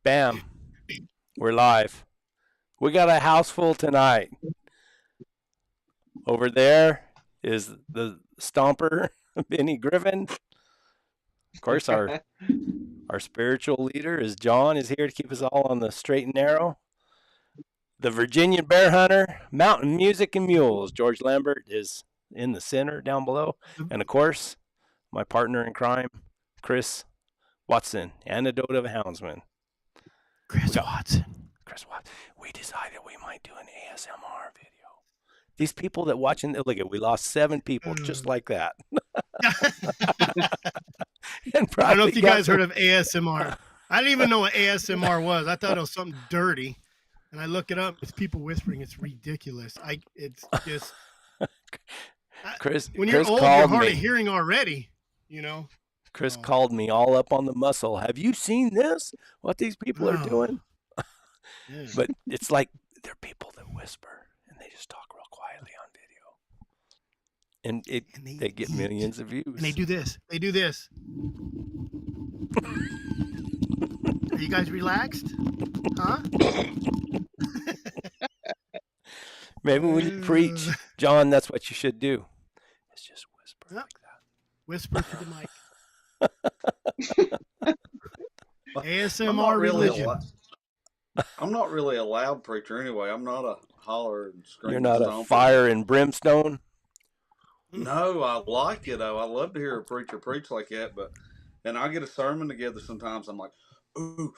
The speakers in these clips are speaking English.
Bam. We're live. We got a house full tonight. Over there is the Stomper, Benny Griffen. Of course, our spiritual leader is John is here to keep us all on the straight and narrow. The Virginian bear hunter, mountain music and mules. George Lambert is in the center down below. And of course, my partner in crime, Chris Watson, antidote of a houndsman. Chris Watson. We decided we might do an ASMR video. These people that watching, look at, we lost 7 people just like that. I don't know if you guys heard of ASMR. I didn't even know what ASMR was. I thought it was something dirty. And I look it up. It's people whispering. It's ridiculous. It's just Chris. When you're old, you're hard of hearing already. You know. Chris called me all up on the muscle. Have you seen this? What these people are doing? Yeah. But it's like they're people that whisper and they just talk real quietly on video, and they get millions of views. And they do this. Are you guys relaxed? Huh? Maybe when you preach, John, that's what you should do. It's just whisper like that. Whisper to the mic. ASMR religion. I'm not really a loud preacher anyway. I'm not a holler and scream. You're not a fire and brimstone? No, I like it though. I love to hear a preacher preach like that. And I get a sermon together sometimes. I'm like, ooh,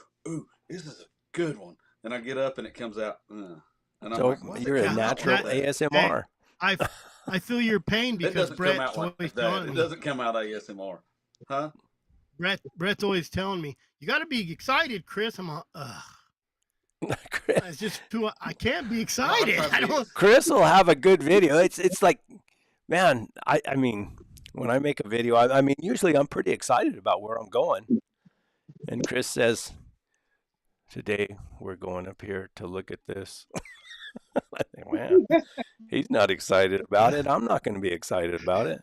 this is a good one. And I get up and it comes out. And I'm so like, you're a natural ASMR. I feel your pain because Brett's always telling me. It doesn't come out ASMR. Huh? Brett's always telling me, you got to be excited, Chris. I'm like, ugh. It's just I can't be excited. Chris will have a good video. It's like, man, I mean, when I make a video, I mean, usually I'm pretty excited about where I'm going. And Chris says, today we're going up here to look at this. I think, man, he's not excited about it. I'm not going to be excited about it.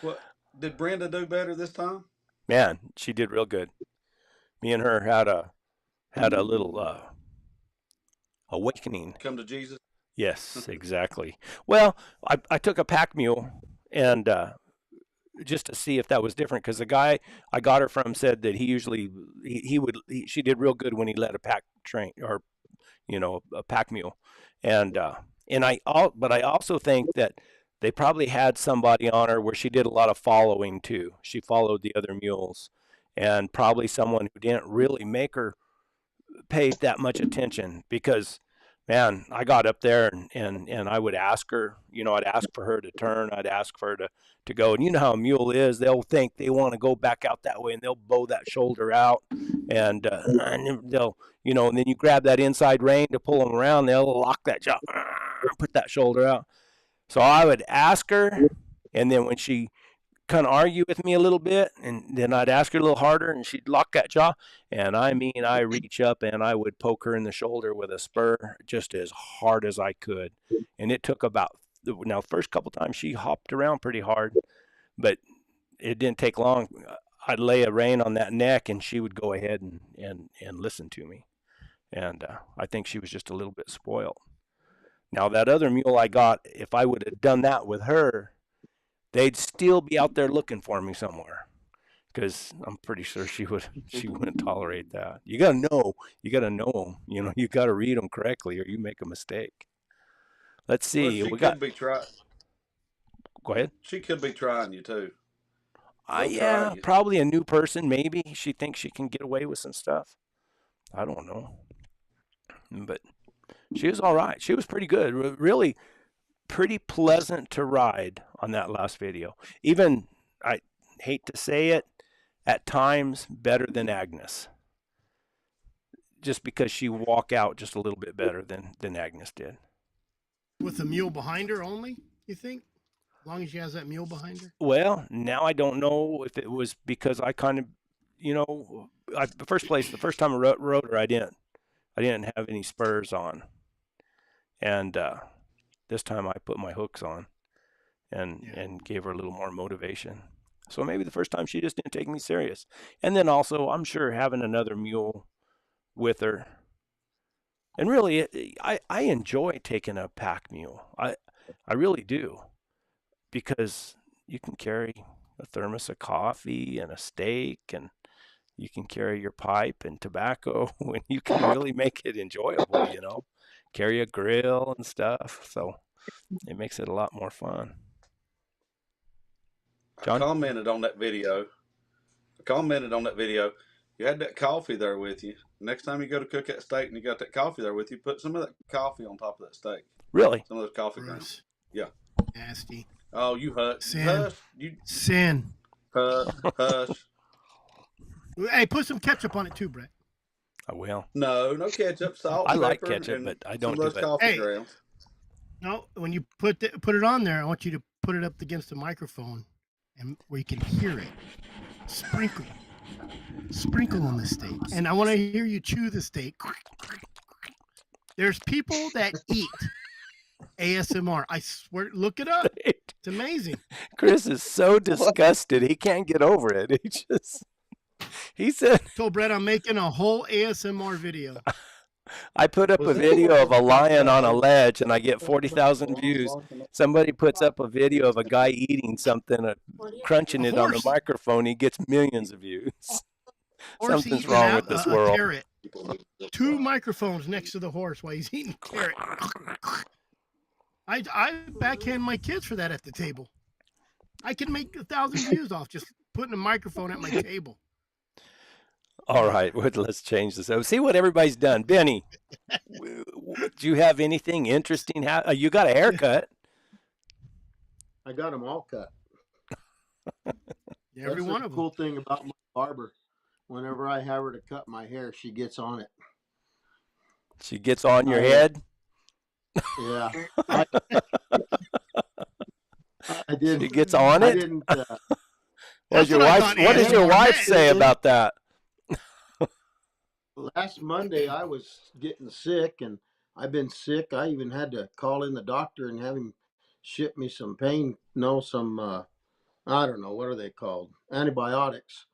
What did Brenda do better this time? Man, she did real good. Me and her had a little awakening. Come to Jesus? Yes, exactly. Well, I took a pack mule and just to see if that was different, because the guy I got her from said that she did real good when he led a pack train or a pack mule, but I also think that they probably had somebody on her where she did a lot of following too. She followed the other mules. And probably someone who didn't really make her pay that much attention, because, man, I got up there and I would ask her, I'd ask for her to turn. I'd ask for her to go. And you know how a mule is. They'll think they want to go back out that way, and they'll bow that shoulder out. And they'll, and then you grab that inside rein to pull them around. They'll lock that jaw, put that shoulder out. So I would ask her, and then when she kind of argue with me a little bit, and then I'd ask her a little harder, and she'd lock that jaw, and I reach up and I would poke her in the shoulder with a spur just as hard as I could. And it took first couple times she hopped around pretty hard, but it didn't take long. I'd lay a rein on that neck and she would go ahead and listen to me. And I think she was just a little bit spoiled. Now that other mule I got, if I would have done that with her, they'd still be out there looking for me somewhere, because I'm pretty sure she wouldn't tolerate that. You gotta know them. You gotta read them correctly, or you make a mistake. Let's see. Well, she could be trying. Go ahead. She could be trying you too. Yeah, probably a new person. Maybe she thinks she can get away with some stuff. I don't know, but she was all right. She was pretty good. Really. Pretty pleasant to ride on that last video. Even, I hate to say it, at times better than Agnes. Just because she walked out just a little bit better than Agnes did. With the mule behind her only, you think? As long as she has that mule behind her? Well, now I don't know if it was because I kind of, the first time I rode her, I didn't have any spurs on. And, this time I put my hooks on and gave her a little more motivation. So maybe the first time she just didn't take me serious. And then also, I'm sure having another mule with her. And really, I enjoy taking a pack mule. I really do, because you can carry a thermos of coffee and a steak, and you can carry your pipe and tobacco, and you can really make it enjoyable, carry a grill and stuff. So it makes it a lot more fun. I John? commented on that video. You had that coffee there with you. Next time you go to cook that steak and you got that coffee there with you, put some of that coffee on top of that steak. Really? Some of those coffee Gross. grounds. Yeah. Nasty. Oh, you hush. Sin. Sin. Hush. Hey, put some ketchup on it too, Brett. I will. No ketchup, salt, I like pepper, ketchup, and but I some don't of do those it. coffee Hey. grounds. No, when you put it on there, I want you to put it up against the microphone, and where you can hear it. Sprinkle on the steak, and I want to hear you chew the steak. There's people that eat ASMR. I swear, look it up. It's amazing. Chris is so disgusted. He can't get over it. He said, Told Brett I'm making a whole ASMR video. I put up a video of a lion on a ledge and I get 40,000 views. Somebody puts up a video of a guy eating something, crunching it on the microphone. He gets millions of views. Something's wrong with this world. Carrot. 2 microphones next to the horse while he's eating carrot. I backhand my kids for that at the table. I can make 1,000 views off just putting a microphone at my table. All right, let's change this. See what everybody's done. Benny, do you have anything interesting? You got a haircut. I got them all cut. Every one of them. Cool thing about my barber, whenever I have her to cut my hair, she gets on it. She gets on your head? Yeah. I did. She gets on it? I didn't. What does your wife say about that? Last Monday, I was getting sick, and I've been sick. I even had to call in the doctor and have him ship me some I don't know, what are they called? Antibiotics.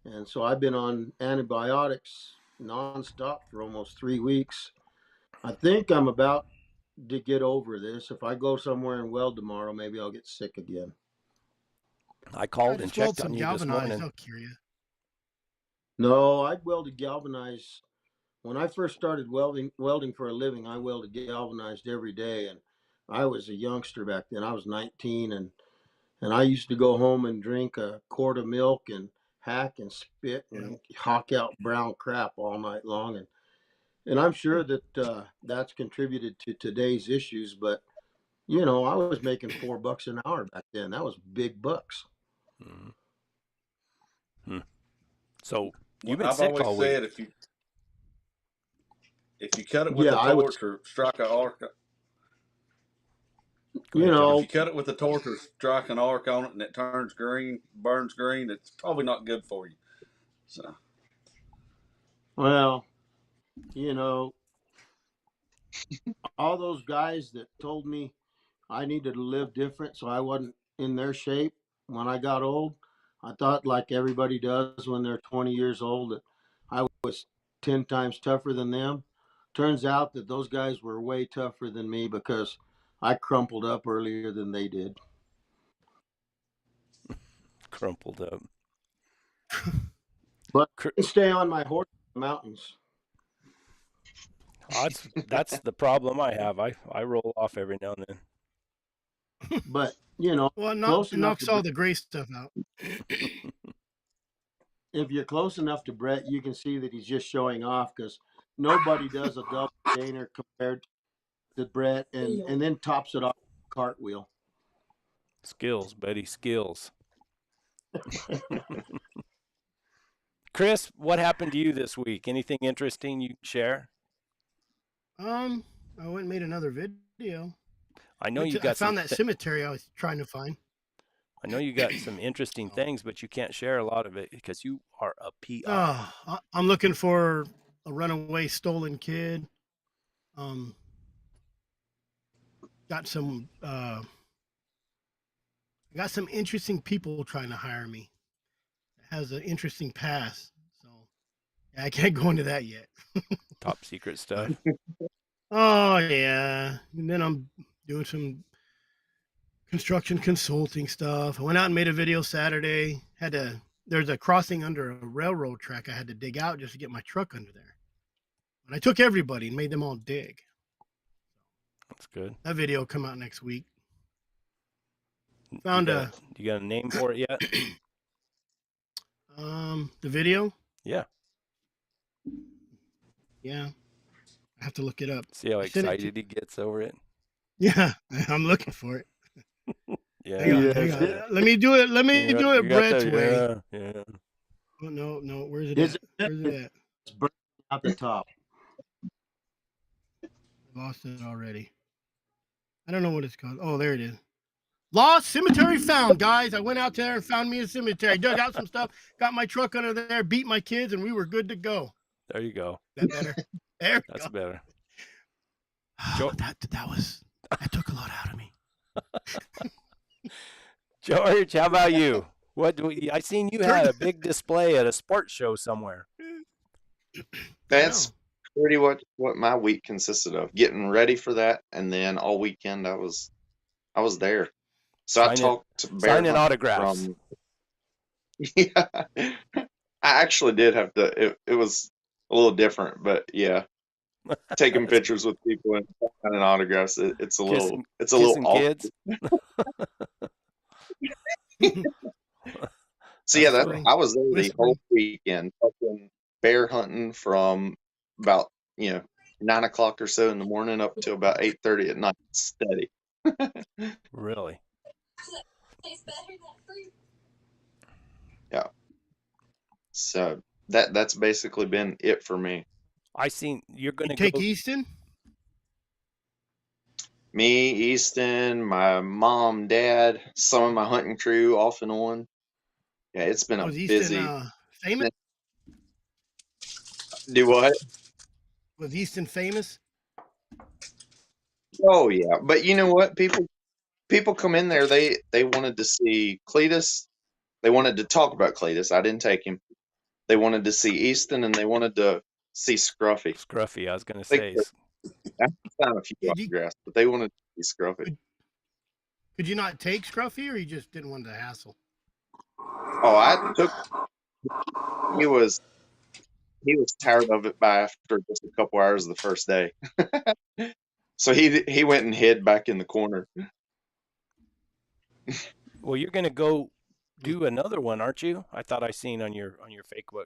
And so I've been on antibiotics nonstop for almost 3 weeks. I think I'm about to get over this. If I go somewhere and weld tomorrow, maybe I'll get sick again. I called and checked on you this morning. I'll cure you. No, I welded galvanized. When I first started welding for a living, I welded galvanized every day. And I was a youngster back then. I was 19, and I used to go home and drink a quart of milk and hack and spit and hawk out brown crap all night long. And I'm sure that that's contributed to today's issues. But, I was making $4 an hour back then. That was big bucks. Mm-hmm. So you've I've been sick always all said week. if you cut it with a torch or strike an arc, if you cut it with a torch or strike an arc on it and it turns green, burns green, it's probably not good for you. So, well, all those guys that told me I needed to live different so I wasn't in their shape when I got old, I thought, like everybody does when they're 20 years old, that I was 10 times tougher than them. Turns out that those guys were way tougher than me because I crumpled up earlier than they did. Crumpled up. But I can stay on my horse in the mountains. That's the problem I have. I roll off every now and then. But, well, it knocks all the gray stuff out. If you're close enough to Brett, you can see that he's just showing off, because nobody does a double gainer compared to Brett, and then tops it off with a cartwheel. Skills, Betty, skills. Chris, what happened to you this week? Anything interesting you can share? I went and made another video. I know I found that cemetery I was trying to find. I know you got some interesting things, but you can't share a lot of it because you are a PR. I'm looking for a runaway stolen kid. Got some I got some interesting people trying to hire me. It has an interesting past, so yeah, I can't go into that yet. Top secret But stuff. oh yeah, and then I'm doing some construction consulting stuff. I went out and made a video Saturday. There's a crossing under a railroad track I had to dig out just to get my truck under there. And I took everybody and made them all dig. That's good. That video will come out next week. You Found got a name for it yet? the video. Yeah. Yeah, I have to look it up. See how I sent it to- excited he gets over it. Yeah, I'm looking for it. Yeah. Hang on, hang on. Let me do it. Let me do it You got Brett's that- way. Yeah. Oh, no. Where's it Is at? Where's it at? It's burning out the top. Lost it already. I don't know what it's called. Oh, there it is. Lost cemetery found, guys. I went out there and found me a cemetery. Dug out some stuff, got my truck under there, beat my kids, and we were good to go. There you go. That better? There we That's go. better. Oh, that took a lot out of me. George, how about you? I seen you had a big display at a sports show somewhere. That's pretty much what my week consisted of. Getting ready for that, and then all weekend I was there. So I talked to Bear Signing Hunt autographs. from. Yeah, I actually did have to. It was a little different, but yeah, taking pictures with people and signing autographs. It's a little Kissing awkward. kids. So yeah, Whispering. I was there the Whispering. whole weekend, fucking bear hunting from about 9 o'clock or so in the morning up to about 8:30 at night, steady. Really? Yeah. So that's basically been it for me. I seen you're gonna Take go. Easton. Me, Easton, my mom, dad, some of my hunting crew off and on. Yeah, it's been a Was busy. Easton famous? Do what? Was Easton famous? Oh yeah, but you know what? People come in there. They wanted to see Cletus. They wanted to talk about Cletus. I didn't take him. They wanted to see Easton, and they wanted to see Scruffy. Scruffy, I was gonna They say. I found a few Did you- autographs, but they wanted to see Scruffy. Could you not take Scruffy, or you just didn't want the hassle? Oh, I took. He was tired of it by after just a couple hours of the first day. So he went and hid back in the corner. Well, you're gonna go do another one, aren't you? I thought I seen on your Facebook.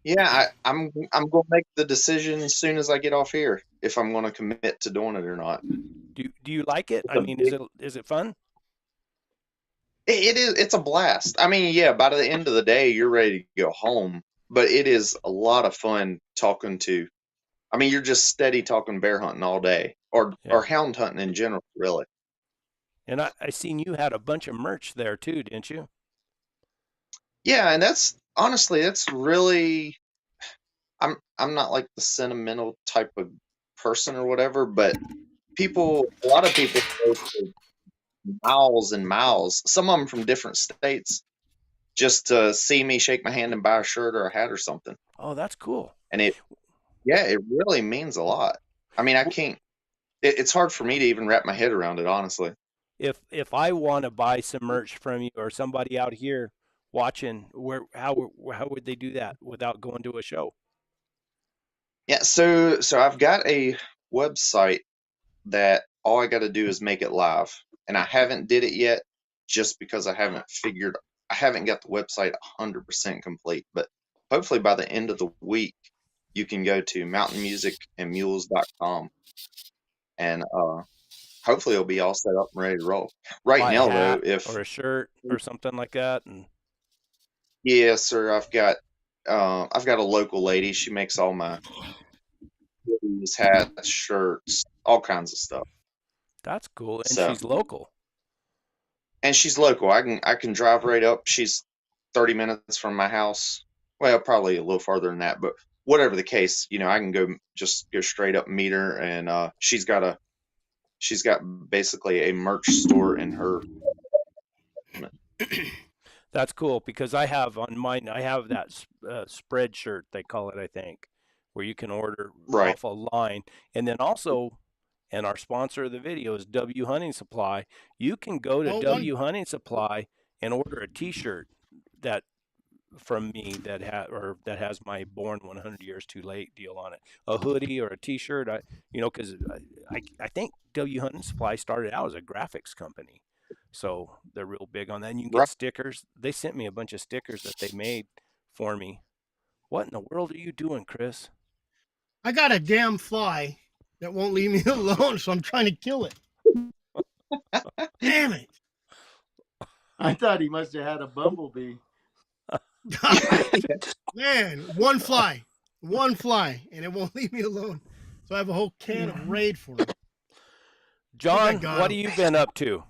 Yeah, I'm gonna make the decision as soon as I get off here if I'm gonna commit to doing it or not. Do you like it? I mean, is it fun? It is. It's a blast. I mean, yeah. By the end of the day, you're ready to go home. But it is a lot of fun talking to. I mean, you're just steady talking bear hunting all day, or hound hunting in general, really. And I seen you had a bunch of merch there too, didn't you? Yeah, and that's honestly, that's really. I'm not like the sentimental type of person or whatever, but a lot of people go for miles and miles. Some of them from different states, just to see me shake my hand and buy a shirt or a hat or something. Oh, that's cool. And it really means a lot. I mean, I can't. It's hard for me to even wrap my head around it, honestly. If I want to buy some merch from you or somebody out here watching, how would they do that without going to a show? Yeah, so I've got a website that all I got to do is make it live, and I haven't did it yet, just because I haven't got the website 100% complete. But hopefully by the end of the week, you can go to mountainmusicandmules.com, and hopefully it'll be all set up and ready to roll. Right Buy now, a hat though, if or a shirt or something like that, and yes, sir, I've got a local lady. She makes all my hoodies, hats, shirts, all kinds of stuff. that's cool. And So- she's local. And she's local. I can drive right up. She's 30 minutes from my house. Well, probably a little farther than that, but whatever the case, I can go straight up and meet her. And she's got basically a merch store in her That's cool because I have on mine. I have that spread shirt they call it, I think, where you can order Right. off a line, and then also, and our sponsor of the video is W Hunting Supply. You can go to Oh, one. W Hunting Supply and order a T-shirt that from me that has my born 100 years too late deal on it, a hoodie or a T-shirt. Because I think W Hunting Supply started out as a graphics company, so they're real big on that. And you can Right. get stickers. They sent me a bunch of stickers that they made for me. What in the world are you doing, Chris? I got a damn fly that won't leave me alone, so I'm trying to kill it. Damn it. I thought he must have had a bumblebee. Man, one fly, and it won't leave me alone. So I have a whole can of Raid for him. John, got what him. have you been up to?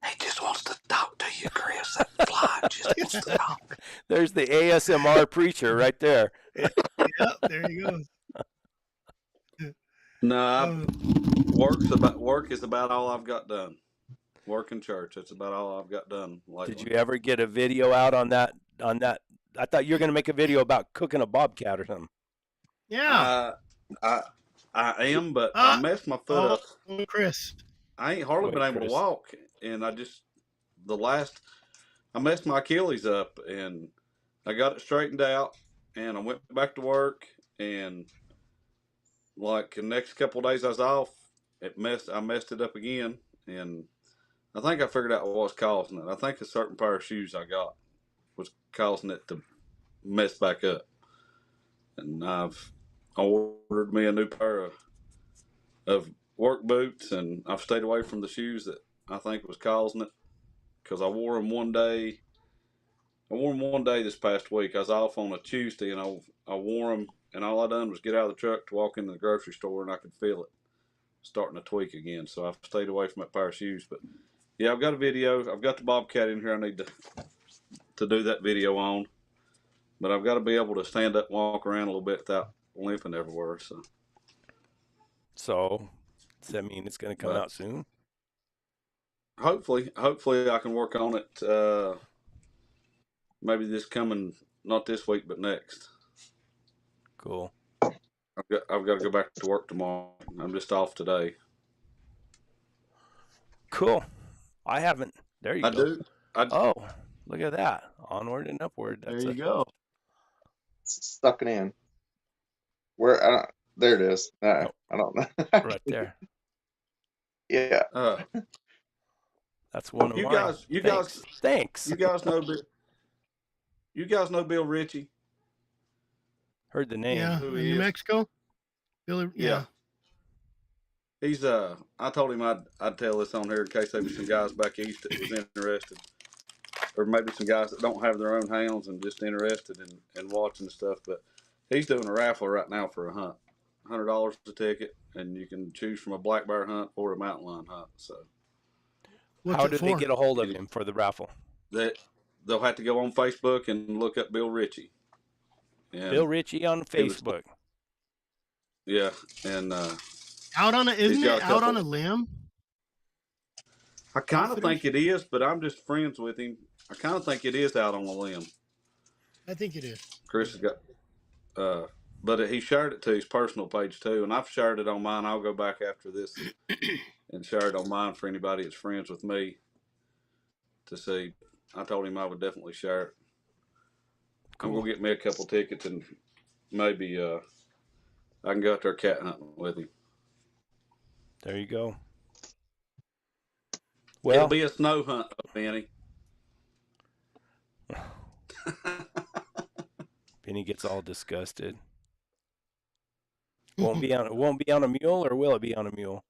He just wants to talk to you, Chris. That fly just wants to talk. There's the ASMR preacher right there. Yep, there he goes. No, work is about all I've got done. Work in church. That's about all I've got done lately. Did you ever get a video out on that? I thought you were going to make a video about cooking a bobcat or something. Yeah. I am, but I messed my foot up. Oh, Chris. I ain't hardly been able to walk, and I messed my Achilles up, and I got it straightened out, and I went back to work, and like the next couple of days I was off, I messed it up again, and I think I figured out what was causing it. I think a certain pair of shoes I got was causing it to mess back up, and I've ordered me a new pair of work boots, and I've stayed away from the shoes that I think was causing it, because I wore them one day. I wore them one day this past week. I was off on a Tuesday, and I wore them, and all I done was get out of the truck to walk into the grocery store, and I could feel it starting to tweak again. So I've stayed away from that pair of shoes. But yeah, I've got a video. I've got the bobcat in here. I need to do that video on, but I've got to be able to stand up and walk around a little bit without limping everywhere. So does that mean it's going to come out soon? Hopefully I can work on it. Maybe not this week, but next. Cool. I've got to go back to work tomorrow. I'm just off today. Cool. I haven't. There you go. Oh, look at that. Onward and upward. There you go. Stuck it in. Where? There it is. I don't know. Right there. Yeah. That's one of mine. Thanks. You guys know Bill Ritchie? Heard the name. Yeah, in New Mexico. Bill, yeah. He's I told him I'd tell this on here in case there was some guys back east that was interested, or maybe some guys that don't have their own hounds and just interested in watching the stuff. But he's doing a raffle right now for a hunt, $100 a ticket, and you can choose from a black bear hunt or a mountain lion hunt. So, how do they get a hold of him for the raffle? They'll have to go on Facebook and look up Bill Ritchie. Bill Ritchie on Facebook. Yeah, and isn't it out on a limb? I kind of think it is, but I'm just friends with him. I kind of think it is out on a limb. I think it is. Chris has got, but he shared it to his personal page too, and I've shared it on mine. I'll go back after this and share it on mine for anybody that's friends with me to see. I told him I would definitely share it. Cool. I'm gonna get me a couple tickets, and maybe I can go out there cat hunting with him. There you go. Well, it'll be a snow hunt, Benny. Benny gets all disgusted. It won't be on a mule, or will it be on a mule?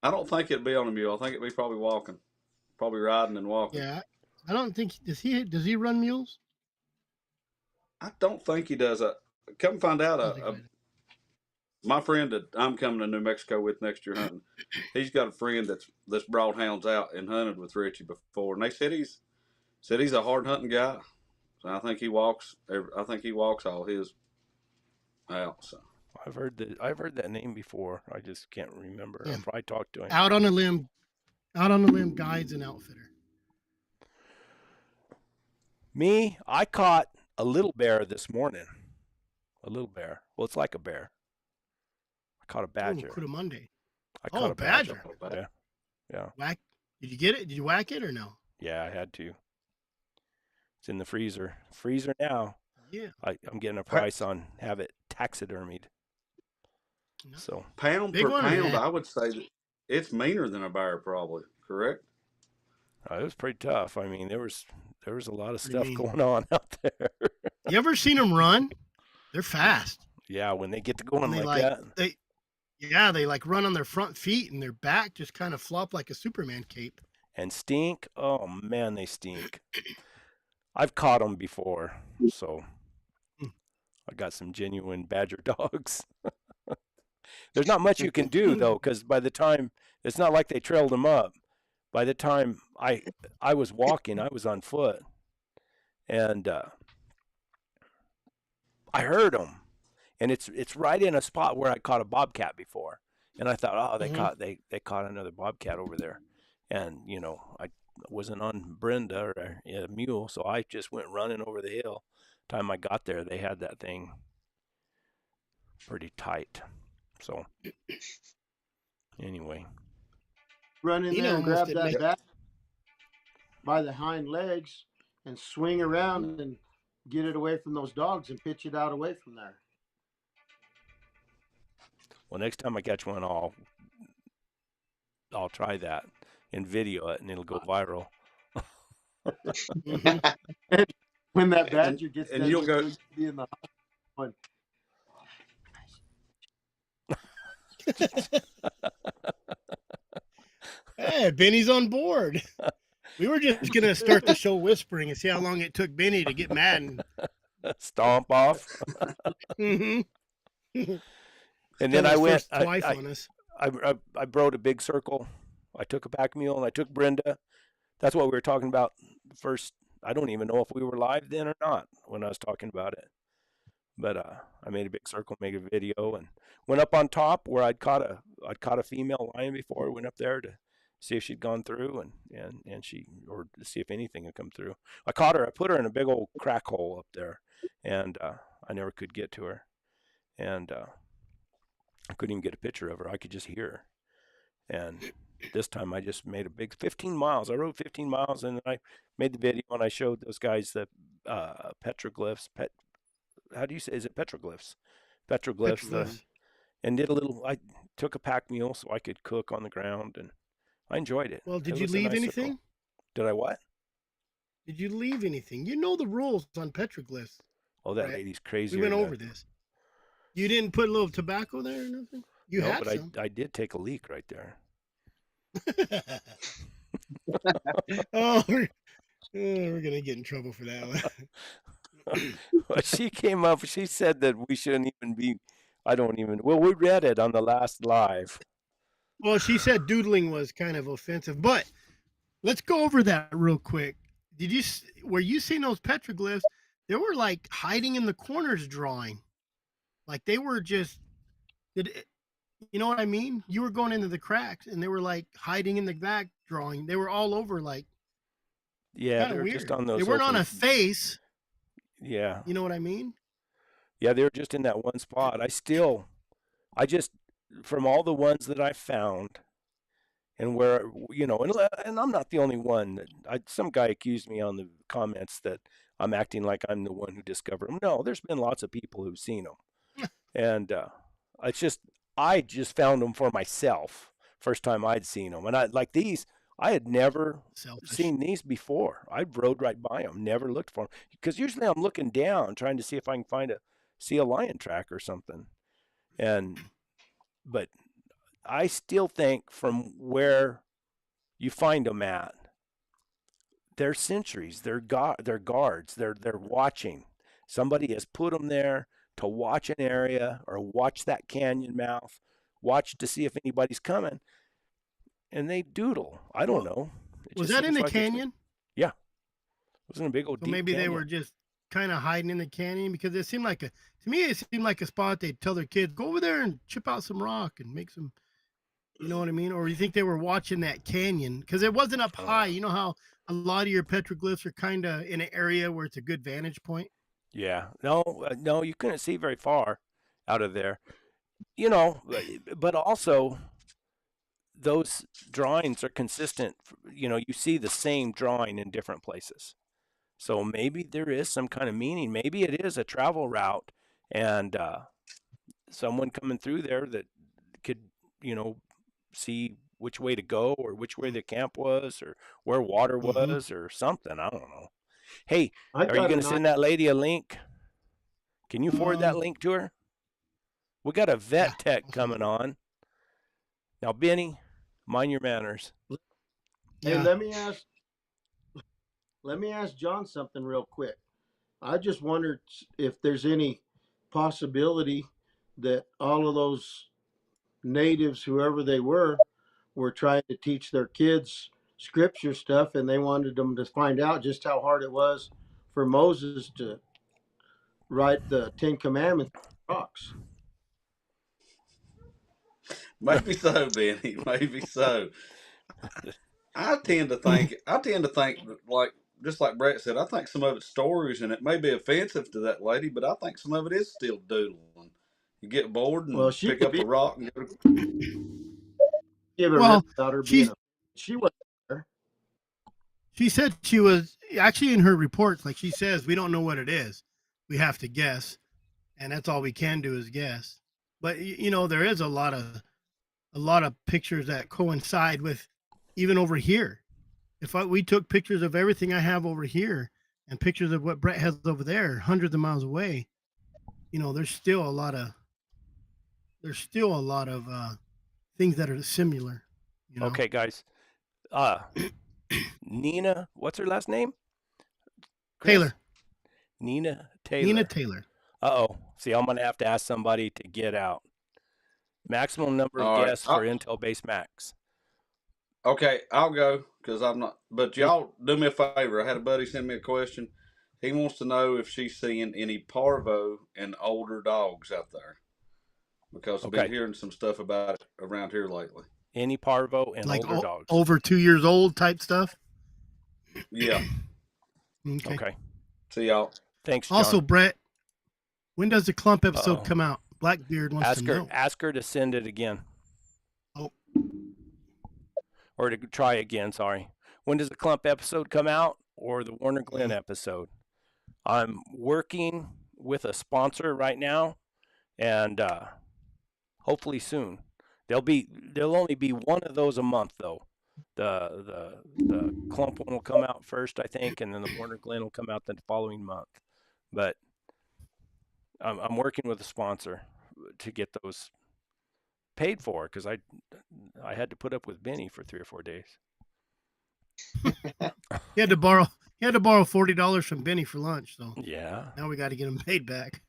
I don't think it'd be on a mule. I think it'd be probably walking, probably riding and walking. Yeah, I don't think does he run mules? I don't think he does. Come find out. My friend that I'm coming to New Mexico with next year hunting, he's got a friend that's brought hounds out and hunted with Ritchie before, and they said he's a hard hunting guy. So I think he walks all his out. So I've heard that name before. I just can't remember. Yeah. I talked to him. Out on a limb guides an outfitter. Me, I caught a little bear this morning. A little bear. Well, it's like a bear. I caught a Oh, badger. Cudamonde. I Oh, caught a badger. badger. Yeah. Yeah. Whack. Did you get it? Did you whack it or no? Yeah, I had to. It's in the freezer. Freezer now. Yeah. I'm getting a price on have it taxidermied. No. So Pound Big per one or pound, not? I would say that it's meaner than a bear, probably. Correct? it was pretty tough. I mean, there was a lot of What do you stuff mean? going on out there. You ever seen them run? They're fast. Yeah, when they get to And going they like that. they like run on their front feet and their back just kind of flop like a Superman cape. And stink. Oh man, they stink. I've caught them before, so I got some genuine badger dogs. There's not much you can do though, because by the time it's not like they trailed them up. By the time I was walking, I was on foot, and I heard them, and it's right in a spot where I caught a bobcat before, and I thought, oh, they caught another bobcat over there, and I wasn't on Brenda or a mule, so I just went running over the hill. Time I got there, they had that thing pretty tight. So anyway, Run in You there know, and grab almost that admit- bat by the hind legs and swing around and get it away from those dogs and pitch it out away from there. well, next time I catch one, I'll try that and video it, and it'll go viral. Mhm. When that badger gets and done, you'll go- you'll be in the one. Hey, Benny's on board. We were just gonna start the show whispering and see how long it took Benny to get mad. And, Stomp off. Mhm. And then Tell I his went. first wife on us. I rode a big circle. I took a pack mule and I took Brenda. That's what we were talking about first. I don't even know if we were live then or not when I was talking about it. But I made a big circle, made a video, and went up on top where I'd caught a female lion before. Went up there to see if she'd gone through and she, or to see if anything had come through. I caught her. I put her in a big old crack hole up there, and I never could get to her, and I couldn't even get a picture of her. I could just hear her. And this time I just made a big 15 miles. I rode 15 miles, and I made the video, and I showed those guys the petroglyphs. How do you say? Is it petroglyphs? Petroglyphs. Petroglyphs. And did a little. I took a pack mule so I could cook on the ground, and I enjoyed it. Well, did It you was a leave nice anything? circle. Did I what? Did you leave anything? You know the rules on petroglyphs. Oh, that Right. lady's crazy. We went over this. You didn't put a little tobacco there or nothing? You No, had but some. I did take a leak right there. Oh, we're gonna get in trouble for that. Well, she came up. She said that we shouldn't even be. I don't even. Well, we read it on the last live. Well, she said doodling was kind of offensive, but let's go over that real quick. Were you seeing those petroglyphs? They were like hiding in the corners drawing. Like they were just, you know what I mean? You were going into the cracks and they were like hiding in the back drawing. They were all over like, Yeah, kind they of were weird. just on those. They weren't on open- a face. Yeah, You know what I mean? yeah, they were just in that one spot. I just, from all the ones that I found, and where and I'm not the only one. Some guy accused me on the comments that I'm acting like I'm the one who discovered them. No, there's been lots of people who've seen them, and I just found them for myself. First time I'd seen them, and I had never Selfish. seen these before. I rode right by them, never looked for them, because usually I'm looking down trying to see if I can see a lion track or something, but I still think from where you find them at, they're sentries, they're guards, they're watching. Somebody has put them there to watch an area or watch that canyon mouth, watch to see if anybody's coming, and they doodle. I don't know. It Was just that in seems the like it's- canyon? Yeah, it was in a big old So deep maybe they canyon. were just kind of hiding in the canyon because it seemed like a spot they'd tell their kids, go over there and chip out some rock and make some, you know what I mean? Or you think they were watching that canyon because it wasn't up high. You know how a lot of your petroglyphs are kind of in an area where it's a good vantage point? Yeah. No, no, you couldn't see very far out of there. You know, but also those drawings are consistent. You know, you see the same drawing in different places. So maybe there is some kind of meaning. Maybe it is a travel route, and someone coming through there that could, you know, see which way to go or which way the camp was or where water Mm-hmm. was or something. I don't know. Hey, I are you got going an to send that lady a link? Can you forward that Um, link to her? We got a yeah. vet tech coming on. Now, Benny, mind your manners. Hey, Yeah. let me ask John something real quick. I just wondered if there's any possibility that all of those natives, whoever they were trying to teach their kids scripture stuff, and they wanted them to find out just how hard it was for Moses to write the Ten Commandments on rocks. Maybe so, Benny. Maybe so. I tend to think like just like Brett said. I think some of it's stories, and it may be offensive to that lady, but I think some of it is still doodling. You get bored Well, and she pick could up be a rock and go. give a rip Well, about her being she's a. She wasn't there. she said she was actually in her reports, like she says, we don't know what it is. We have to guess, and that's all we can do is guess. But you know, there is a lot of pictures that coincide with even over here. We took pictures of everything I have over here and pictures of what Brett has over there, hundreds of miles away, you know, there's still a lot of things that are similar. You know, Okay, guys. Uh, Nina, what's her last name? Chris? Taylor, Nina Nina Taylor. Taylor. Uh-oh. See, I'm going to have to ask somebody to get out. Maximum number of All right. guests for Intel Base Max. Okay, I'll go because I'm not. But y'all do me a favor. I had a buddy send me a question. He wants to know if she's seeing any parvo and older dogs out there because I've been Okay. hearing some stuff about it around here lately. Any parvo and Like older dogs. over 2 years old type stuff. Yeah. Okay. Okay. See y'all. Thanks, John. Also, Brett, when does the clump episode Uh-oh. come out? Blackbeard wants to know. Ask her to send it again. Oh, Or to try again, sorry. When does the clump episode come out or the Warner Glenn episode? I'm working with a sponsor right now, and hopefully soon. There'll only be one of those a month though. The clump one will come out first, I think, and then the Warner Glenn will come out the following month. But I'm working with a sponsor to get those paid for because I had to put up with Benny for 3 or 4 days. he had to borrow $40 from Benny for lunch. So Yeah. now we got to get him paid back.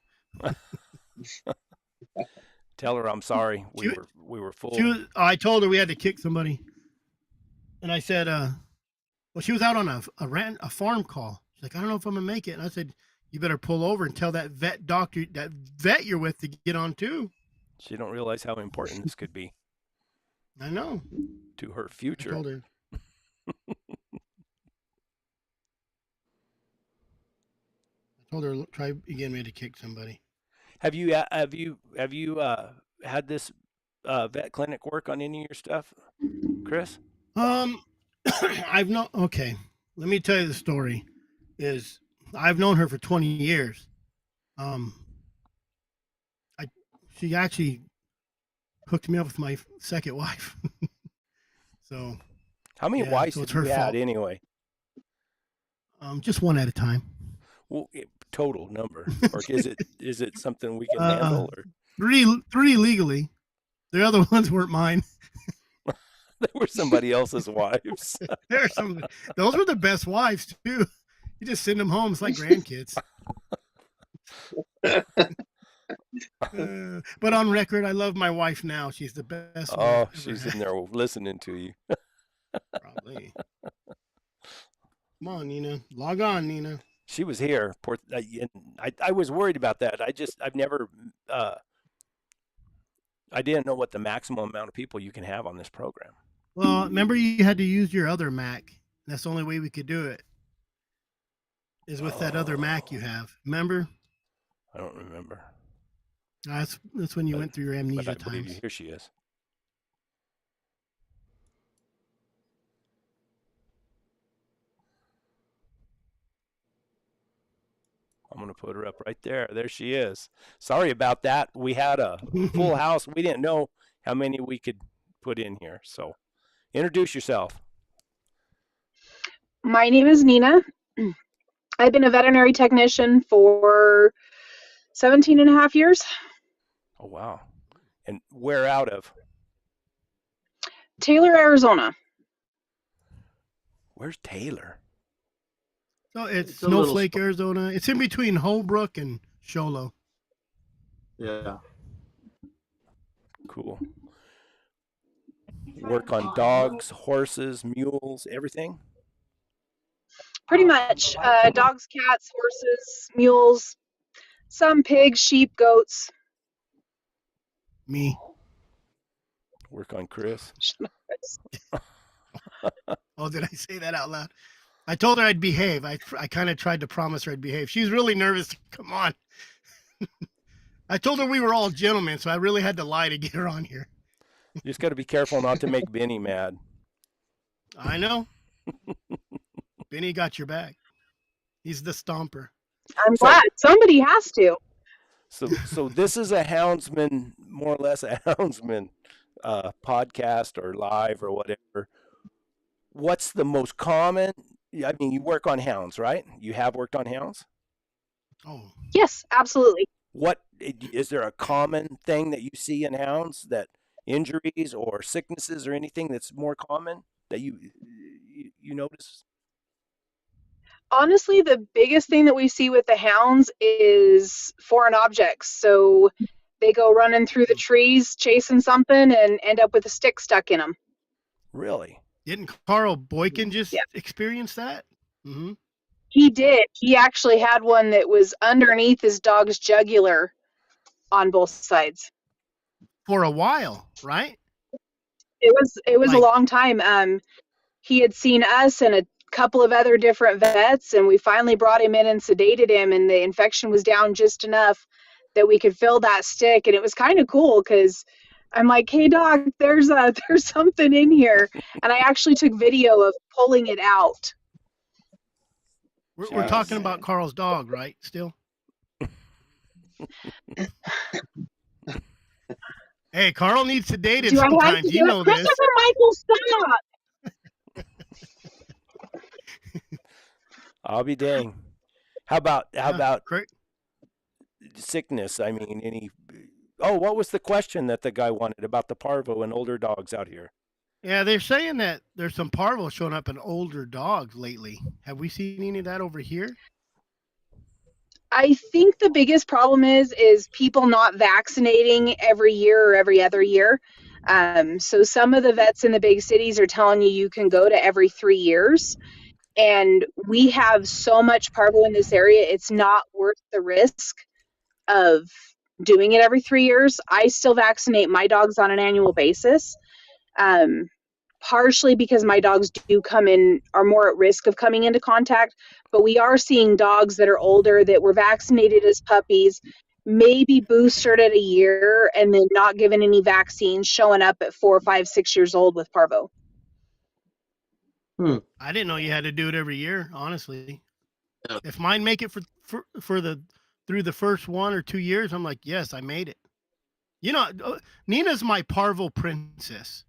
Tell her I'm sorry. We were full. I told her we had to kick somebody, and I said, well, she was out on a farm call. She's like, I don't know if I'm gonna make it. And I said, you better pull over and tell that vet you're with to get on too. She don't realize how important this could be I know. to her I future. told her. Try again, maybe to kick somebody. Have you had this vet clinic work on any of your stuff, Chris? I've known. Okay, let me tell you the story. Is I've known her for 20 years. She actually hooked me up with my second wife. So How many Yeah, wives so it's have her you had fault. anyway? Just one at a time. Well, total number, or is it something we can Uh, handle? Or Three legally. The other ones weren't mine. they were somebody else's wives? There are some. Those were the best wives too. You just send them home. It's like grandkids. But on record, I love my wife now. She's the best. one Oh, I've ever she's had. in there listening to you. Probably. Come on, Nina. Log on, Nina. She was here. And I was worried about that. I've never I didn't know what the maximum amount of people you can have on this program. Well, remember you had to use your other Mac That's the only way we could do it. Is with that other Mac you have. Remember? I don't remember. That's when you went through your But amnesia I believe you. times. Here she is. I'm going to put her up right there. There she is. Sorry about that. We had a full house. We didn't know how many we could put in here. So introduce yourself. My name is Nina. I've been a veterinary technician for 17 and a half years. Oh, wow. And where out of? Taylor, Arizona. Where's Taylor? So it's It's a little Snowflake, sp- Arizona. It's in between Holbrook and Sholo. Yeah. Cool. Work on dogs, horses, mules, everything? Pretty much dogs, cats, horses, mules, some pigs, sheep, goats. Me. Work on Chris. Oh, did I say that out loud? I told her I'd behave. I kind of tried to promise her I'd behave. She's really nervous. Come on. I told her we were all gentlemen, so I really had to lie to get her on here. You just got to be careful not to make Benny mad. I know. Benny got your back. He's the stomper. I'm glad somebody has to. So this is a houndsman, more or less a houndsman podcast or live or whatever. What's the most common? I mean, you work on hounds, right? You have worked on hounds? Oh, Yes, absolutely. What is there a common thing that you see in hounds, that injuries or sicknesses or anything that's more common that you notice? Honestly, the biggest thing that we see with the hounds is foreign objects. So they go running through the trees chasing something and end up with a stick stuck in them. Really? didn't Carl Boykin just Yeah. experience that? Mm-hmm. He did. He actually had one that was underneath his dog's jugular on both sides. For a while, right? It was a Like- long time. He had seen us and a couple of other different vets, and we finally brought him in and sedated him, and the infection was down just enough that we could fill that stick. And it was kind of cool because I'm like, hey doc, there's something in here. And I actually took video of pulling it out. We're talking about Carl's dog, right? Still. Hey, Carl needs sedated Do I have to sometimes. do You it? know this. Christopher Michael, stop! I'll be dang. How about Great. sickness? I mean, any? Oh, what was the question that the guy wanted about the parvo and older dogs out here? Yeah, they're saying that there's some parvo showing up in older dogs lately. Have we seen any of that over here? I think the biggest problem is people not vaccinating every year or every other year. So some of the vets in the big cities are telling you can go to every 3 years. And we have so much parvo in this area, it's not worth the risk of doing it every 3 years. I still vaccinate my dogs on an annual basis. Partially because my dogs are more at risk of coming into contact, but we are seeing dogs that are older that were vaccinated as puppies, maybe boosted at a year, and then not given any vaccines, showing up at 4, 5, 6 years old with parvo. I didn't know you had to do it every year, honestly. Yeah. If mine make it through the first 1 or 2 years, I'm like, yes, I made it. You know, Nina's my parvo princess.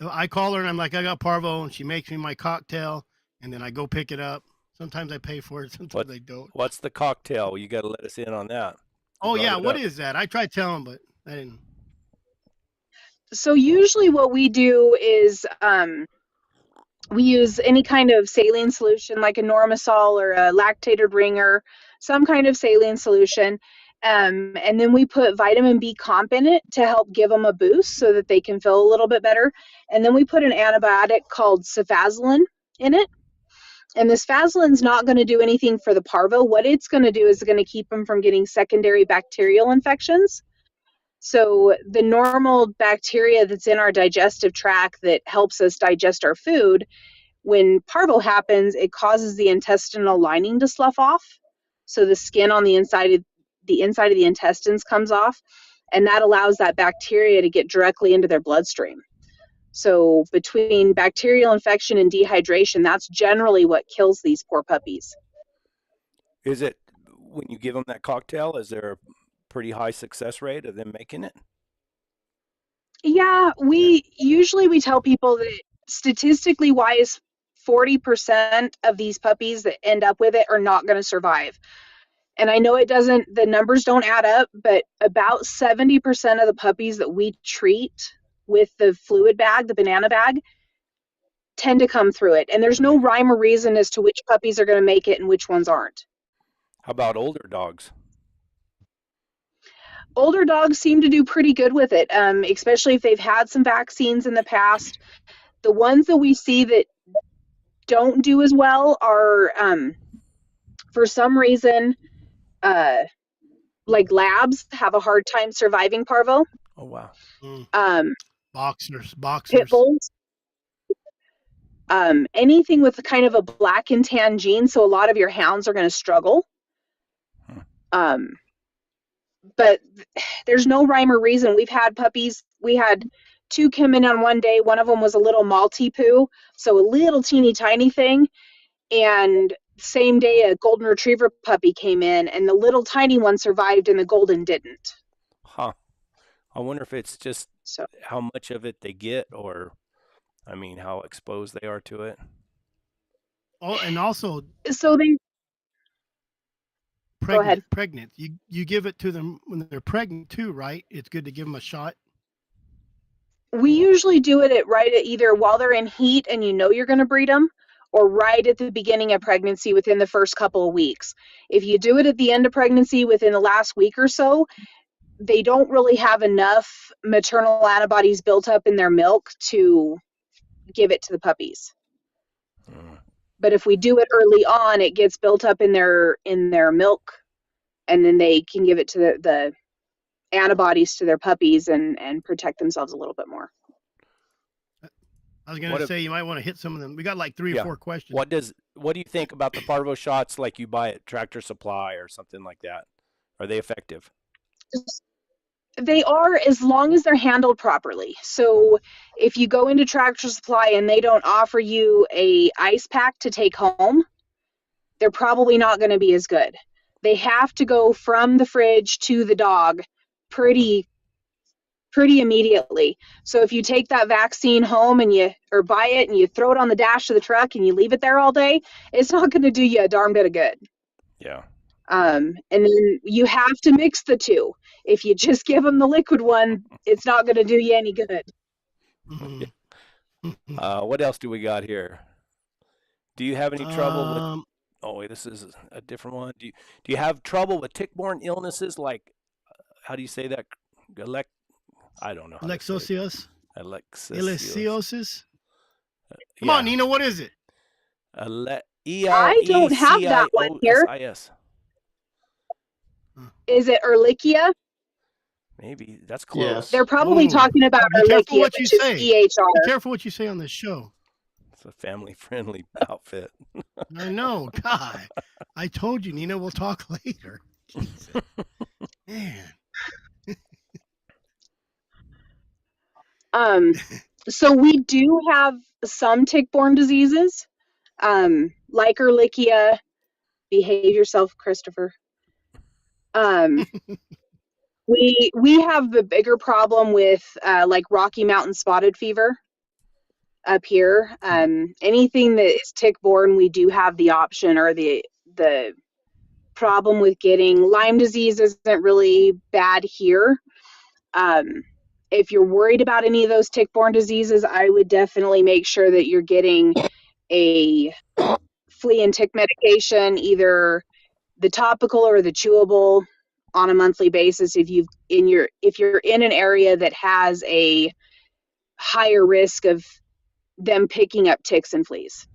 I call her and I'm like, I got parvo, and she makes me my cocktail, and then I go pick it up. Sometimes I pay for it, sometimes I don't. What's the cocktail? You got to let us in on that. Oh yeah, what up. is that? I tried telling, but I didn't. So usually what we do is we use any kind of saline solution like a Normasol or a lactated ringer, some kind of saline solution. And then we put vitamin B comp in it to help give them a boost so that they can feel a little bit better. And then we put an antibiotic called cefazolin in it. And this Vaselin's not going to do anything for the parvo. What it's going to do is going to keep them from getting secondary bacterial infections. So the normal bacteria that's in our digestive tract that helps us digest our food, when parvo happens, it causes the intestinal lining to slough off. So the skin on the inside of the intestines comes off, and that allows that bacteria to get directly into their bloodstream. So between bacterial infection and dehydration, that's generally what kills these poor puppies. Is it when you give them that cocktail? Is there a pretty high success rate of them making it? Yeah, we tell people that statistically wise, 40% of these puppies that end up with it are not going to survive. And I know the numbers don't add up, but about 70% of the puppies that we treat with the fluid bag, the banana bag, tend to come through it. And there's no rhyme or reason as to which puppies are going to make it and which ones aren't. How about older dogs? Older dogs seem to do pretty good with it, especially if they've had some vaccines in the past. The ones that we see that don't do as well are, for some reason, like labs have a hard time surviving parvo. Oh, wow. Boxers. Pit bulls. Anything with kind of a black and tan gene, so a lot of your hounds are going to struggle. But there's no rhyme or reason. We've had puppies. We had 2 come in on one day. One of them was a little Maltipoo, so a little teeny tiny thing. And same day, a golden retriever puppy came in, and the little tiny one survived, and the golden didn't. Huh. I wonder if it's just So how much of it they get, or, I mean, how exposed they are to it. Oh, and also so they Go ahead. pregnant. You give it to them when they're pregnant too, right? It's good to give them a shot. We usually do it right at either while they're in heat and you know you're going to breed them, or right at the beginning of pregnancy within the first couple of weeks. If you do it at the end of pregnancy within the last week or so, they don't really have enough maternal antibodies built up in their milk to give it to the puppies. But if we do it early on, it gets built up in their milk, and then they can give it to the antibodies to their puppies and protect themselves a little bit more. I was going to say you might want to hit some of them. We got like 3 or 4 questions. What do you think about the parvo shots like you buy at Tractor Supply or something like that? Are they effective? They are, as long as they're handled properly. So if you go into Tractor Supply and they don't offer you a ice pack to take home, they're probably not going to be as good. They have to go from the fridge to the dog pretty immediately. So if you take that vaccine home or buy it and you throw it on the dash of the truck and you leave it there all day, it's not going to do you a darn bit of good. Yeah. And then you have to mix the two. If you just give them the liquid one, it's not going to do you any good. What else do we got here? Do you have any trouble with? Oh wait, this is a different one. Do you have trouble with tick-borne illnesses like? How do you say that? I don't know. Lexosiosis. Alexisiosis. Come on, Nina. What is it? I don't have that one here. Is it Ehrlichia? Maybe that's close. Yes. They're probably talking about Ehrlichia, which is EHR. Be careful what you say on this show. It's a family-friendly outfit. I know. God, I told you, Nina. We'll talk later. Jesus. Man. So we do have some tick-borne diseases, like Ehrlichia. Behave yourself, Christopher. We have the bigger problem with like Rocky Mountain spotted fever up here. Anything that is tick-borne, we do have the option or the problem with getting. Lyme disease isn't really bad here. If you're worried about any of those tick-borne diseases, I would definitely make sure that you're getting a flea and tick medication, either the topical or the chewable, on a monthly basis. If you're in an area that has a higher risk of them picking up ticks and fleas.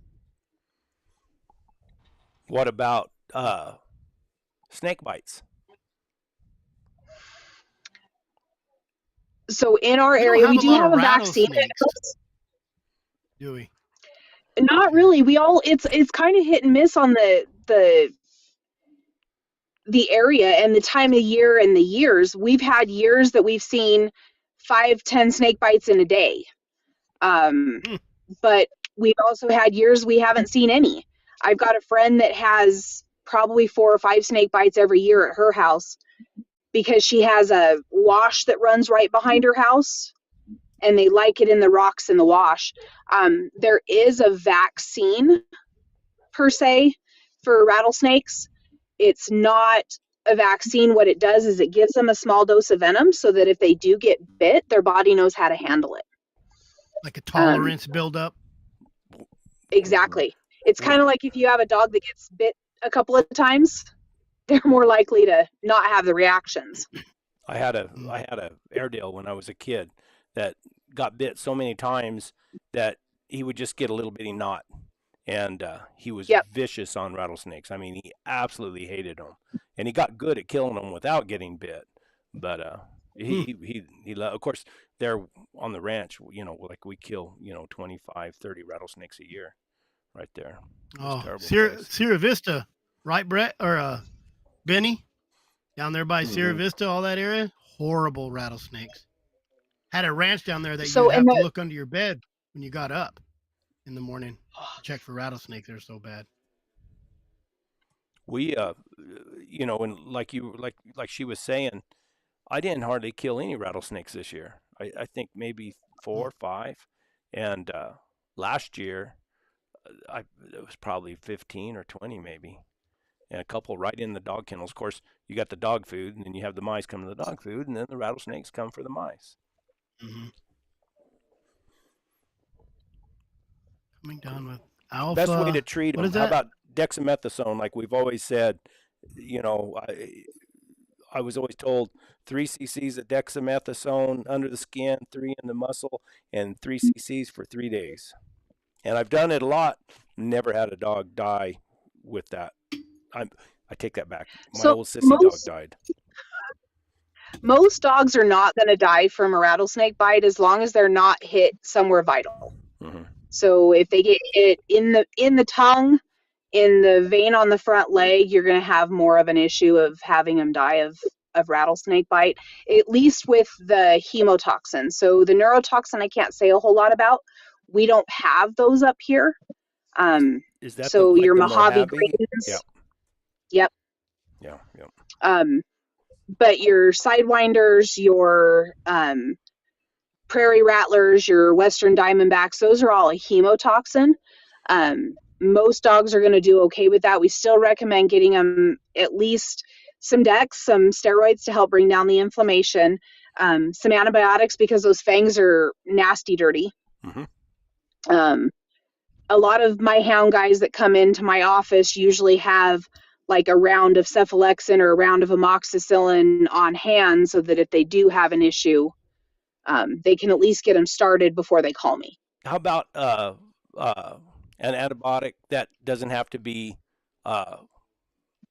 What about snake bites? So in our We don't area, have we a do lot have of a vaccine that rattlesnakes, helps. do we? Not Okay. really. It's kind of hit and miss on the area and the time of year and the years. We've had years that we've seen 5-10 snake bites in a day. Hmm. But we've also had years we haven't seen any. I've got a friend that has probably 4 or 5 snake bites every year at her house because she has a wash that runs right behind her house and they like it in the rocks in the wash. There is a vaccine per se for rattlesnakes. It's not a vaccine. What it does is it gives them a small dose of venom so that if they do get bit, their body knows how to handle it. Like a Um, tolerance buildup. exactly. It's We kind of like if you have a dog that gets bit a couple of times, they're more likely to not have the reactions. I had a Airedale when I was a kid that got bit so many times that he would just get a little bitty knot, and he was Yep. vicious on rattlesnakes. I mean, he absolutely hated them, and he got good at killing them without getting bit. But of course, there on the ranch, like we kill 25, 30 rattlesnakes a year, right there. It's Oh, terrible place. Sierra Vista, right, Brett or Benny? Down there by Sierra Mhm. Vista, all that area, horrible rattlesnakes. Had a ranch down there that So you'd in have to the look under your bed when you got up in the morning to check for rattlesnakes. They're so bad. We and like she was saying, I didn't hardly kill any rattlesnakes this year. I think maybe 4 or 5, and last year it was probably 15 or 20 maybe, and a couple right in the dog kennels. Of course, you got the dog food, and then you have the mice come to the dog food, and then the rattlesnakes come for the mice. Mm-hmm. Coming Cool. down with Best way to alpha. treat What them? is How that? about dexamethasone? Like we've always said, I was always told 3 cc's of dexamethasone under the skin, 3 in the muscle, and 3 cc's for 3 days. And I've done it a lot. Never had a dog die with that. I take that back. My so old sissy dog died. most dogs are not going to die from a rattlesnake bite as long as they're not hit somewhere vital. Mm-hmm. So if they get hit in the tongue, in the vein on the front leg, you're going to have more of an issue of having them die of rattlesnake bite, at least with the hemotoxin. So the neurotoxin I can't say a whole lot about. We don't have those up here. Is that So like your the Mojave Mojave? greens. Yeah. Yep. Yeah. But your sidewinders, your prairie rattlers, your western diamondbacks, those are all a hemotoxin. Most dogs are going to do okay with that. We still recommend getting them at least some Dex, some steroids to help bring down the inflammation, some antibiotics because those fangs are nasty dirty. Mm-hmm. A lot of my hound guys that come into my office usually have like a round of cephalexin or a round of amoxicillin on hand so that if they do have an issue, they can at least get them started before they call me. How about an antibiotic that doesn't have to be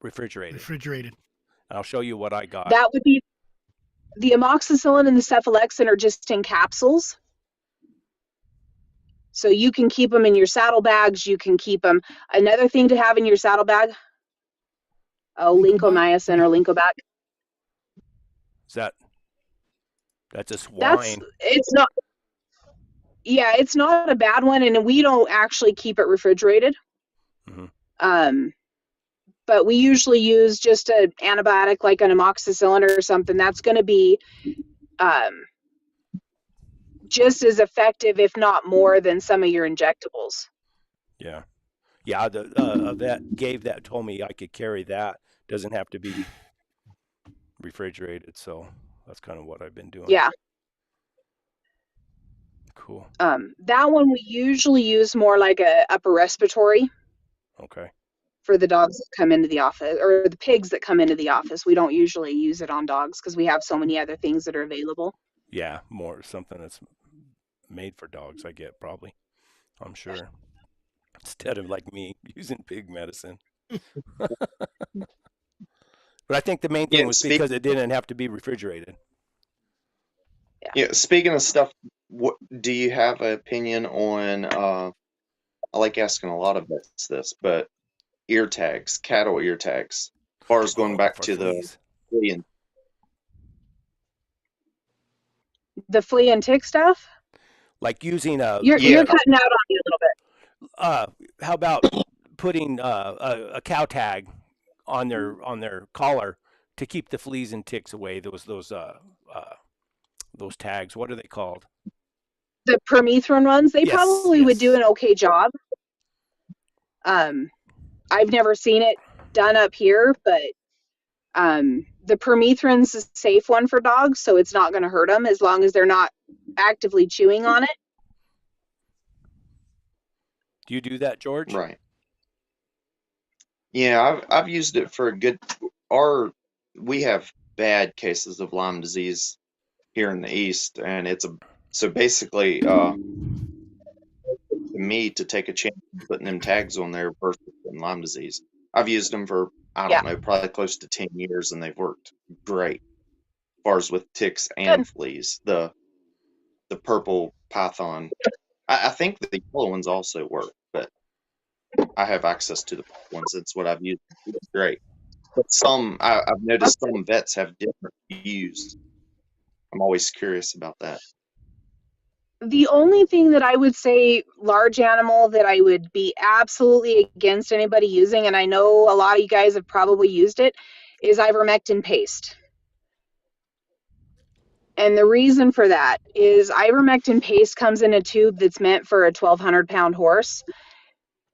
refrigerated? Refrigerated. I'll show you what I got. That would be the amoxicillin and the cephalexin are just in capsules. So you can keep them in your saddlebags. You can keep them. Another thing to have in your saddlebag, lincomycin or lincobac. Is that's a swine? It's not. Yeah, it's not a bad one, and we don't actually keep it refrigerated. Mm-hmm. But we usually use just an antibiotic like an amoxicillin or something. That's going to be just as effective, if not more, than some of your injectables. Yeah. The vet told me I could carry that. Doesn't have to be refrigerated, so that's kind of what I've been doing. Yeah. Cool. That one we usually use more like a upper respiratory. Okay. For the dogs that come into the office or the pigs that come into the office. We don't usually use it on dogs because we have so many other things that are available. Yeah, more something that's made for dogs, I get probably. I'm sure. Instead of like me using pig medicine. But I think the main thing was because it didn't have to be refrigerated. Yeah. Yeah, speaking of stuff, what do you have an opinion on? I like asking a lot of vets this, but ear tags, cattle ear tags. As far as going Oh, back for to the fleas. flea and The flea and tick stuff? Like using a You're yeah, cutting out on me a little bit. how about putting a cow tag on their collar to keep the fleas and ticks away? Those tags. What are they called? The permethrin ones, they Yes, probably would do yes. an okay job. I've never seen it done up here, but the permethrin's a safe one for dogs, so it's not going to hurt them as long as they're not actively chewing on it. Do you do that, George? right. Yeah, I've used it for a good. We have bad cases of Lyme disease here in the east, and so basically to me to take a chance on putting them tags on there versus putting Lyme disease. I've used them for I Yeah, don't know, probably close to 10 years, and they've worked great. As far as with ticks good. and fleas, the purple python. I think the yellow ones also work, but I have access to the purple ones. It's what I've used. It's great. But I've noticed some vets have different views. I'm always curious about that. The only thing that I would say, large animal, that I would be absolutely against anybody using, and I know a lot of you guys have probably used it, is ivermectin paste. And the reason for that is ivermectin paste comes in a tube that's meant for a 1,200-pound horse.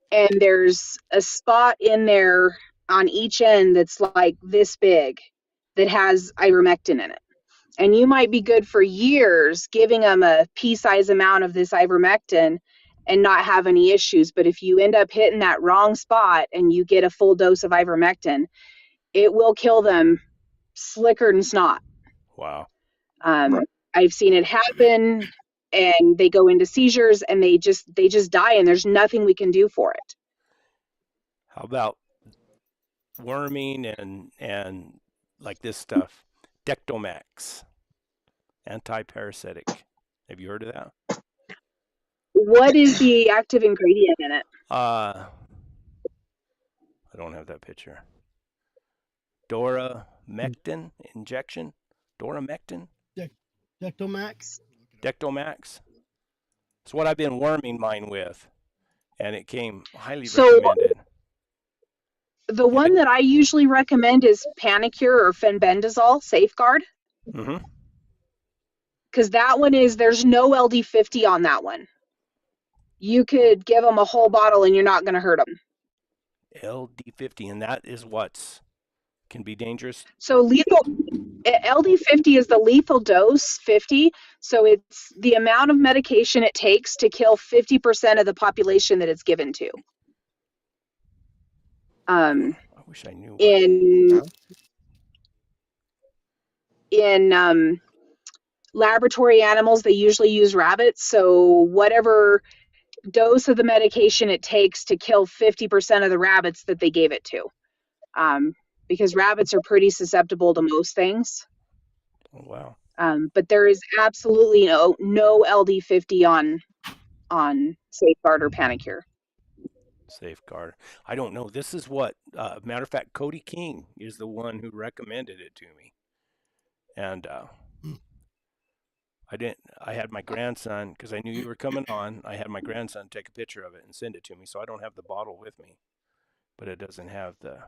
And there's a spot in there on each end that's like this big that has ivermectin in it. And you might be good for years giving them a pea-size amount of this ivermectin and not have any issues. But if you end up hitting that wrong spot and you get a full dose of ivermectin, it will kill them slicker than snot. Wow. Right. I've seen it happen, and they go into seizures and they just die, and there's nothing we can do for it. How about worming and like this stuff? Dectomax, anti-parasitic. Have you heard of that? What is the active ingredient in it? I don't have that picture. Doramectin injection. Doramectin. Dectomax. Dectomax. It's what I've been worming mine with, and it came highly So recommended. the one that I usually recommend is Panicure or Fenbendazole Safeguard, Mm-hmm. because that one there's no LD50 on that one. You could give them a whole bottle and you're not going to hurt them. LD50, and that is what's can be dangerous. So LD50 is the lethal dose 50. So it's the amount of medication it takes to kill 50% of the population that it's given to. I wish I knew. In laboratory animals, they usually use rabbits. So whatever dose of the medication it takes to kill 50% of the rabbits that they gave it to. Because rabbits are pretty susceptible to most things. Oh, wow. But there is absolutely no LD50 on Safeguard or Panicure. Safeguard. I don't know. This is what, matter of fact, Cody King is the one who recommended it to me. And I had my grandson, because I knew you were coming on, I had my grandson take a picture of it and send it to me. So I don't have the bottle with me, but it doesn't have the.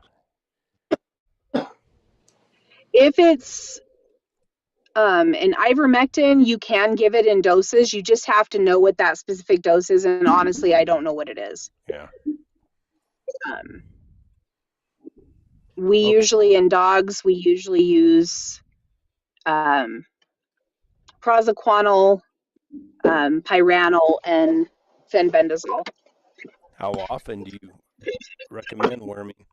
If it's an ivermectin, you can give it in doses. You just have to know what that specific dose is. And honestly, I don't know what it is. Yeah. We usually, in dogs, we usually use praziquantel, pyrantel, and fenbendazole. How often do you recommend worming?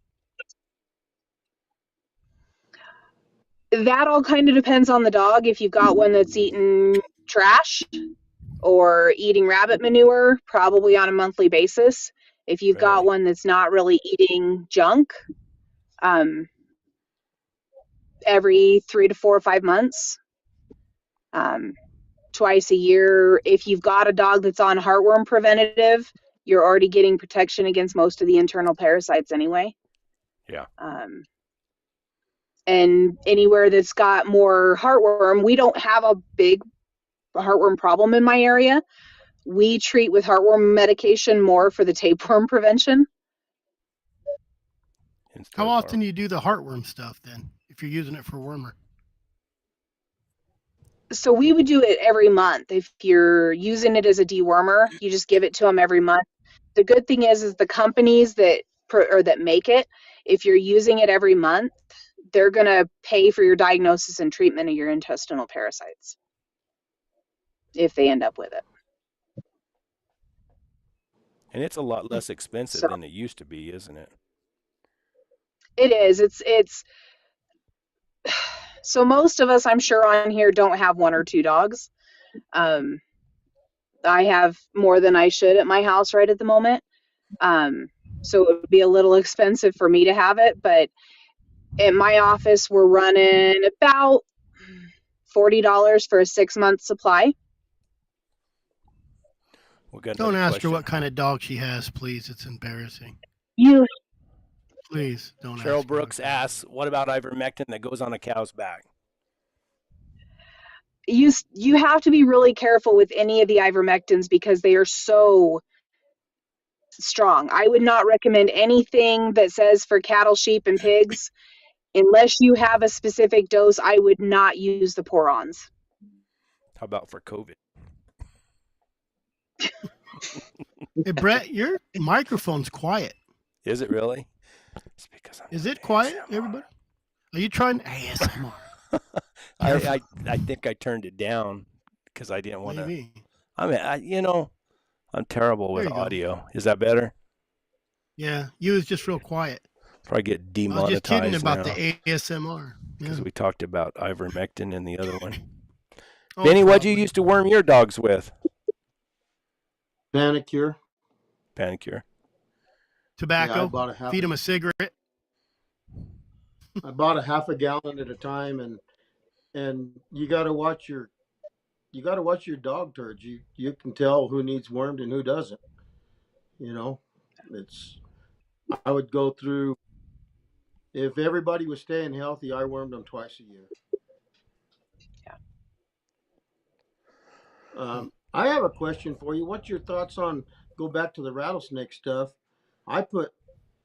That all kind of depends on the dog. If you've got one that's eating trash or eating rabbit manure, probably on a monthly basis. If you've got one that's not really eating junk, every 3 to 4 or 5 months. twice a year. If you've got a dog that's on heartworm preventative, you're already getting protection against most of the internal parasites anyway. Yeah. And anywhere that's got more heartworm, we don't have a big heartworm problem in my area. We treat with heartworm medication more for the tapeworm prevention. How often do you do the heartworm stuff then, if you're using it for wormer? So we would do it every month. If you're using it as a dewormer, you just give it to them every month. The good thing is the companies that make it, if you're using it every month, they're going to pay for your diagnosis and treatment of your intestinal parasites if they end up with it. And it's a lot less expensive than it used to be, isn't it? It is. It's so most of us, I'm sure, on here don't have 1 or 2 dogs. I have more than I should at my house right at the moment. So it would be a little expensive for me to have it, but at my office, we're running about $40 for a 6-month supply. Don't ask her what kind of dog she has, please. It's embarrassing. Please don't. Cheryl Brooks asks, "What about ivermectin that goes on a cow's back?" You have to be really careful with any of the ivermectins because they are so strong. I would not recommend anything that says for cattle, sheep, and pigs. Unless you have a specific dose, I would not use the pour-ons. How about for COVID? Hey, Brett, your microphone's quiet. Is it really? It's because Is it quiet, ASMR. Everybody? Are you trying ASMR? I think I turned it down because I didn't want to. I mean, I'm terrible with audio. Is that better? Yeah, you was just real quiet. Probably get demonetized. I was just kidding about the ASMR. Because we talked about ivermectin in the other one. Benny, what'd you used to worm your dogs with? Panicure. Tobacco. Yeah, feed them a cigarette. I bought a half a gallon at a time, and you got to watch your dog turds. You can tell who needs wormed and who doesn't. I would go through. If everybody was staying healthy, I wormed them twice a year. Yeah. I have a question for you. What's your thoughts on, go back to the rattlesnake stuff?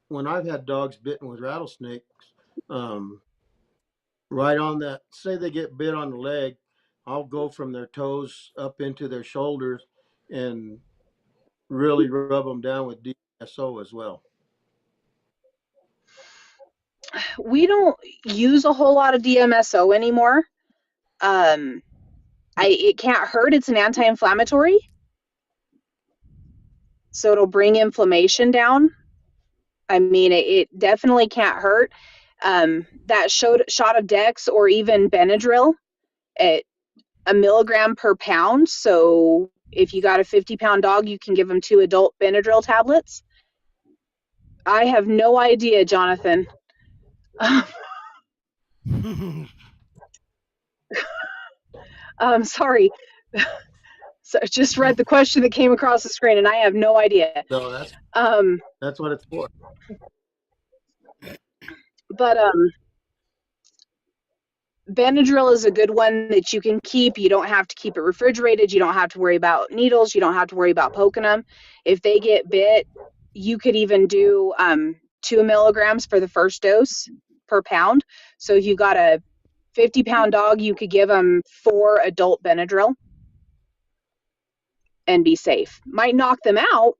When I've had dogs bitten with rattlesnakes, right on that, say they get bit on the leg, I'll go from their toes up into their shoulders and really rub them down with DSO as well. We don't use a whole lot of DMSO anymore. It can't hurt. It's an anti-inflammatory. So it'll bring inflammation down. I mean, it definitely can't hurt. That shot of Dex or even Benadryl at 1 milligram per pound. So if you got a 50-pound dog, you can give them 2 adult Benadryl tablets. I have no idea, Jonathan. Sorry. So I just read the question that came across the screen, and I have no idea. No, that's what it's for. But Benadryl is a good one that you can keep. You don't have to keep it refrigerated. You don't have to worry about needles. You don't have to worry about poking them. If they get bit, you could even do 2 milligrams for the first dose per pound. So if you got a 50-pound dog, you could give them 4 adult Benadryl and be safe. Might knock them out,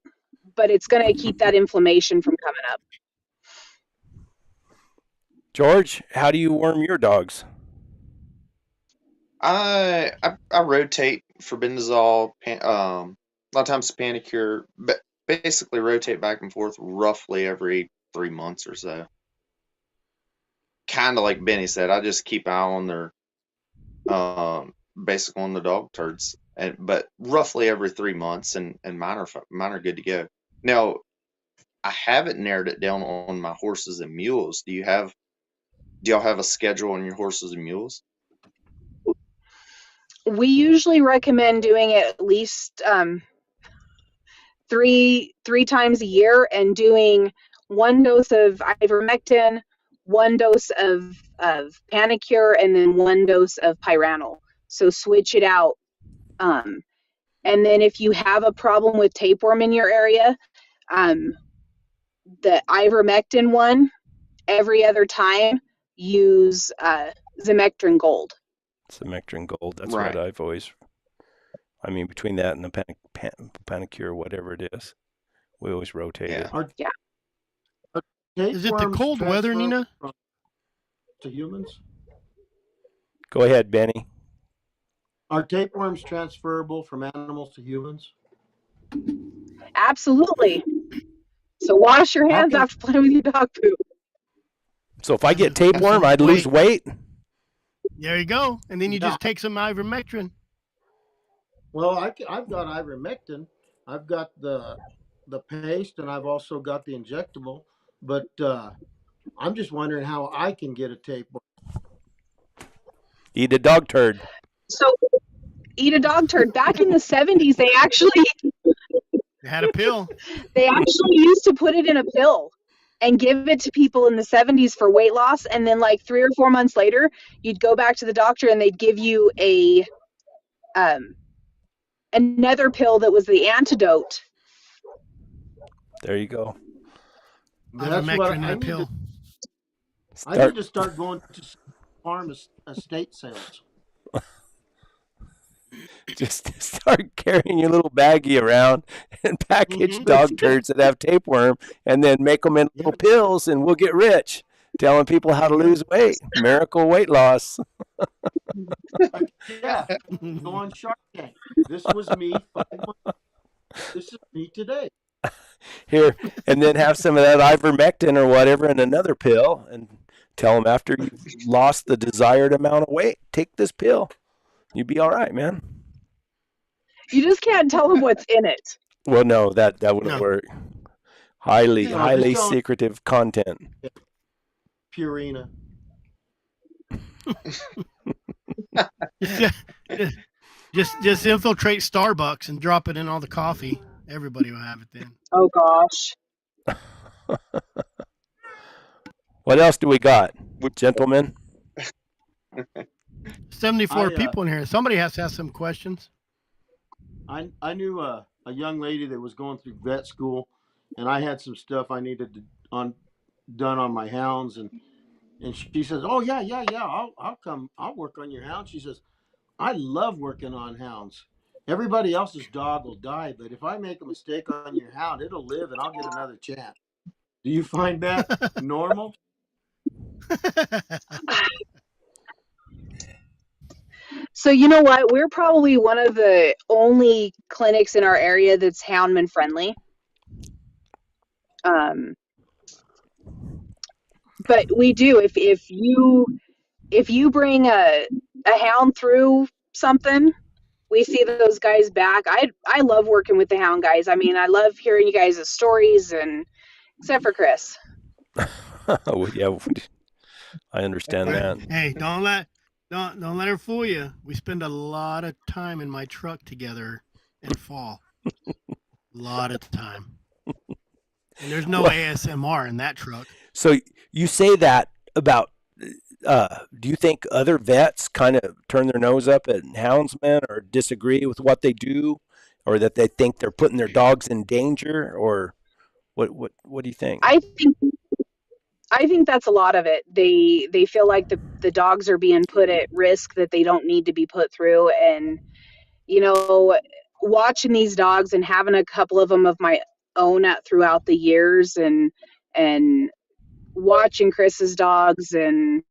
but it's going to keep that inflammation from coming up. George, how do you worm your dogs? I rotate for benzol, a lot of times Panicure, but basically rotate back and forth roughly every 3 months or so. Kind of like Benny said, I just keep an eye on their basically on the dog turds, but roughly every 3 months, and mine are good to go. Now, I haven't narrowed it down on my horses and mules. Do y'all have a schedule on your horses and mules? We usually recommend doing it at least three times a year, and doing 1 dose of ivermectin, 1 dose of Panicure, and then 1 dose of Pyrantel. So switch it out. And then if you have a problem with tapeworm in your area, the ivermectin one, every other time, use Zimectrin Gold. Zimectrin Gold. That's Right. what I've always. I mean, between that and the Panicure, whatever it is, we always rotate Yeah. it. Are Yeah. Is it the tapeworms cold weather, transferable Nina? to humans? Go ahead, Benny. Are tapeworms transferable from animals to humans? Absolutely. So wash your hands Okay. after playing with your dog poop. So if I get tapeworm, I'd lose weight. There you go. And then you Yeah. just take some ivermectin. Well, I've got ivermectin. I've got the paste, and I've also got the injectable. But I'm just wondering how I can get a tapeworm. Eat a dog turd. So eat a dog turd. Back in the 70s, they actually They had a pill. used to put it in a pill and give it to people in the 70s for weight loss, and then like 3 or 4 months later, you'd go back to the doctor and they'd give you a another pill that was the antidote. There you go. That's what Ivermectin in I a need. pill. I need to start going to farm estate sales. Just start carrying your little baggie around and package dog turds that have tapeworm, and then make them in little pills, and we'll get rich. Telling people how to lose weight. Miracle weight loss. Yeah, go on Shark Tank. This was me 5 months. This is me today. Here, and then have some of that ivermectin or whatever in another pill, and tell them after you've lost the desired amount of weight, take this pill. You'd be all right, man. You just can't tell them what's in it. Well, no, that wouldn't work. Highly just secretive content. Purina. Just infiltrate Starbucks and drop it in all the coffee. Everybody will have it then. Oh gosh. What else do we got, gentlemen? 74 people in here. Somebody has to ask some questions. I knew a young lady that was going through vet school, and I had some stuff I needed done on my hounds, and she says, "Oh yeah, I'll come. I'll work on your hound." She says, "I love working on hounds. Everybody else's dog will die, but if I make a mistake on your hound, it'll live, and I'll get another chance." Do you find that normal? So you know what? We're probably one of the only clinics in our area that's houndman friendly. But we do. If you bring a hound through something, we see those guys back. I love working with the hound guys. I mean, I love hearing you guys' stories, and except for Chris. Yeah, I understand that. Hey, don't let her fool you. We spend a lot of time in my truck together in fall. A lot of time. And there's no ASMR in that truck. So you say that about, do you think other vets kind of turn their nose up at houndsmen or disagree with what they do, or that they think they're putting their dogs in danger, or what do you think? I think that's a lot of it. They feel like the dogs are being put at risk that they don't need to be put through. And, you know, watching these dogs and having a couple of them of my own throughout the years, and watching Chris's dogs and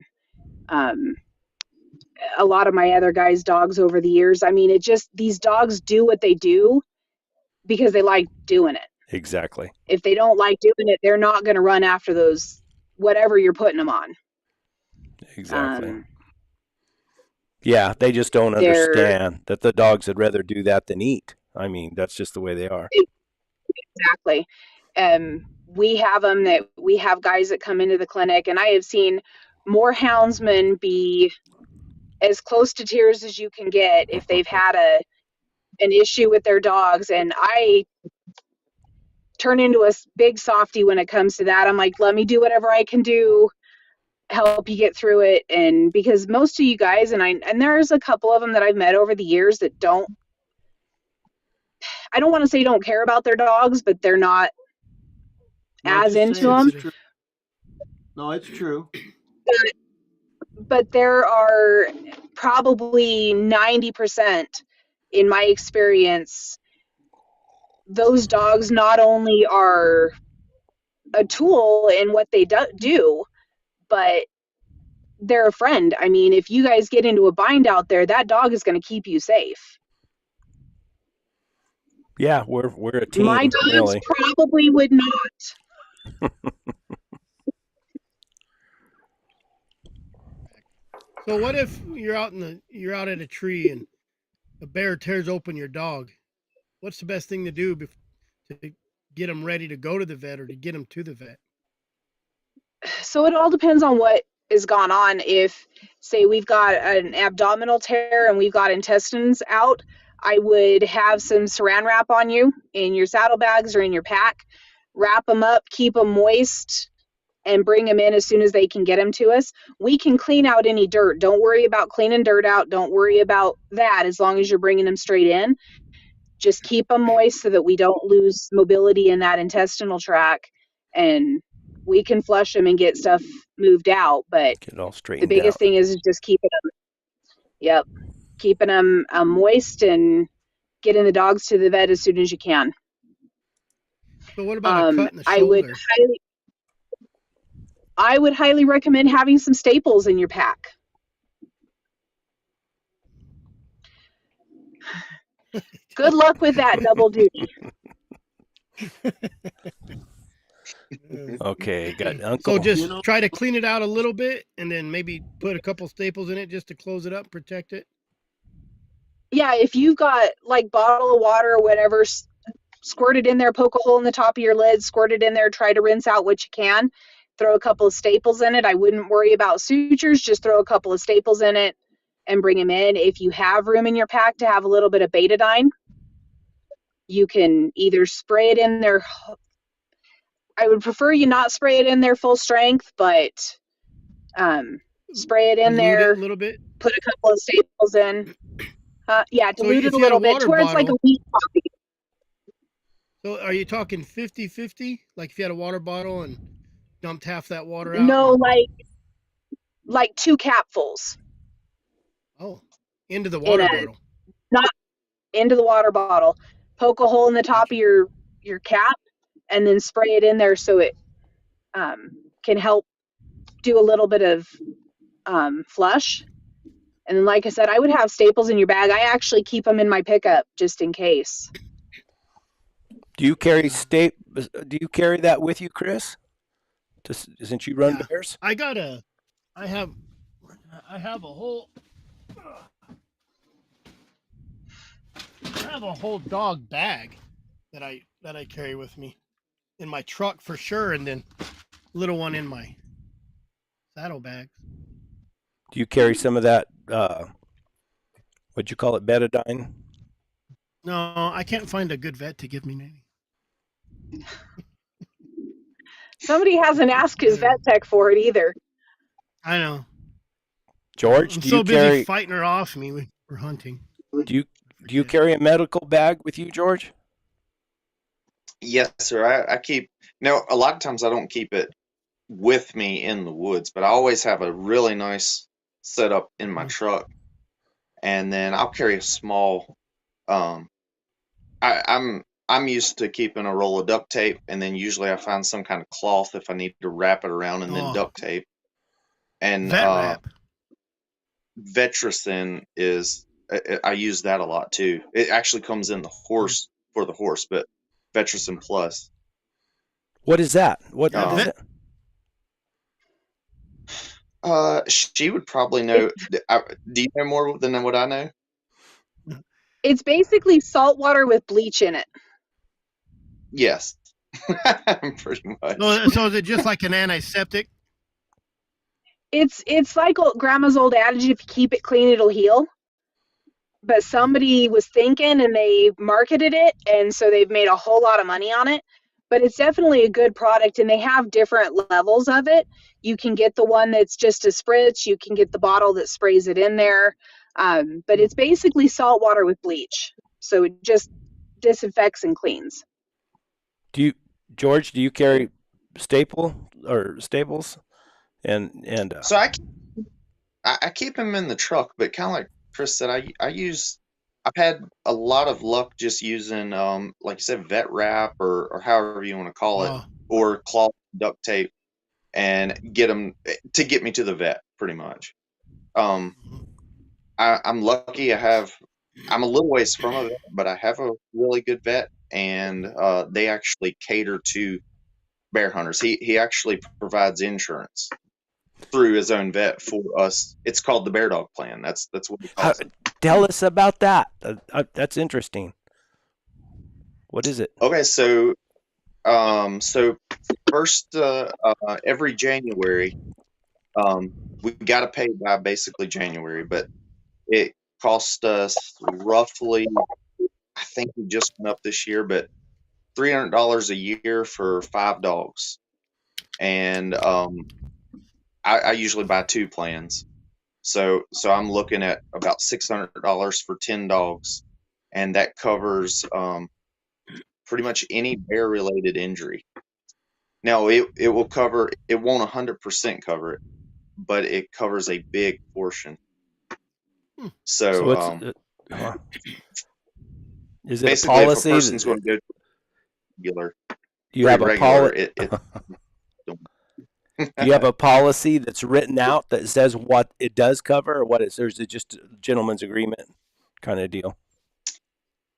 a lot of my other guys' dogs over the years. I mean, these dogs do what they do because they like doing it. Exactly. If they don't like doing it, they're not going to run after those, whatever you're putting them on. Exactly. Yeah, they just don't understand that the dogs would rather do that than eat. I mean, that's just the way they are. Exactly. We have guys that come into the clinic, and I have seen more houndsmen be as close to tears as you can get if they've had an issue with their dogs. And I turn into a big softy when it comes to that. I'm like, let me do whatever I can do, help you get through it. And because most of you guys, and there's a couple of them that I've met over the years that I don't want to say don't care about their dogs, but they're not as into them. No, it's true. But there are probably 90%, in my experience, those dogs not only are a tool in what they do, but they're a friend. I mean, if you guys get into a bind out there, that dog is going to keep you safe. Yeah, we're a team. My dogs really. probably would not. So what if you're out at a tree and a bear tears open your dog? What's the best thing to do to get them ready to go to the vet or to get them to the vet? So it all depends on what is gone on. If, say, we've got an abdominal tear and we've got intestines out, I would have some saran wrap on you in your saddlebags or in your pack. Wrap them up, keep them moist, and bring them in as soon as they can get them to us. We can clean out any dirt. Don't worry about cleaning dirt out. Don't worry about that as long as you're bringing them straight in. Just keep them moist so that we don't lose mobility in that intestinal tract, and we can flush them and get stuff moved out. But get it all the straightened biggest out. thing is just keeping them moist and getting the dogs to the vet as soon as you can. So what about a cut in the shoulder? I would highly recommend having some staples in your pack. Good luck with that double duty. Okay, got Uncle. So just try to clean it out a little bit and then maybe put a couple staples in it just to close it up, protect it. Yeah, if you've got like bottle of water or whatever, squirt it in there, poke a hole in the top of your lid, squirt it in there, try to rinse out what you can. Throw a couple of staples in it. I wouldn't worry about sutures, just throw a couple of staples in it and bring them in. If you have room in your pack to have a little bit of betadine, you can either spray it in there. I would prefer you not spray it in there full strength, but spray it in there, a little bit. Put a couple of staples in. Yeah, dilute it a little bit to where it's like a wheat coffee. So are you talking 50-50? Like if you had a water bottle and dumped half that water out? No, like 2 capfuls. Oh, into the water bottle. Not into the water bottle. Poke a hole in the top of your cap and then spray it in there so it can help do a little bit of flush. And then, like I said, I would have staples in your bag. I actually keep them in my pickup just in case. Do you carry that with you, Chris? Since you run bears? I have a whole dog bag that I carry with me in my truck for sure, and then little one in my saddlebag. Do you carry some of that? What'd you call it, betadine? No, I can't find a good vet to give me maybe. Somebody hasn't asked his vet tech for it either. I know. George, I'm do so you busy carry? fighting her off me when we're hunting. Do you carry a medical bag with you, George? Yes, sir. I keep. No, a lot of times I don't keep it with me in the woods, but I always have a really nice setup in my truck, and then I'll carry a small. I'm used to keeping a roll of duct tape, and then usually I find some kind of cloth if I need to wrap it around, and then duct tape. And Vet wrap. Vetricin is. I use that a lot too. It actually comes in the horse for the horse, but Vetricin Plus. What is that? What is it? She would probably know. Do you know more than what I know? It's basically salt water with bleach in it. Yes, pretty much. So is it just like an antiseptic? It's like grandma's old adage: if you keep it clean, it'll heal. But somebody was thinking and they marketed it, and so they've made a whole lot of money on it. But it's definitely a good product, and they have different levels of it. You can get the one that's just a spritz. You can get the bottle that sprays it in there. But it's basically salt water with bleach, so it just disinfects and cleans. Do you, George? Do you carry staples? And So I keep him in the truck, but kind of like Chris said, I've had a lot of luck just using like you said, vet wrap or however you want to call it, Oh, or cloth duct tape, and get them to get me to the vet pretty much. Um, I'm lucky. I'm a little ways from a vet, but I have a really good vet, and they actually cater to bear hunters. He actually provides insurance through his own vet for us. It's called the Bear Dog Plan. That's what he calls it. tell us about that. That's interesting. What is it? Okay, so first every January, we got to pay by basically January, but it cost us roughly, I think we just went up this year, but $300 a year for 5 dogs, and I usually buy 2 plans. So I'm looking at about $600 for 10 dogs, and that covers pretty much any bear related injury. Now it will cover, it won't 100% cover it, but it covers a big portion. So So it's is it a basically, if a policy? person's going to go to regular, Do you have a regular, policy? it Do you have a policy that's written out that says what it does cover, or what is? Or is it just a gentleman's agreement kind of deal?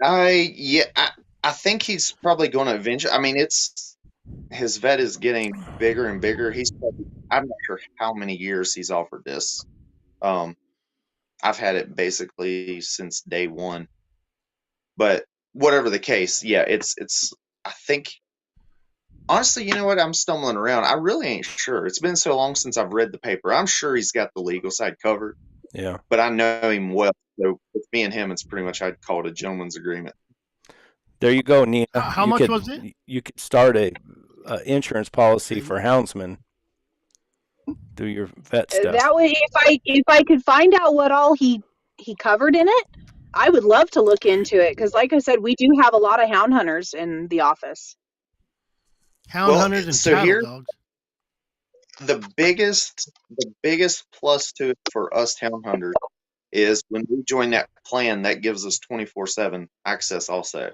I think he's probably going to eventually. I mean, his vet is getting bigger and bigger. I'm not sure how many years he's offered this. I've had it basically since day one. But whatever the case, yeah, it's. I think honestly, you know what? I'm stumbling around. I really ain't sure. It's been so long since I've read the paper. I'm sure he's got the legal side covered, Yeah. but I know him well. So with me and him, it's pretty much, I'd call it a gentleman's agreement. There you go, Nina. How much was it? You could start a insurance policy for houndsmen through your vet stuff. That way, if I could find out what all he covered in it, I would love to look into it, because like I said, we do have a lot of hound hunters in the office. Hound hunters and saddle dogs. The biggest plus to it for us hound hunters is when we join that plan, that gives us 24/7 access also.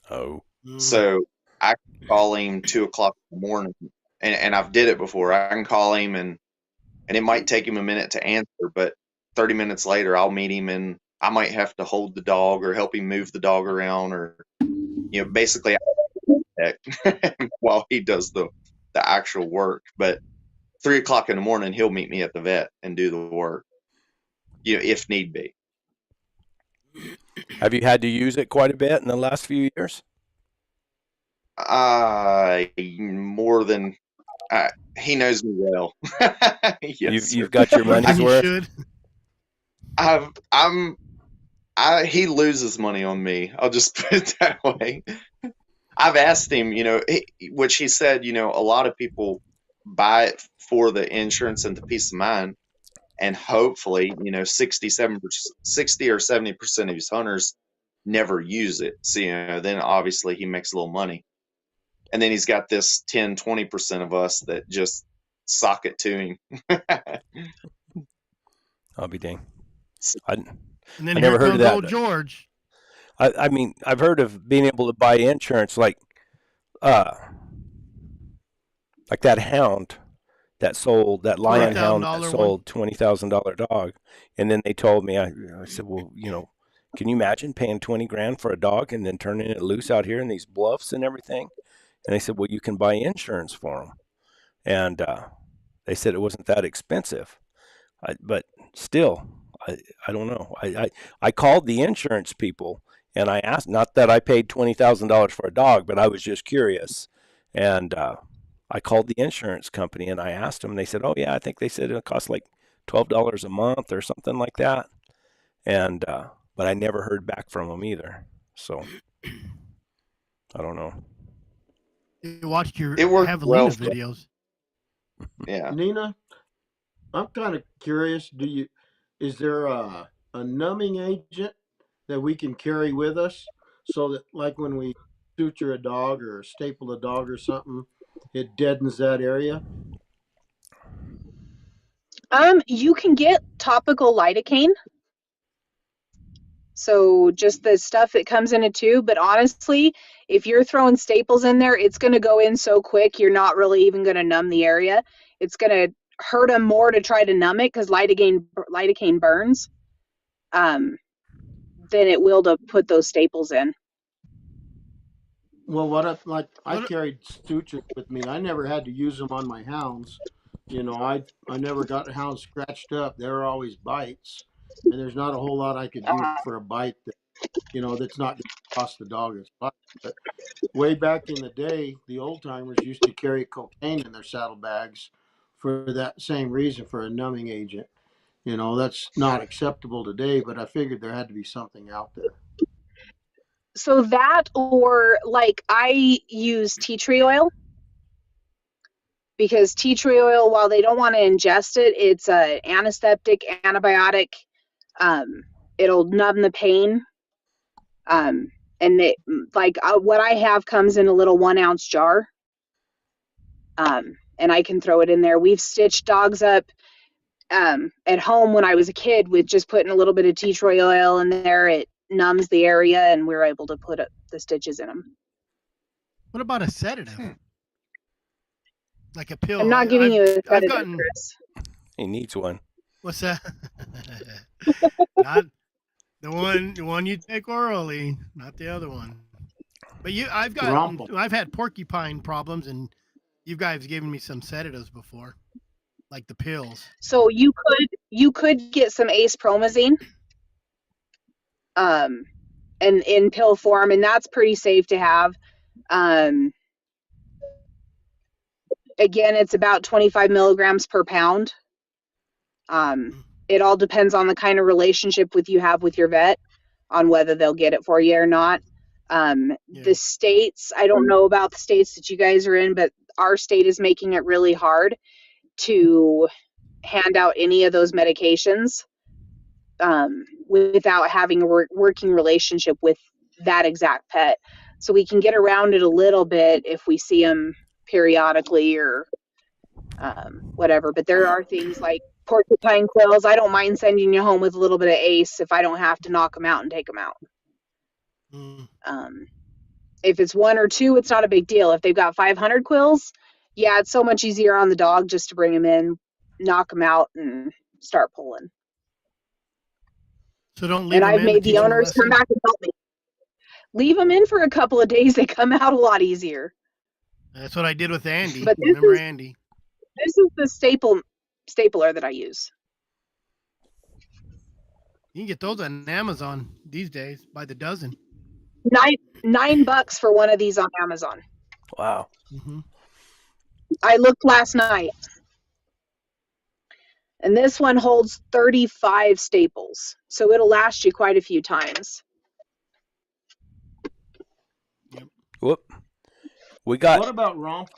Oh. So I can call him 2:00 in the morning, and I've did it before. I can call him, and it might take him a minute to answer, but 30 minutes later, I'll meet him, and I might have to hold the dog or help him move the dog around, or basically while he does the actual work. But 3:00 in the morning, he'll meet me at the vet and do the work, if need be. Have you had to use it quite a bit in the last few years? More than he knows me well. Yes, you've got your money's worth. Should. He loses money on me. I'll just put it that way. I've asked him, which he said, a lot of people buy it for the insurance and the peace of mind, and hopefully, 60 or 70% of his hunters never use it. So, then obviously he makes a little money. And then he's got this 10, 20% of us that just sock it to him. I'll be dang. And then I never heard of that. Old George. I mean, I've heard of being able to buy insurance like that hound that lion hound that sold $20,000 dog, and then they told me, I said, well, can you imagine paying $20,000 for a dog and then turning it loose out here in these bluffs and everything? And they said, well, you can buy insurance for them, and they said it wasn't that expensive, but still, I don't know. I called the insurance people and I asked, not that I paid $20,000 for a dog, but I was just curious, and I called the insurance company and I asked them, and they said, "Oh yeah, I think they said it cost like $12 a month or something like that." And but I never heard back from them either. So I don't know. You watched your It worked well. javelina videos. Yeah. Nina, I'm kind of curious. Is there a numbing agent that we can carry with us so that, like, when we suture a dog or staple a dog or something, it deadens that area? You can get topical lidocaine. So just the stuff that comes in a tube, but honestly, if you're throwing staples in there, it's going to go in so quick, you're not really even going to numb the area. It's going to hurt them more to try to numb it because lidocaine burns, than it will to put those staples in. Well, I carried sutures with me. I never had to use them on my hounds. I never got a hound scratched up. There were always bites, and there's not a whole lot I could do for a bite that, that's not going to cost the dog its life. But way back in the day, the old timers used to carry cocaine in their saddlebags for that same reason, for a numbing agent. That's not acceptable today, but I figured there had to be something out there. So that, or like I use tea tree oil, because tea tree oil, while they don't want to ingest it, it's an anesthetic, antibiotic. It'll numb the pain. And what I have comes in a little 1 ounce jar. And I can throw it in there. We've stitched dogs up at home when I was a kid with just putting a little bit of tea tree oil in there. It numbs the area, and we're able to put the stitches in them. What about a sedative? Like a pill? I'm not giving you a sedative, gotten, Chris. He needs one. What's that? Not the one you take orally, not the other one. But I've had porcupine problems, and you guys given me some sedatives before, like the pills. So you could get some Ace Promazine, and in pill form, and that's pretty safe to have. Again, it's about 25 milligrams per pound. It all depends on the kind of relationship you have with your vet on whether they'll get it for you or not. The states, I don't know about the states that you guys are in, but our state is making it really hard to hand out any of those medications without having a working relationship with that exact pet. So we can get around it a little bit if we see them periodically or whatever. But there are things like porcupine quills. I don't mind sending you home with a little bit of Ace if I don't have to knock them out and take them out. If it's 1 or 2, it's not a big deal. If they've got 500 quills, yeah, it's so much easier on the dog just to bring them in, knock them out, and start pulling. So don't leave. And I've made the owners come back and help me. Leave them in for a couple of days; they come out a lot easier. That's what I did with Andy. But Remember Andy? This is the stapler that I use. You can get those on Amazon these days by the dozen. $9 for one of these on Amazon. Wow. Mm-hmm. I looked last night. And this one holds 35 staples. So it'll last you quite a few times. Yep. Whoop. We got. What about romp?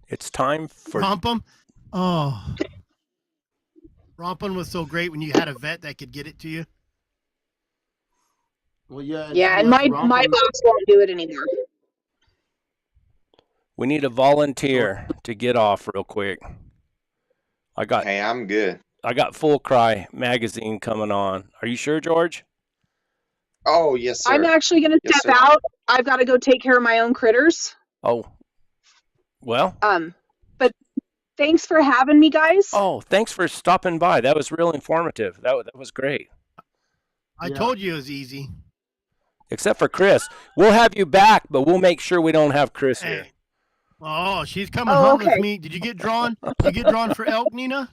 It's time for Romp'em. Oh. Romp'em was so great when you had a vet that could get it to you. Well, yeah. Yeah, and my box won't do it anymore. We need a volunteer to get off real quick. Hey, I'm good. I got Full Cry magazine coming on. Are you sure, George? Oh, yes, sir. I'm actually going to step out. I've got to go take care of my own critters. Oh, well. But thanks for having me, guys. Oh, thanks for stopping by. That was real informative. That was great. I told you it was easy. Except for Chris. We'll have you back, but we'll make sure we don't have Chris here. Oh, she's coming home with me. Did you get drawn? Did you get drawn for elk, Nina?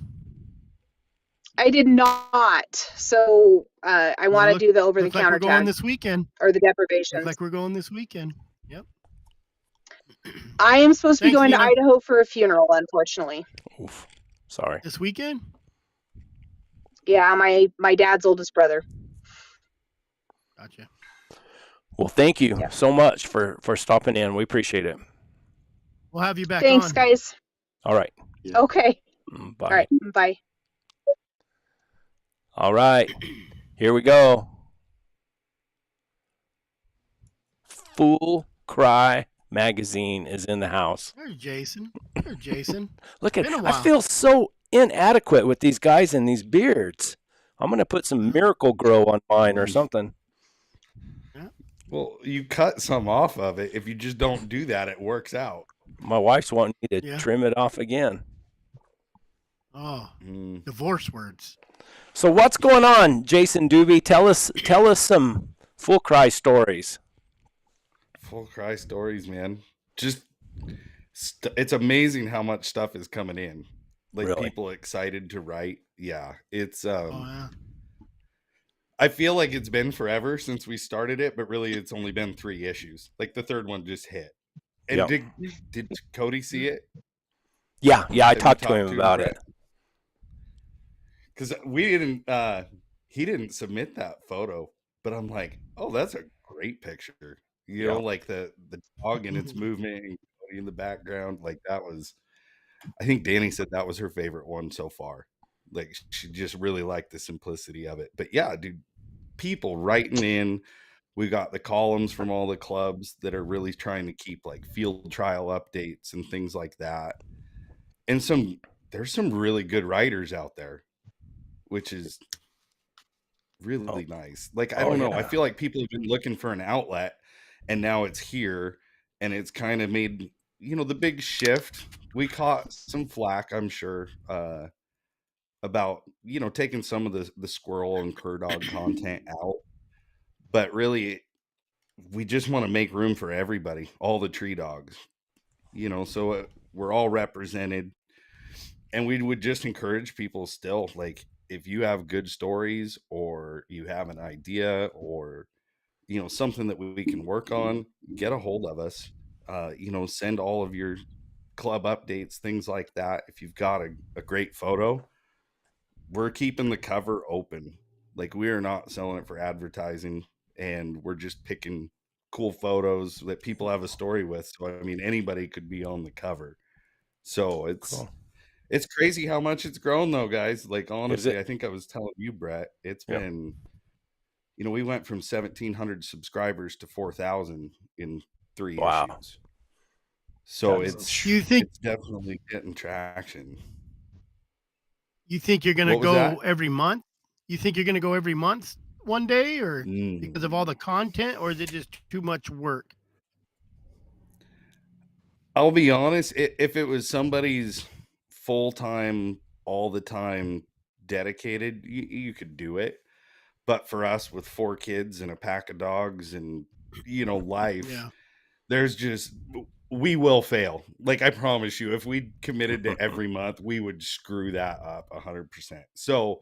I did not. So I want to do the over-the-counter like we're going this weekend. Or the deprivations. Looks like we're going this weekend. Yep. I am supposed to be Thanks, going to Nina. Idaho for a funeral, unfortunately. Oof. Sorry. This weekend? Yeah, my dad's oldest brother. Gotcha. Well, thank you Yeah. so much for stopping in. We appreciate it. We'll have you back Thanks, on. guys. All right. Okay. Bye. All right. Bye. All right. Here we go. Fool Cry magazine is in the house. There's Jason. There's Jason. Look at Been a I while. feel so inadequate with these guys and these beards. I'm gonna put some Miracle Grow on mine or something. Well, you cut some off of it. If you just don't do that, it works out. My wife's wanting me to Yeah. trim it off again. Oh, divorce words. So what's going on, Jason Doobie? Tell us some Full Cry stories. Full Cry stories, man. Just it's amazing how much stuff is coming in. Like Really? people excited to write. Yeah, it's Oh, yeah. I feel like it's been forever since we started it, but really it's only been 3 issues. Like the third one just hit. And Yep. did Cody see it? Yeah, I Have you talked to him about Brett? it. Because we didn't he didn't submit that photo, but I'm like, oh, that's a great picture. You know, like the dog and its movement and Cody in the background. Like that was, I think Danny said that was her favorite one so far. Like she just really liked the simplicity of it. But yeah, dude, people writing in. We got the columns from all the clubs that are really trying to keep like field trial updates and things like that. And there's some really good writers out there, which is really nice. Like, I don't know. I feel like people have been looking for an outlet and now it's here and it's kind of made, the big shift. We caught some flack, I'm sure, about, taking some of the squirrel and cur dog content out. But really, we just want to make room for everybody, all the tree dogs, so we're all represented. And we would just encourage people still, like, if you have good stories or you have an idea or, something that we can work on, get a hold of us. Send all of your club updates, things like that. If you've got a great photo, we're keeping the cover open. Like, we are not selling it for advertising, and we're just picking cool photos that people have a story with. So, I mean, anybody could be on the cover. So it's crazy how much it's grown though, guys. Like, honestly, I think I was telling you, Brett, it's been, we went from 1,700 subscribers to 4,000 in 3 issues. So it's definitely getting traction. You think you're going to go every month? You think you're going to go every month one day, or because of all the content, or is it just too much work? I'll be honest, if it was somebody's full-time, all the time dedicated, you could do it. But for us with 4 kids and a pack of dogs and, life, there's just, we will fail. Like, I promise you, if we committed to every month, we would screw that up 100%. So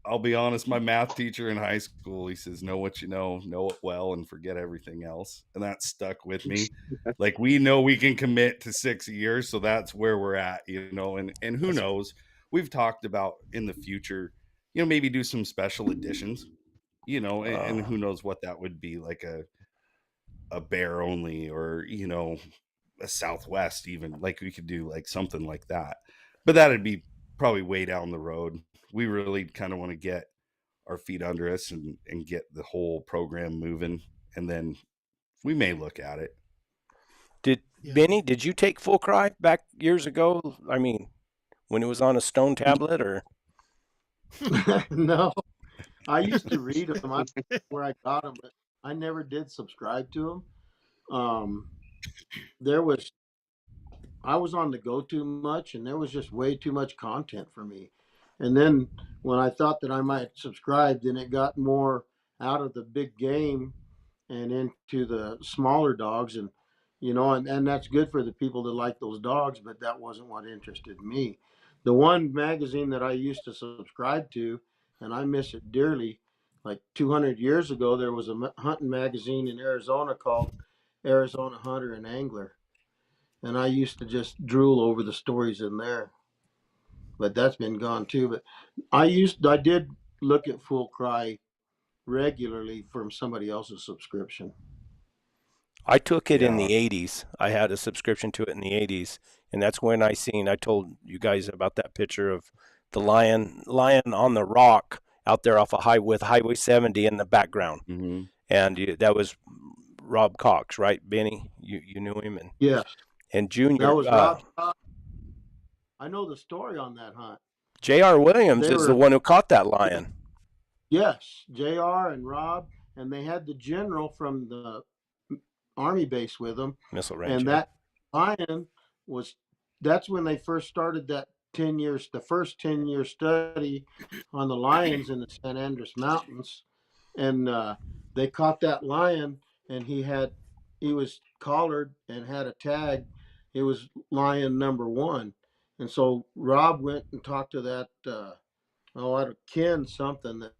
I'll be honest, my math teacher in high school, he says, know what you know it well, and forget everything else. And that stuck with me. Like, we know we can commit to 6 a year, so that's where we're at, and who knows? We've talked about in the future, maybe do some special editions, and who knows what that would be, like a bear only, or, a Southwest even. Like, we could do like something like that. But that'd be probably way down the road. We really kind of want to get our feet under us and get the whole program moving, and then we may look at it. Benny, did you take Full Cry back years ago? I mean, when it was on a stone tablet, or? No, I used to read them. I don't know where I got them, but I never did subscribe to them. I was on the go too much, and there was just way too much content for me. And then when I thought that I might subscribe, then it got more out of the big game and into the smaller dogs. And, and that's good for the people that like those dogs, but that wasn't what interested me. The one magazine that I used to subscribe to, and I miss it dearly, like 200 years ago, there was a hunting magazine in Arizona called Arizona Hunter and Angler. and I used to just drool over the stories in there. But that's been gone too. But I did look at Full Cry regularly from somebody else's subscription. I took it in Yeah. the 80s. I had a subscription to it in the 80s, and that's when I told you guys about that picture of the lion on the rock out there off with Highway 70 in the background. Mm-hmm. And that was Rob Cox, right, Benny? You knew him, Yes, and that Junior was Rob. I know the story on that hunt. J.R. Williams They is the were one who caught that lion. yes, Jr. and Rob, and they had the general from the army base with them, Missile range. and Yeah. that lion was. That's when they first started that 10 years, the first 10-year study on the lions in the San Andres Mountains, and they caught that lion, and he was collared and had a tag. It was lion number one, and so Rob went and talked to that. Out of Ken something that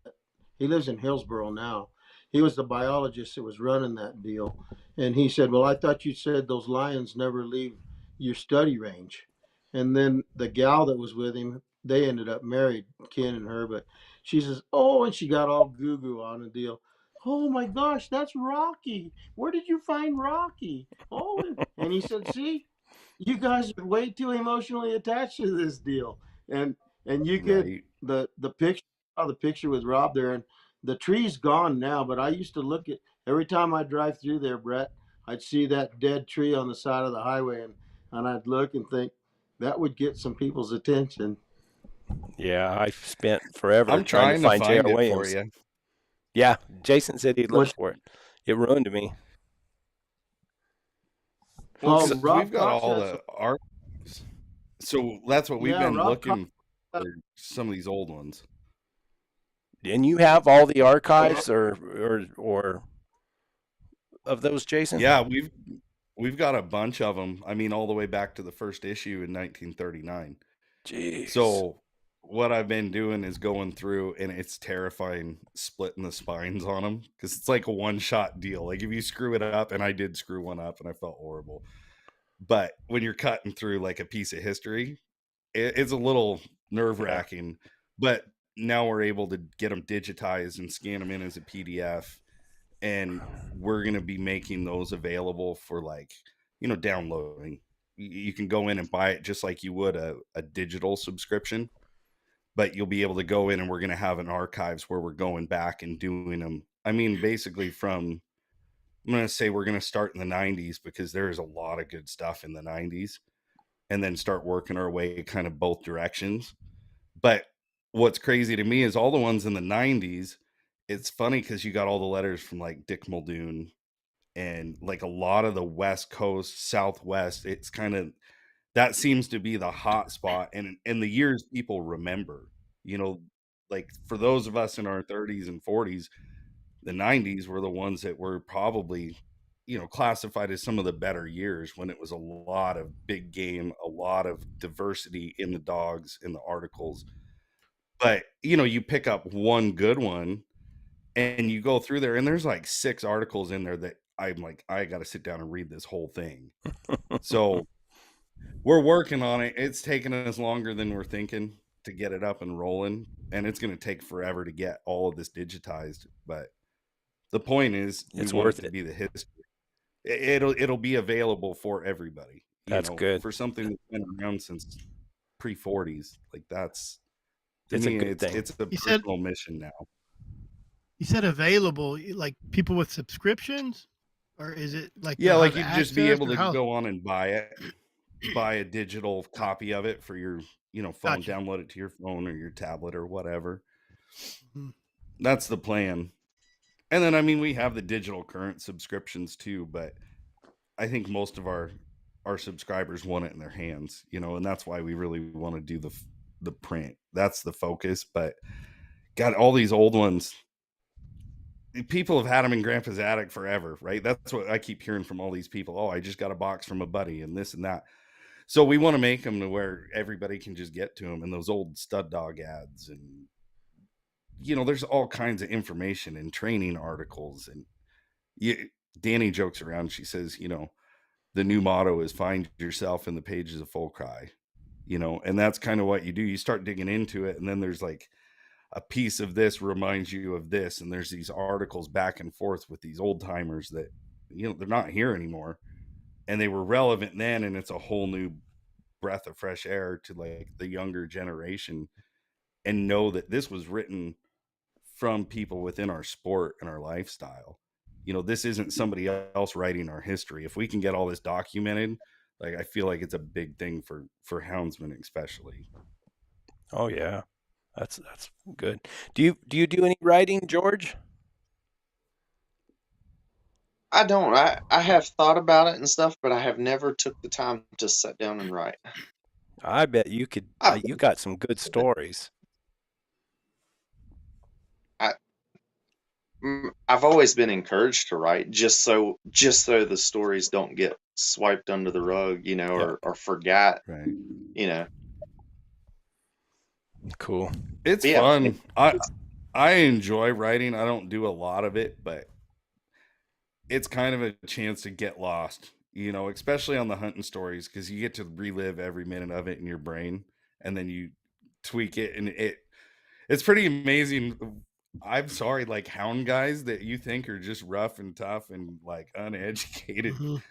he lives in Hillsboro now. He was the biologist that was running that deal, and he said, "Well, I thought you said those lions never leave your study range." And then the gal that was with him, they ended up married, Ken and her. But she says, "Oh," and she got all goo goo on the deal. "Oh my gosh, that's Rocky. Where did you find Rocky?" Oh, and he said, "See, you guys are way too emotionally attached to this deal." And you could Right. the picture the picture with Rob there, and the tree's gone now, but I used to look at every time I drive through there, Brett, I'd see that dead tree on the side of the highway, and I'd look and think that would get some people's attention. Yeah, I spent forever I'm trying to trying to find J.R. find it for Williams. you. Yeah, Jason said he'd look Which for it. It ruined me. Well, oh, because Rob we've got Cox all has some, the art. So that's what we've yeah, been Rob Cox looking for, some of these old ones. And you have all the archives or of those, Jason? Yeah, we've got a bunch of them. I mean, all the way back to the first issue in 1939. Jeez. So what I've been doing is going through, and it's terrifying splitting the spines on them because it's like a one-shot deal. Like if you screw it up, and I did screw one up, and I felt horrible. But when you're cutting through like a piece of history, it's a little nerve-wracking. But now we're able to get them digitized and scan them in as a PDF, and we're going to be making those available for downloading. You can go in and buy it just like you would a digital subscription, but you'll be able to go in, and we're going to have an archives where we're going back and doing them. I mean, basically I'm going to say we're going to start in the 90s because there's a lot of good stuff in the 90s, and then start working our way kind of both directions. But what's crazy to me is all the ones in the 90s, it's funny because you got all the letters from like Dick Muldoon and like a lot of the West Coast, Southwest. It's kind of that seems to be the hot spot, and in the years people remember, like for those of us in our 30s and 40s, the 90s were the ones that were probably classified as some of the better years, when it was a lot of big game, a lot of diversity in the dogs, in the articles. But you pick up one good one and you go through there, and there's like 6 articles in there that I'm like, I got to sit down and read this whole thing. So we're working on it. It's taking us longer than we're thinking to get it up and rolling, and it's going to take forever to get all of this digitized. But the point is, we It's want worth it to it. be the history. It'll be available for everybody. That's good. For something that's been around since pre-40s. Like that's to It's a me, good thing. it's a You said personal mission now. you said available, like people with subscriptions, or is it like Yeah, they'll like have you'd just be access, able or to how? go on and buy it, buy a digital copy of it for your phone, Gotcha. download it to your phone or your tablet or whatever. Mhm. That's the plan. And then I mean, we have the digital current subscriptions too, but I think most of our subscribers want it in their hands, and that's why we really want to do the print. That's the focus. But got all these old ones. People have had them in Grandpa's attic forever, right? That's what I keep hearing from all these people. Oh, I just got a box from a buddy and this and that. So we want to make them to where everybody can just get to them, and those old stud dog ads, and there's all kinds of information and training articles. And Danny jokes around. She says, the new motto is find yourself in the pages of full cry, you know, and that's kind of what you do. You start digging into it, and then there's like a piece of this reminds you of this, and there's these articles back and forth with these old timers that, you know, they're not here anymore, and they were relevant then, and it's a whole new breath of fresh air to like the younger generation, and know that this was written from people within our sport and our lifestyle. You know, this isn't somebody else writing our history. If we can get all this documented, like I feel like it's a big thing for houndsmen especially. Oh yeah, that's good. Do you do any writing, George? I don't. I have thought about it and stuff, but I have never took the time to sit down and write. I bet you could. I've You got some good stories. I, I've always been encouraged to write, just so the stories don't get swiped under the rug, you know, Yeah. or forgot, Right. you know. Cool. It's Yeah, fun. I enjoy writing. I don't do a lot of it, but it's kind of a chance to get lost, you know, especially on the hunting stories, because you get to relive every minute of it in your brain, and then you tweak it, and it's pretty amazing. I'm sorry, like hound guys that you think are just rough and tough and like uneducated. Mhm.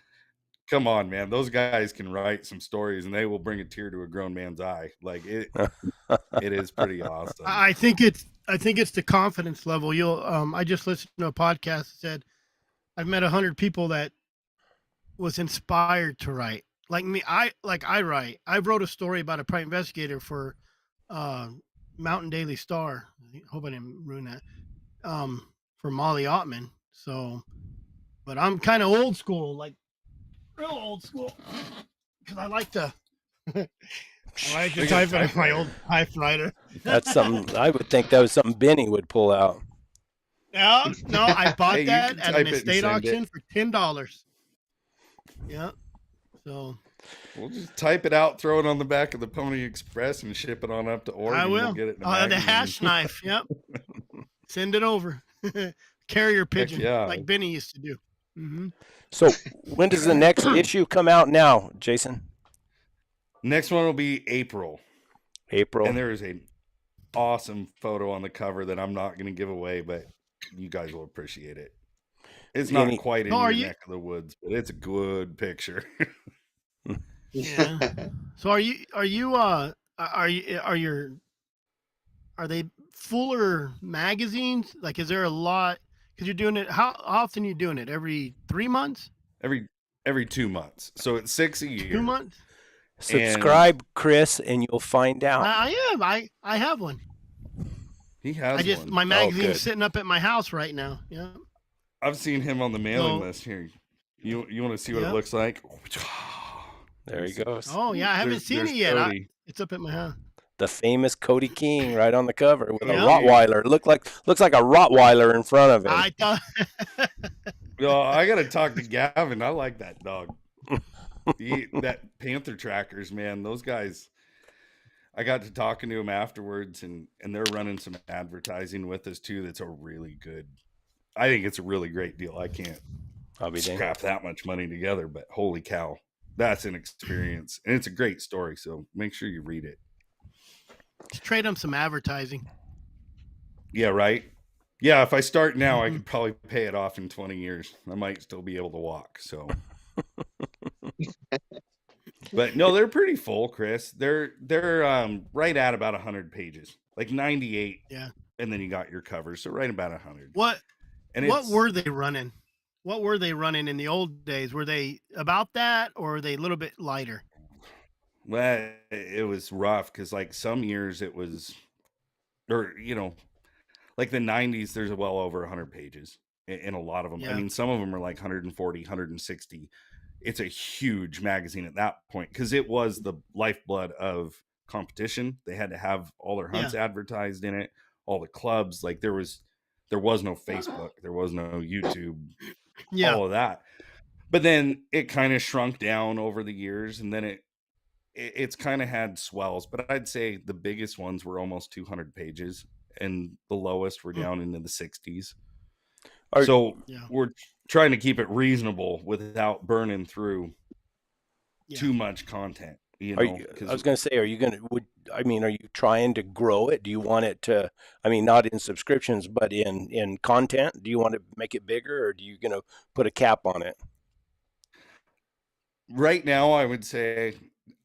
Come on, man. Those guys can write some stories, and they will bring a tear to a grown man's eye. Like it is pretty awesome. I think it's the confidence level. I just listened to a podcast that said I've met 100 people that was inspired to write. Like me, I write. I wrote a story about a private investigator for Mountain Daily Star. Hope I didn't ruin that. For Molly Ottman. So, but I'm kind of old school, like real old school, because I like to. I like to type it on my old typewriter. That's something I would think that was something Benny would pull out. No, I bought Hey, you that can at type an it and estate send auction it. for $10. Yeah. So We'll just type it out, throw it on the back of the Pony Express, and ship it on up to Oregon. I will. We'll get it in a The magazine. hash knife. Yep. Send it over. Carrier pigeon, yeah. like Benny used to do. Mm-hmm. So when does the next issue come out now, Jason? Next one will be April. April. And there is an awesome photo on the cover that I'm not going to give away, but you guys will appreciate it. It's not quite in your neck of the woods, but it's a good picture. Yeah. So are they fuller magazines? Like, is there a lot? Because you're doing it. How often are you doing it? Every 3 months? Every 2 months. So it's 6 a year. 2 months? Subscribe, Chris, and you'll find out. I am. I have one. He has one. My magazine's sitting up at my house right now. Yeah. I've seen him on the mailing list here. You want to see what it looks like? There he goes. Oh yeah, I haven't seen it yet. It's up at my house. The famous Cody King right on the cover with a Rottweiler. It looks like a Rottweiler in front of him. I thought. No, I gotta talk to Gavin. I like that dog. That Panther Trackers, man. Those guys. I got to talking to him afterwards, and they're running some advertising with us too. That's a really good. I think it's a really great deal. I can't scrap that much money together, but holy cow, that's an experience, and it's a great story. So make sure you read it. Let's trade them some advertising. Yeah, right. Yeah, if I start now, I could probably pay it off in 20 years. I might still be able to walk. So, but no, they're pretty full, Chris. They're right at about 100 pages, like 98. Yeah, and then you got your covers, so right about 100. What were they running? What were they running in the old days? Were they about that, or were they a little bit lighter? Well, it was rough because like some years it was, or like the 90s, there's well over 100 pages in a lot of them. Yeah. I mean, some of them are like 140, 160. It's a huge magazine at that point because it was the lifeblood of competition. They had to have all their hunts advertised in it, all the clubs. Like there was no Facebook, there was no YouTube, all of that. But then it kind of shrunk down over the years, and then it's kind of had swells. But I'd say the biggest ones were almost 200 pages, and the lowest were down into the 60s. So we're trying to keep it reasonable without burning through Yeah. too much content, you Are know, you, I because was going to say, are you going to, are you trying to grow it? Do you want it to, not in subscriptions, but in content? Do you want to make it bigger, or do you going to put a cap on it? right now I would say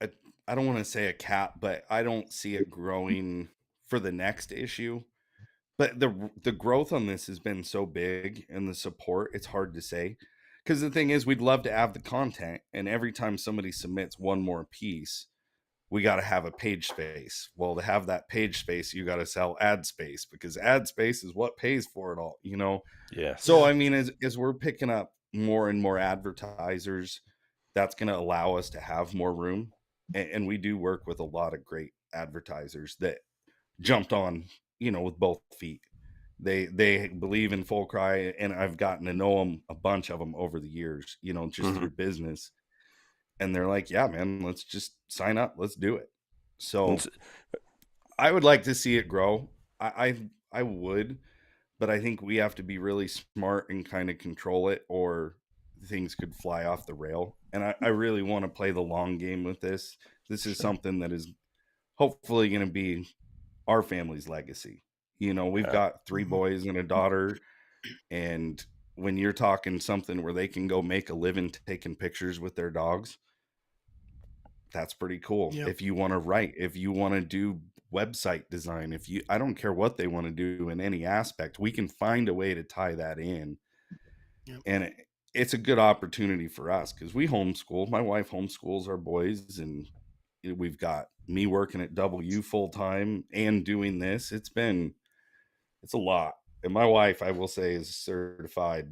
a, I don't want to say a cap, but I don't see it growing for the next issue. But the growth on this has been so big, and the support, it's hard to say. Because the thing is, we'd love to have the content, and every time somebody submits one more piece, we got to have a page space. Well, to have that page space, you got to sell ad space, because ad space is what pays for it all, you know? So, Yes. Yeah. I mean, as we're picking up more and more advertisers, that's going to allow us to have more room. And we do work with a lot of great advertisers that jumped on, you know, with both feet. They believe in full cry, and I've gotten to know them, a bunch of them over the years, you know, just Mm-hmm. through business. And they're like, yeah, man, let's just sign up, let's do it. So I would like to see it grow. I would, but I think we have to be really smart and kind of control it, or things could fly off the rail. And I really want to play the long game with this. This is Sure. something that is hopefully going to be our family's legacy. You know, we've got 3 Mhm. boys and a daughter, and when you're talking something where they can go make a living taking pictures with their dogs, that's pretty cool. Yep. If you want to write, if you want to do website design, if you I don't care what they want to do in any aspect, we can find a way to tie that in. Yep. And it's a good opportunity for us, because we homeschool. My wife homeschools our boys, and we've got me working at W full time and doing this. It's a lot. And my wife, I will say, is a certified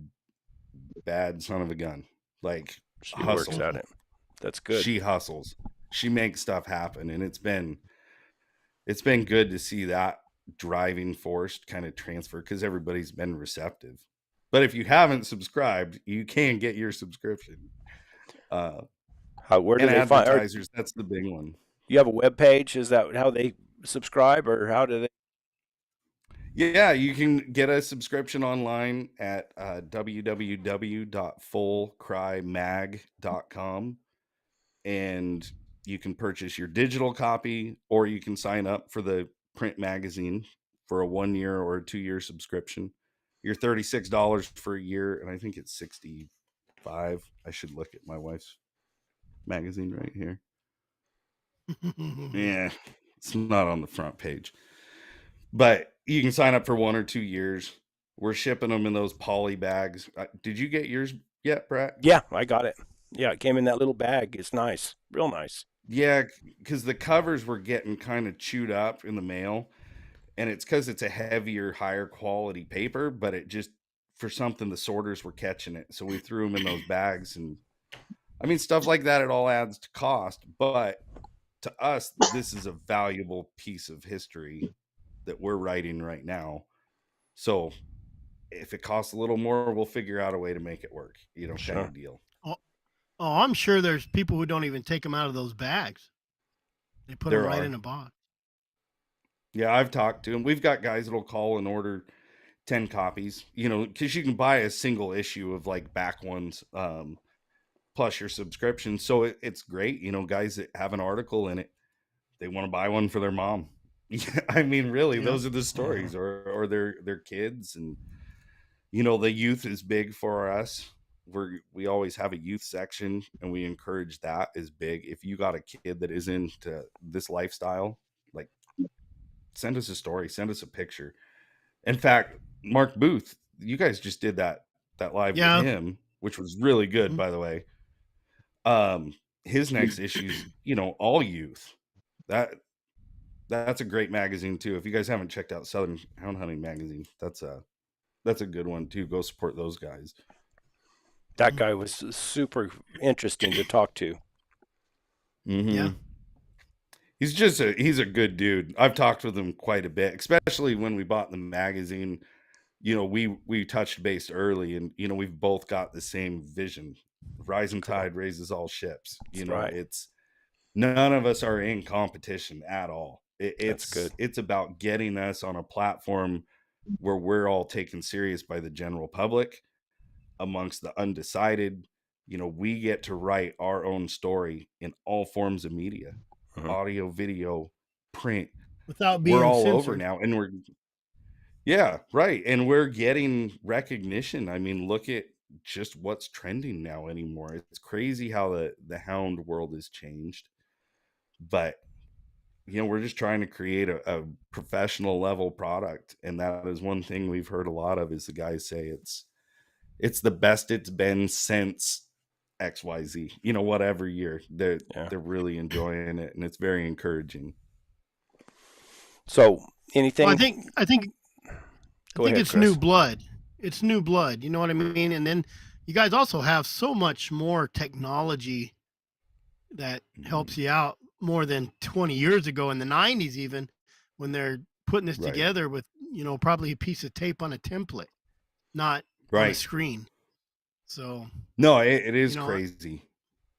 bad son of a gun. Like, She works hustle. at it. That's good. She hustles. She makes stuff happen, and it's been good to see that driving force kind of transfer, because everybody's been receptive. But if you haven't subscribed, you can get your subscription. Uh, Where do and they find? Or advertisers, that's the big one. you have a web page? Is that how they subscribe, or how do they? Yeah, you can get a subscription online at www.fullcrymag.com, and you can purchase your digital copy, or you can sign up for the print magazine for a 1 year or a 2 year subscription. You're $36 for a year, and I think it's 65. I should look at my wife's magazine right here. Yeah, it's not on the front page. But you can sign up for 1 or 2 years. We're shipping them in those poly bags. Did you get yours yet, Brett? Yeah, I got it. Yeah, it came in that little bag. It's nice, real nice. Yeah, because the covers were getting kind of chewed up in the mail, and it's because it's a heavier, higher quality paper, but it just, for something, the sorters were catching it. So we threw them in those bags. And I mean, stuff like that, it all adds to cost. But to us, this is a valuable piece of history that we're writing right now. So if it costs a little more, we'll figure out a way to make it work, you know, kind Sure. of deal. Oh, I'm sure there's people who don't even take them out of those bags. They put them There right are. in a box. Yeah, I've talked to them. We've got guys that'll call and order 10 copies, you know, because you can buy a single issue of like back ones, plus your subscription. So it's great. You know, guys that have an article in it, they want to buy one for their mom. Yeah, I mean, really, Yeah. those are the stories, or their kids. And you know, the youth is big for us. We always have a youth section, and we encourage that is big. If you got a kid that is into this lifestyle, like, send us a story, send us a picture. In fact, Mark Booth, you guys just did that live with Yeah. him, which was really good, Mhm. by the way. His next issue's, you know, all youth. That's a great magazine too. If you guys haven't checked out Southern Hound Hunting Magazine, that's a good one too. Go support those guys. That guy was super interesting to talk to. Mm-hmm. Yeah. He's a good dude. I've talked with him quite a bit, especially when we bought the magazine. You know, we touched base early, and you know, we've both got the same vision. Rising Cool. tide raises all ships. You That's know, right. it's none of us are in competition at all. That's good. It's about getting us on a platform where we're all taken serious by the general public, amongst the undecided, we get to write our own story in all forms of media, audio, video, print. Without We're being all over censored. now, and yeah, right. And we're getting recognition. I mean, look at just what's trending now anymore. It's crazy how the hound world has changed. But we're just trying to create a professional level product, and that is one thing we've heard a lot of is the guys say it's the best it's been since XYZ, whatever year. They're really enjoying it, and it's very encouraging. So anything? Well, I think Go ahead, it's Chris. new blood. It's new blood. You know what I mean? And then you guys also have so much more technology that helps you out more than 20 years ago in the 90s, even when they're putting this together with, probably a piece of tape on a template, not on a screen. So no, it is crazy.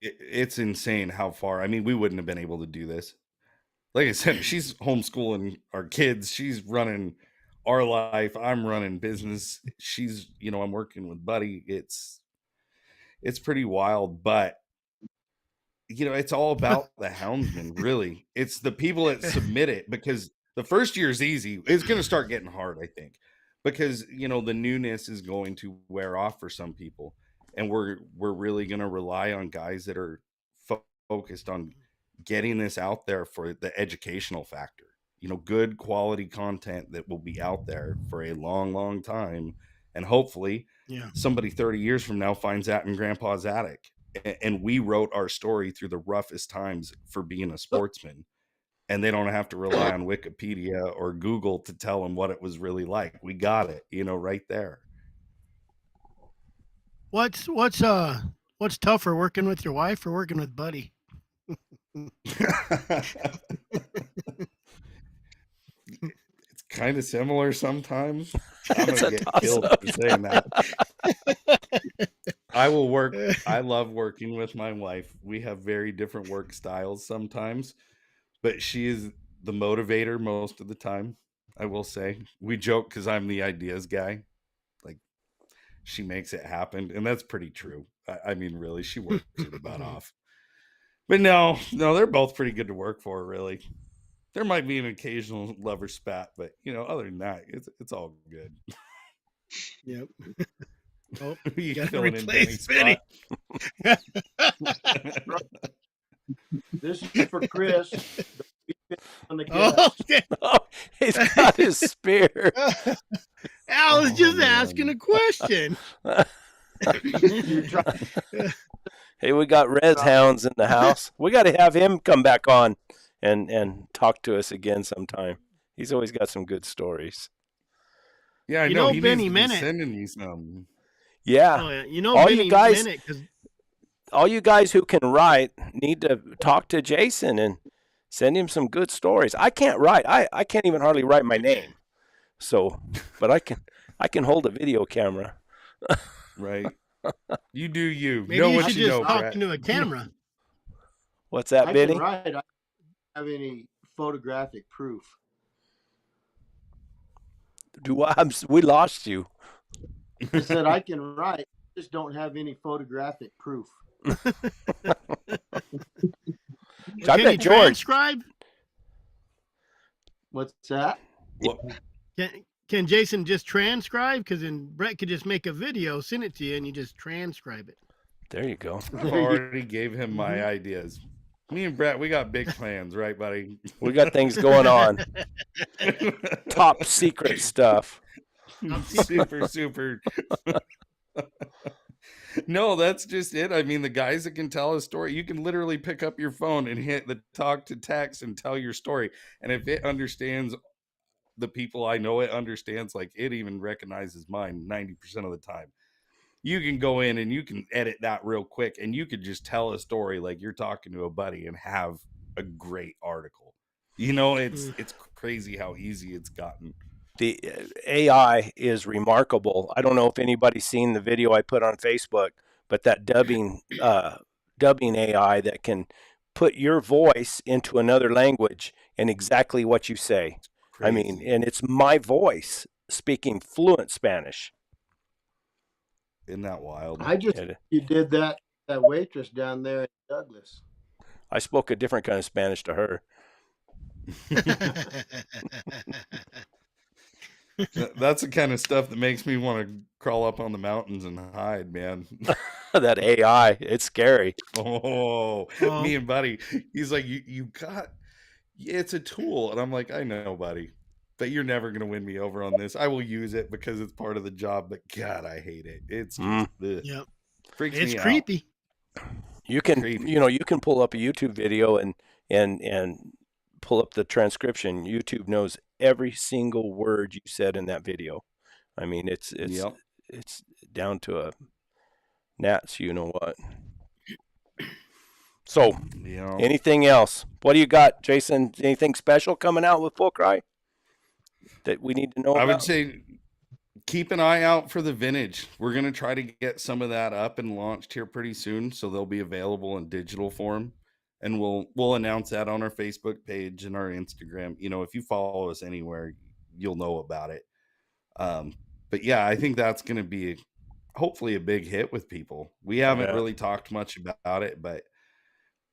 It's insane how far. I mean, we wouldn't have been able to do this. Like I said, she's homeschooling our kids. She's running our life. I'm running business. She's, I'm working with Buddy. It's pretty wild, but it's all about the houndsman, really. It's the people that submit it, because the first year is easy. It's going to start getting hard, I think, because, the newness is going to wear off for some people. And we're really going to rely on guys that are focused on getting this out there for the educational factor, good quality content that will be out there for a long, long time. And hopefully somebody 30 years from now finds that in grandpa's attic. And we wrote our story through the roughest times for being a sportsman, and they don't have to rely on Wikipedia or Google to tell them what it was really like. We got it, right there. What's tougher, working with your wife or working with Buddy? It's kind of similar sometimes. I'm gonna get killed for saying that. I love working with my wife. We have very different work styles sometimes, but she is the motivator most of the time. I will say, we joke because I'm the ideas guy. Like, she makes it happen, and that's pretty true. I mean, really, she works her butt off. But no, they're both pretty good to work for, really. There might be an occasional lover spat, but other than that, it's all good. Yep. Oh, you gotta filling in replace Benny's spot. This is for Chris. On the Oh, he's got his spear. Al was just asking a question. Hey, we got res hounds in the house. We got to have him come back on and talk to us again sometime. He's always got some good stories. Yeah, I know. He Benny needs to be Minute. sending me some. Yeah. Oh, yeah. all Benny you guys, Minute, 'cause... all you guys who can write need to talk to Jason and send him some good stories. I can't write. I can't even hardly write my name. So, but I can hold a video camera. Right. You do you. Maybe know you what should you just know, talk Brett. into a camera. What's that, I Benny? can write. I don't have any photographic proof. We lost you. I said I can write, just don't have any photographic proof. I Can bet you George. transcribe? What's that? Can Jason just transcribe? Because then Brett could just make a video, send it to you, and you just transcribe it. There you go. I already gave him my ideas. Me and Brett, we got big plans, right, buddy? We got things going on. Top secret stuff. Super. No, that's just it. I mean, the guys that can tell a story, you can literally pick up your phone and hit the talk to text and tell your story. And if it understands the people I know, it understands, like it even recognizes mine 90% of the time. You can go in and you can edit that real quick, and you could just tell a story like you're talking to a buddy and have a great article. It's crazy how easy it's gotten. The AI is remarkable. I don't know if anybody's seen the video I put on Facebook, but that dubbing AI that can put your voice into another language and exactly what you say. Crazy. I mean, and it's my voice speaking fluent Spanish. Isn't that wild? You did that that waitress down there in Douglas. I spoke a different kind of Spanish to her. That's the kind of stuff that makes me want to crawl up on the mountains and hide, man. That AI, it's scary. Oh, Oh. me and Buddy, he's like, you got, it's a tool. And I'm like, I know, buddy, but you're never going to win me over on this. I will use it because it's part of the job, but God, I hate it. It's just, Yep. freaks It's me creepy. You can, Creepy. you can pull up a YouTube video and pull up the transcription. YouTube knows every single word you said in that video. I mean, it's Yep. it's down to a gnats, you know what. So, anything else? What do you got, Jason? Anything special coming out with Full Cry that we need to know I about? would say keep an eye out for the vintage. We're going to try to get some of that up and launched here pretty soon, so they'll be available in digital form, and we'll announce that on our Facebook page and our Instagram. You know, if you follow us anywhere, you'll know about it. But yeah, I think that's going to be hopefully a big hit with people. We haven't really talked much about it, but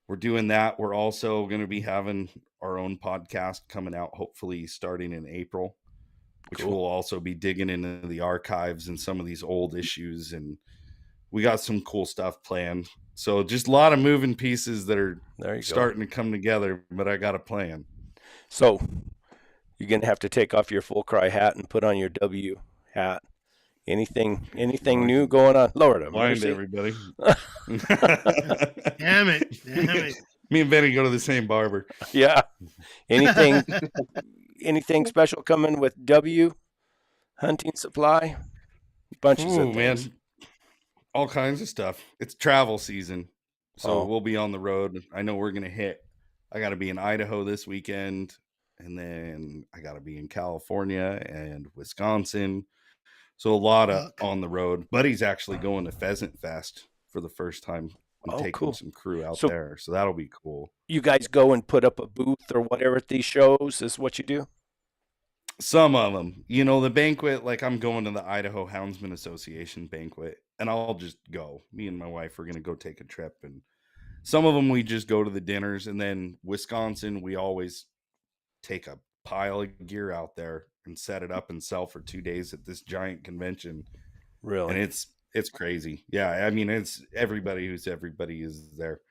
we're doing that. We're also going to be having our own podcast coming out, hopefully starting in April, which will also be digging into the archives and some of these old issues. And we got some cool stuff planned. So just a lot of moving pieces that are starting to come together, but I got a plan. So you're going to have to take off your Full Cry hat and put on your W hat. Anything new going on? Lord have Blind mercy. everybody. Damn it. Me and Benny go to the same barber. Yeah. Anything special coming with W Hunting Supply? Bunches of things. Man. All kinds of stuff. It's travel season. So we'll be on the road. I know we're going to hit. I got to be in Idaho this weekend. And then I got to be in California and Wisconsin. So a lot of on the road. Buddy's actually going to Pheasant Fest for the first time and taking some crew out there. So that'll be cool. You guys go and put up a booth or whatever at these shows is what you do? Some of them. You know, the banquet, like I'm going to the Idaho Houndsman Association banquet, and I'll just go. Me and my wife are going to go take a trip. And some of them we just go to the dinners. And then Wisconsin, we always take a pile of gear out there and set it up and sell for 2 days at this giant convention. Really? And it's crazy. Yeah, I mean, it's everybody is there.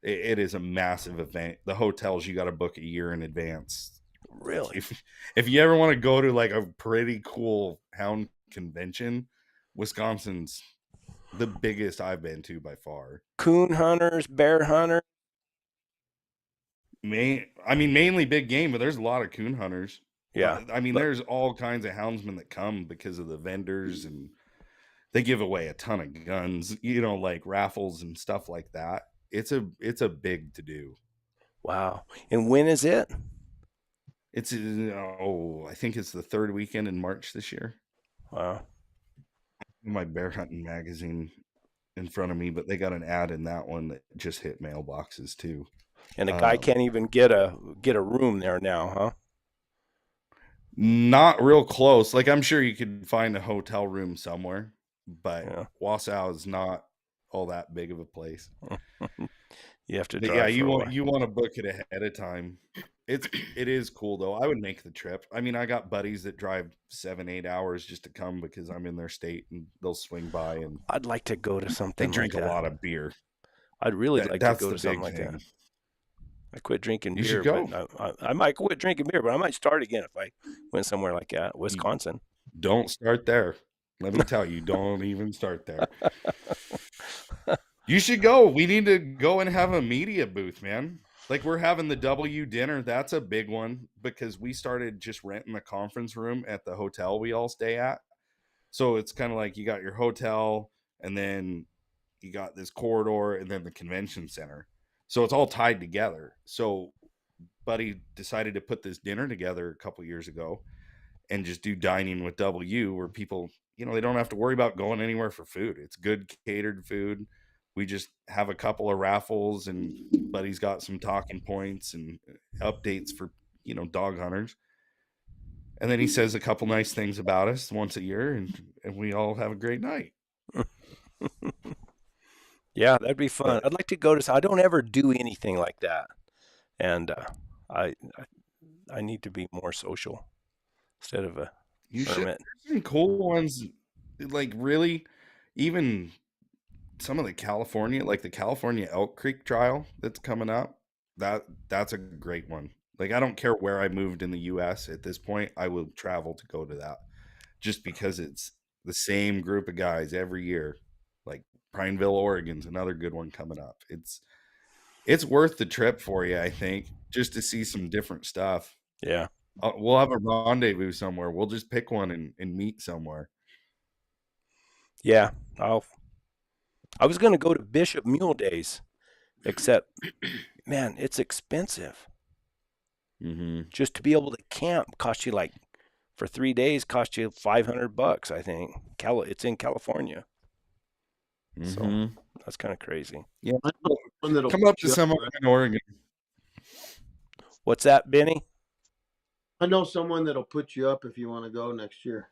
It is a massive event. The hotels you got to book a year in advance. Really? If you ever want to go to like a pretty cool hound convention, Wisconsin's the biggest I've been to by far. Coon hunters, bear hunters. Mainly big game, but there's a lot of coon hunters. Yeah. I mean, there's all kinds of houndsmen that come because of the vendors, and they give away a ton of guns, you know, like raffles and stuff like that. It's a big to do. Wow. And when is it? It's I think it's the third weekend in March this year. Wow. My bear hunting magazine in front of me, but they got an ad in that one that just hit mailboxes too. And a guy can't even get a room there now, huh? Not real close. Like I'm sure you could find a hotel room somewhere, but Wausau is not all that big of a place. You have to drive. Yeah, you want to book it ahead of time. It is cool though. I would make the trip. I mean, I got buddies that drive 7-8 hours just to come because I'm in their state, and they'll swing by. And I'd like to go to something. They drink like a that. lot of beer. I'd really like to go to something like that. I quit drinking beer. Should go. I might quit drinking beer, but I might start again if I went somewhere like that, Wisconsin. Don't start there. Let me tell you, don't even start there. You should go. We need to go and have a media booth, man. Like we're having the W dinner. That's a big one because we started just renting the conference room at the hotel we all stay at. So it's kind of like you got your hotel and then you got this corridor and then the convention center. So it's all tied together. So Buddy decided to put this dinner together a couple years ago and just do dining with W where people, you know, they don't have to worry about going anywhere for food. It's good catered food. We just have a couple of raffles and Buddy's got some talking points and updates for, you know, dog hunters. And then he says a couple nice things about us once a year and we all have a great night. Yeah, that'd be fun. But I'd like to go to. I don't ever do anything like that, and I I need to be more social instead of a you should. hermit. There's some cool ones, like really, even some of the California, like the California Elk Creek trial that's coming up. That's a great one. Like I don't care where I moved in the U.S. at this point, I will travel to go to that, just because it's the same group of guys every year. Like Prineville, Oregon's another good one coming up. It's worth the trip for you, I think, just to see some different stuff. Yeah, We'll have a rendezvous somewhere. We'll just pick one and meet somewhere. yeah. I was going to go to Bishop Mule Days, except man, it's expensive. Mm-hmm. Just to be able to camp cost you like for 3 days cost you $500, I think. It's in California, so Mm-hmm. that's kind of crazy. Yeah. I know one that'll Come up put to you up, someone right? in Oregon. What's that, Benny? I know someone that'll put you up if you want to go next year.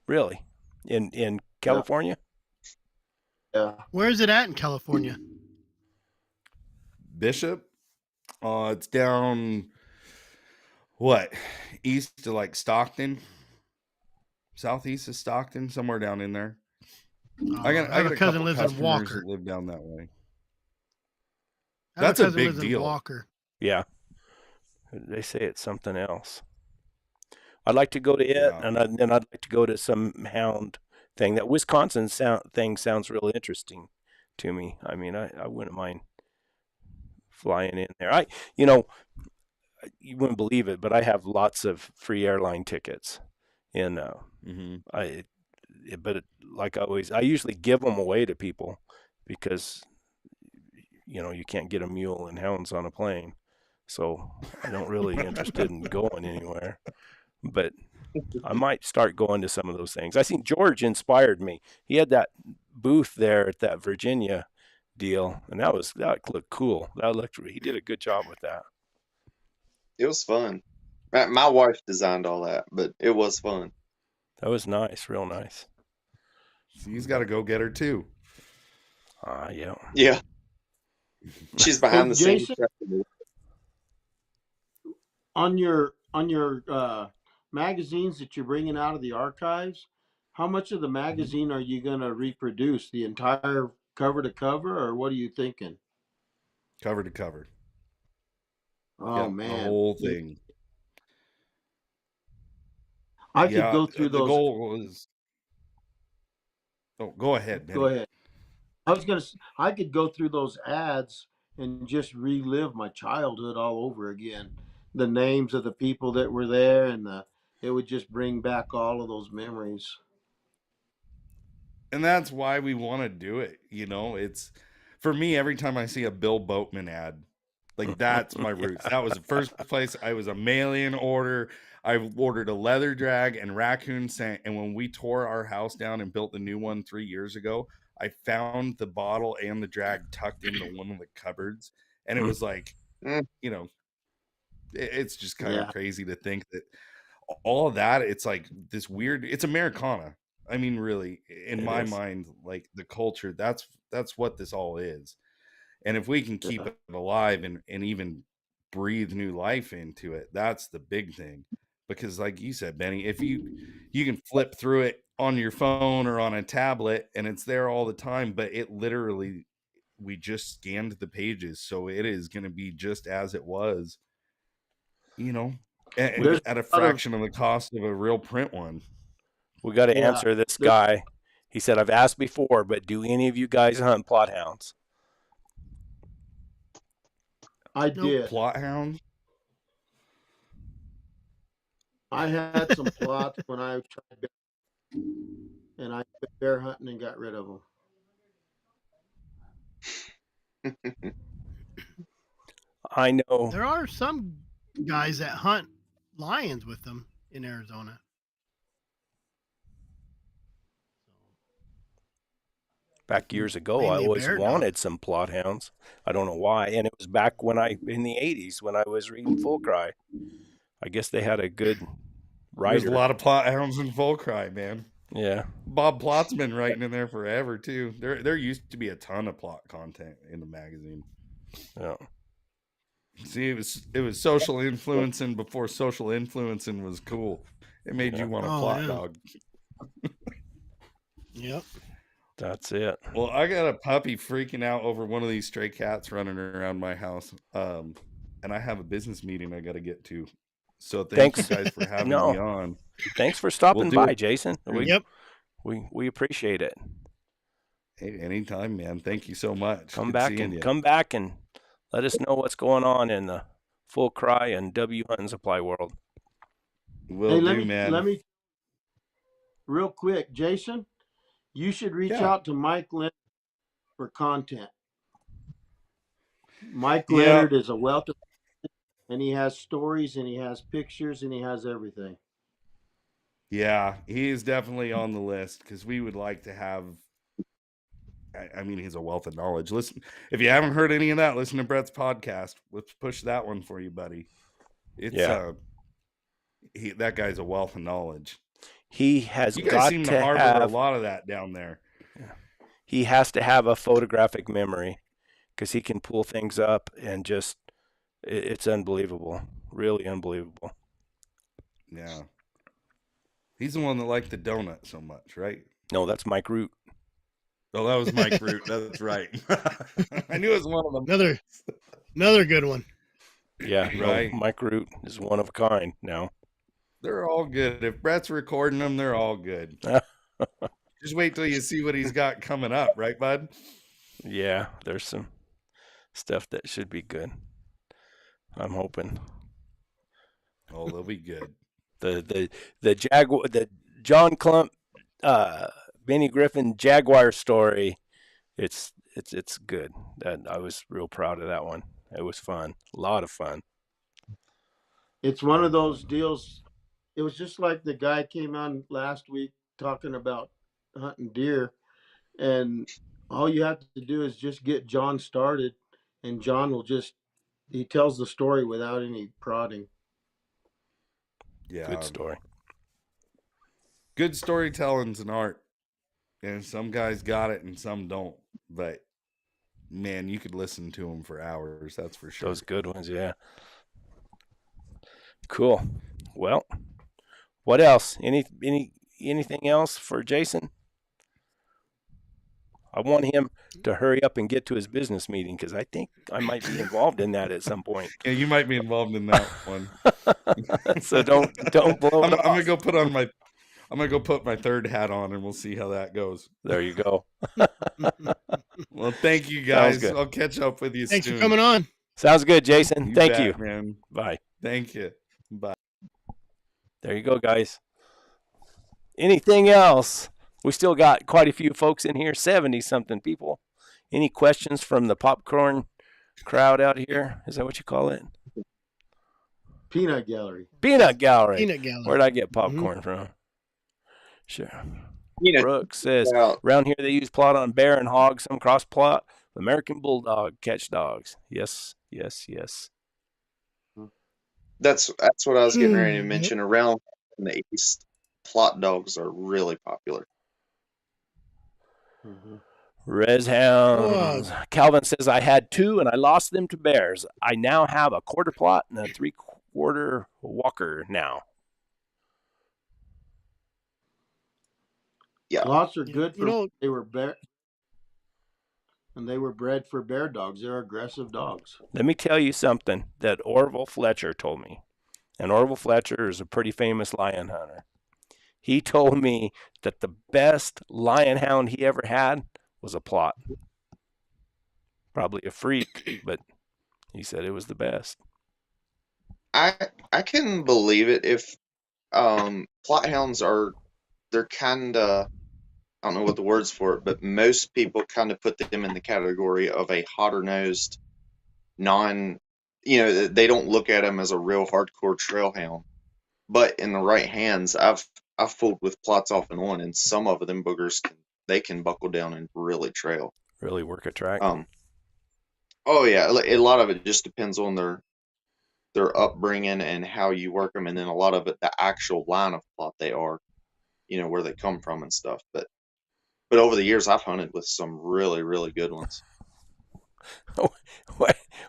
Really? In Yeah. California? Yeah. Where is it at in California? Bishop. It's down east to like Stockton, southeast of Stockton, somewhere down in there. I got I have a a cousin couple lives in customers Walker. that live down that way. I have That's a a cousin big lives in deal. Walker. Yeah. They say it's something else. I'd like to go to it, Yeah. and then I'd like to go to some Hound thing. That Wisconsin thing sounds really interesting to me. I mean, I wouldn't mind flying in there. You know, you wouldn't believe it, but I have lots of free airline tickets, and Mm-hmm. but like I usually give them away to people because you can't get a mule and hounds on a plane, so I don't really interested in going anywhere. But I might start going to some of those things. I think George inspired me. He had that booth there at that Virginia deal, and that looked cool. He did a good job with that. It was fun. My wife designed all that, but it was fun. That was nice, real nice. So he's got to go get her too. Yeah. Yeah, she's Hey, behind the scenes. Jason, on your magazines that you're bringing out of the archives, how much of the magazine are you going to reproduce? The entire cover to cover, or what are you thinking? Cover to cover. Oh Yep, the man, whole thing. I could Yeah, go through the those. goal was. Oh, go ahead, Go Benny. ahead. I could go through those ads and just relive my childhood all over again. The names of the people that were there, and it would just bring back all of those memories. And that's why we want to do it. It's for me, every time I see a Bill Boatman ad, like that's my roots. Yeah. That was the first place I was a mail-in order. I ordered a leather drag and raccoon scent. And when we tore our house down and built the new one 3 years ago, I found the bottle and the drag tucked into one of the cupboards. And it was like, Mm, it's just kind of Yeah, crazy to think that all of that, it's like this weird, it's Americana. I mean, really, in It my is. mind, like the culture, that's what this all is. And if we can keep yeah. it alive and even breathe new life into it, that's the big thing. Because like you said, Benny, if you can flip through it on your phone or on a tablet and it's there all the time, but it literally, we just scanned the pages, so it is going to be just as it was, you know, We There's at a a lot of fraction of the cost of a real print one. we got to yeah. answer this There, guy. He said, "I've asked before, but do any of you guys hunt plot hounds?" I Nope. did. Plot hound. I had some plots when I tried, and I went bear hunting and got rid of them. I know. There are some guys that hunt lions with them in Arizona. Back years ago, I Mainly always bear wanted dogs. some plot hounds. I don't know why, and it was back in the '80s when I was reading Full Cry. I guess they had a good There's a writer. lot of plot hounds in Full Cry, man. Yeah. Bob Plott's been writing in there forever too. There used to be a ton of plot content in the magazine. Yeah. See, it was social influencing before social influencing was cool. It made Yeah. you want a Oh, plot yeah. dog. Yep. That's it. Well, I got a puppy freaking out over one of these stray cats running around my house. And I have a business meeting I got to get to. So thank you Thanks. guys for having No. me on. Thanks for We'll stopping do by, it Jason. soon. Yep. We appreciate it. Hey, anytime, man. Thank you so much. Come Good seeing you. back and let us know what's going on in the full cry and W hunting supply world. Will Hey, do, man. let me real quick, Jason. You should reach out to Mike Leonard for content. Mike Leonard is a wealth of, and he has stories and he has pictures and he has everything. Yeah, he is definitely on the list because we would like to have. I mean, he's a wealth of knowledge. Listen, if you haven't heard any of that, listen to Brett's podcast. Let's push that one for you, buddy. It's that guy's a wealth of knowledge. He has You guys got seem to to harbor have a lot of that down there. he has to have a photographic memory because he can pull things up and just it's unbelievable, really unbelievable. Yeah, he's the one that liked the donut so much, right? No, that's Mike Root. Oh, that was Mike Root. That's right. I knew it was one of them. Another good one. Yeah, right. No, Mike Root is one of a kind now. They're all good. If Brett's recording them, they're all good. Just wait till you see what he's got coming up, right, bud? Yeah, there's some stuff that should be good. I'm hoping. Oh, they'll be good. The John Clump, Benny Griffin Jaguar story. It's good. I was real proud of that one. It was fun. A lot of fun. It's one of those deals. It was just like the guy came on last week talking about hunting deer, and all you have to do is just get John started, and John will he tells the story without any prodding. Yeah. Good story. Good storytelling's an art. And some guys got it and some don't. But man, you could listen to them for hours, that's for sure. Those good ones, yeah. Cool. Well, what else? Anything else for Jason? I want him to hurry up and get to his business meeting because I think I might be involved in that at some point. Yeah, you might be involved in that one. So don't blow it off. I'm gonna go put my third hat on and we'll see how that goes. There you go. Well, thank you guys. I'll catch up with you soon. Thanks for coming on. Sounds good, Jason. Thank you. Man. Bye. Thank you. Bye. There you go, guys. Anything else? We still got quite a few folks in here, 70-something people. Any questions from the popcorn crowd out here? Is that what you call it? Peanut gallery. Peanut gallery. Peanut gallery. Where'd I get popcorn from? Sure. Peanut. Brooks says, Well, around here they use plot on bear and hog, some cross plot, American bulldog, catch dogs. Yes, yes, yes. that's what I was getting ready to mention. Around in the East, plot dogs are really popular. Res hounds. Calvin says, I had 2 and I lost them to bears. I now have a quarter plot and a 3/4 walker now. Yeah. Plots are good for know, they were they were bred for bear dogs. They're aggressive dogs. Let me tell you something that Orville Fletcher told me. And Orville Fletcher is a pretty famous lion hunter. He told me that the best lion hound he ever had was a plot. Probably a freak, but he said it was the best. I can believe it if plot hounds they're kind of, I don't know what the word's for it, but most people kind of put them in the category of a hotter nosed they don't look at them as a real hardcore trail hound. But in the right hands, I've fooled with plots off and on, and some of them boogers can buckle down and really trail. Really work a track. Oh yeah, a lot of it just depends on their upbringing and how you work them, and then a lot of it the actual line of plot they are. where they come from and stuff. But over the years, I've hunted with some really, really good ones.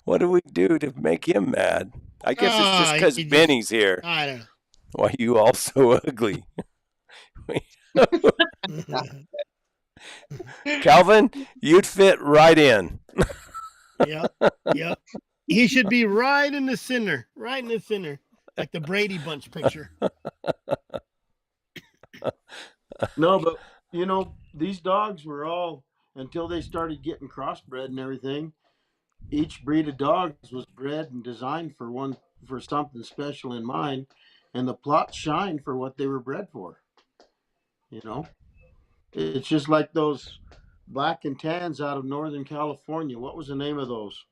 What do we do to make him mad? I guess it's just because Benny's here. I don't know. Why you all so ugly? Calvin, you'd fit right in. Yep. He should be right in the center, like the Brady Bunch picture. No, but these dogs were all, until they started getting crossbred and everything. Each breed of dogs was bred and designed for something special in mind, and the plots shine for what they were bred for. It's just like those black and tans out of Northern California. What was the name of those?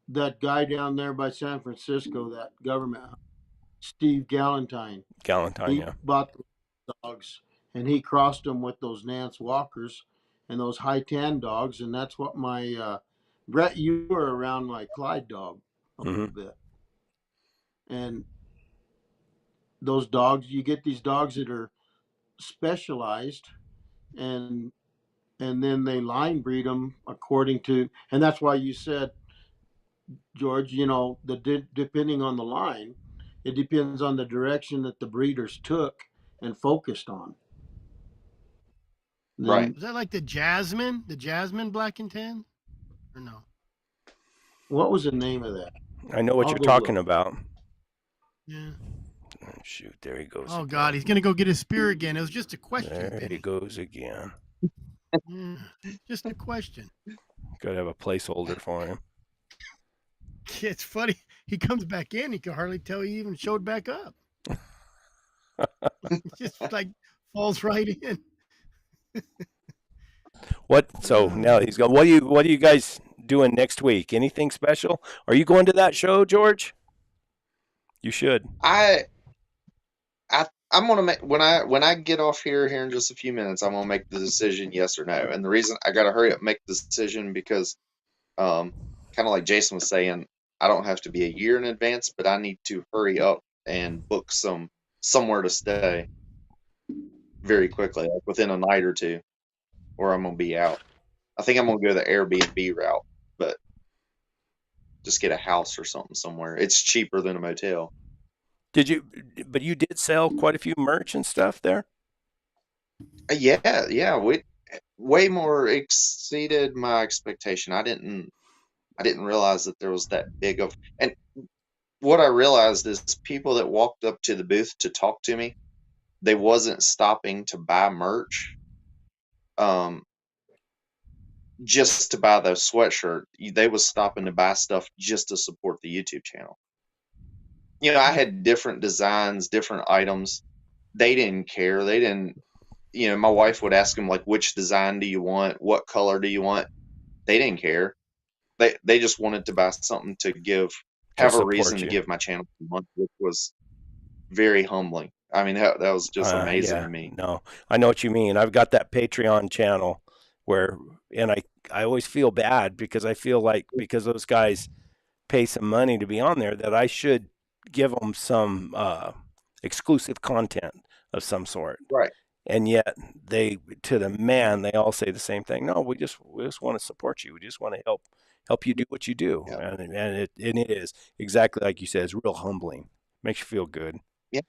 That guy down there by San Francisco, that government, Steve Galentine. He bought the dogs and he crossed them with those Nance Walkers and those high tan dogs, and that's what my Brett, you were around my Clyde dog a little bit, and those dogs, you get these dogs that are specialized, and then they line breed them according to, and that's why you said, George, depending on the line, it depends on the direction that the breeders took and focused on. Right. Was that like the Jasmine black and tan, or no? What was the name of that? I know what you're talking about. Yeah. Oh, shoot, there he goes. Oh, God, he's going to go get his spear again. It was just a question. There he goes again. Yeah, just a question. Got to have a placeholder for him. It's funny. He comes back in. He can hardly tell he even showed back up. Just like falls right in. So now he's going. What are you guys doing next week? Anything special? Are you going to that show, George? You should. I'm gonna make when I get off here in just a few minutes. I'm gonna make the decision, yes or no. And the reason I gotta hurry up and make the decision because, kind of like Jason was saying, I don't have to be a year in advance, but I need to hurry up and book somewhere to stay very quickly, like within a night or two, or I'm gonna be out. I think I'm gonna go the Airbnb route, but just get a house or something somewhere. It's cheaper than a motel. But you did sell quite a few merch and stuff there? Yeah, we way more exceeded my expectation. I didn't realize that there was that big of, and what I realized is people that walked up to the booth to talk to me, they wasn't stopping to buy merch, just to buy the sweatshirt. They was stopping to buy stuff just to support the YouTube channel. I had different designs, different items. They didn't care. They didn't, my wife would ask them, like, which design do you want? What color do you want? They didn't care. They just wanted to buy something to have a reason to give my channel some money, which was very humbling. I mean, that was just amazing to me. No, I know what you mean. I've got that Patreon channel and I always feel bad because I feel like because those guys pay some money to be on there that I should give them some exclusive content of some sort. Right. And yet they all say the same thing. No, we just want to support you. We just want to help you do what you do. Yeah. And it is exactly like you said, it's real humbling. Makes you feel good. Yeah.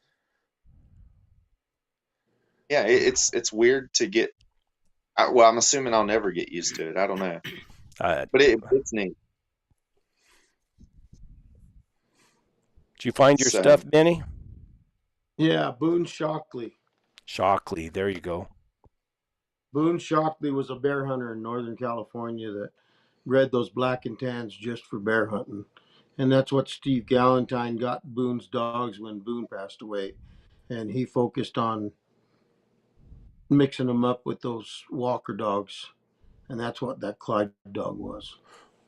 Yeah. It's weird to get, well, I'm assuming I'll never get used to it. I don't know. But it's neat. Did you find your stuff, Benny? Yeah, Boone Shockley. Shockley, there you go. Boone Shockley was a bear hunter in Northern California that bred those black and tans just for bear hunting. And that's what Steve Galentine got Boone's dogs when Boone passed away. And he focused on mixing them up with those Walker dogs. And that's what that Clyde dog was.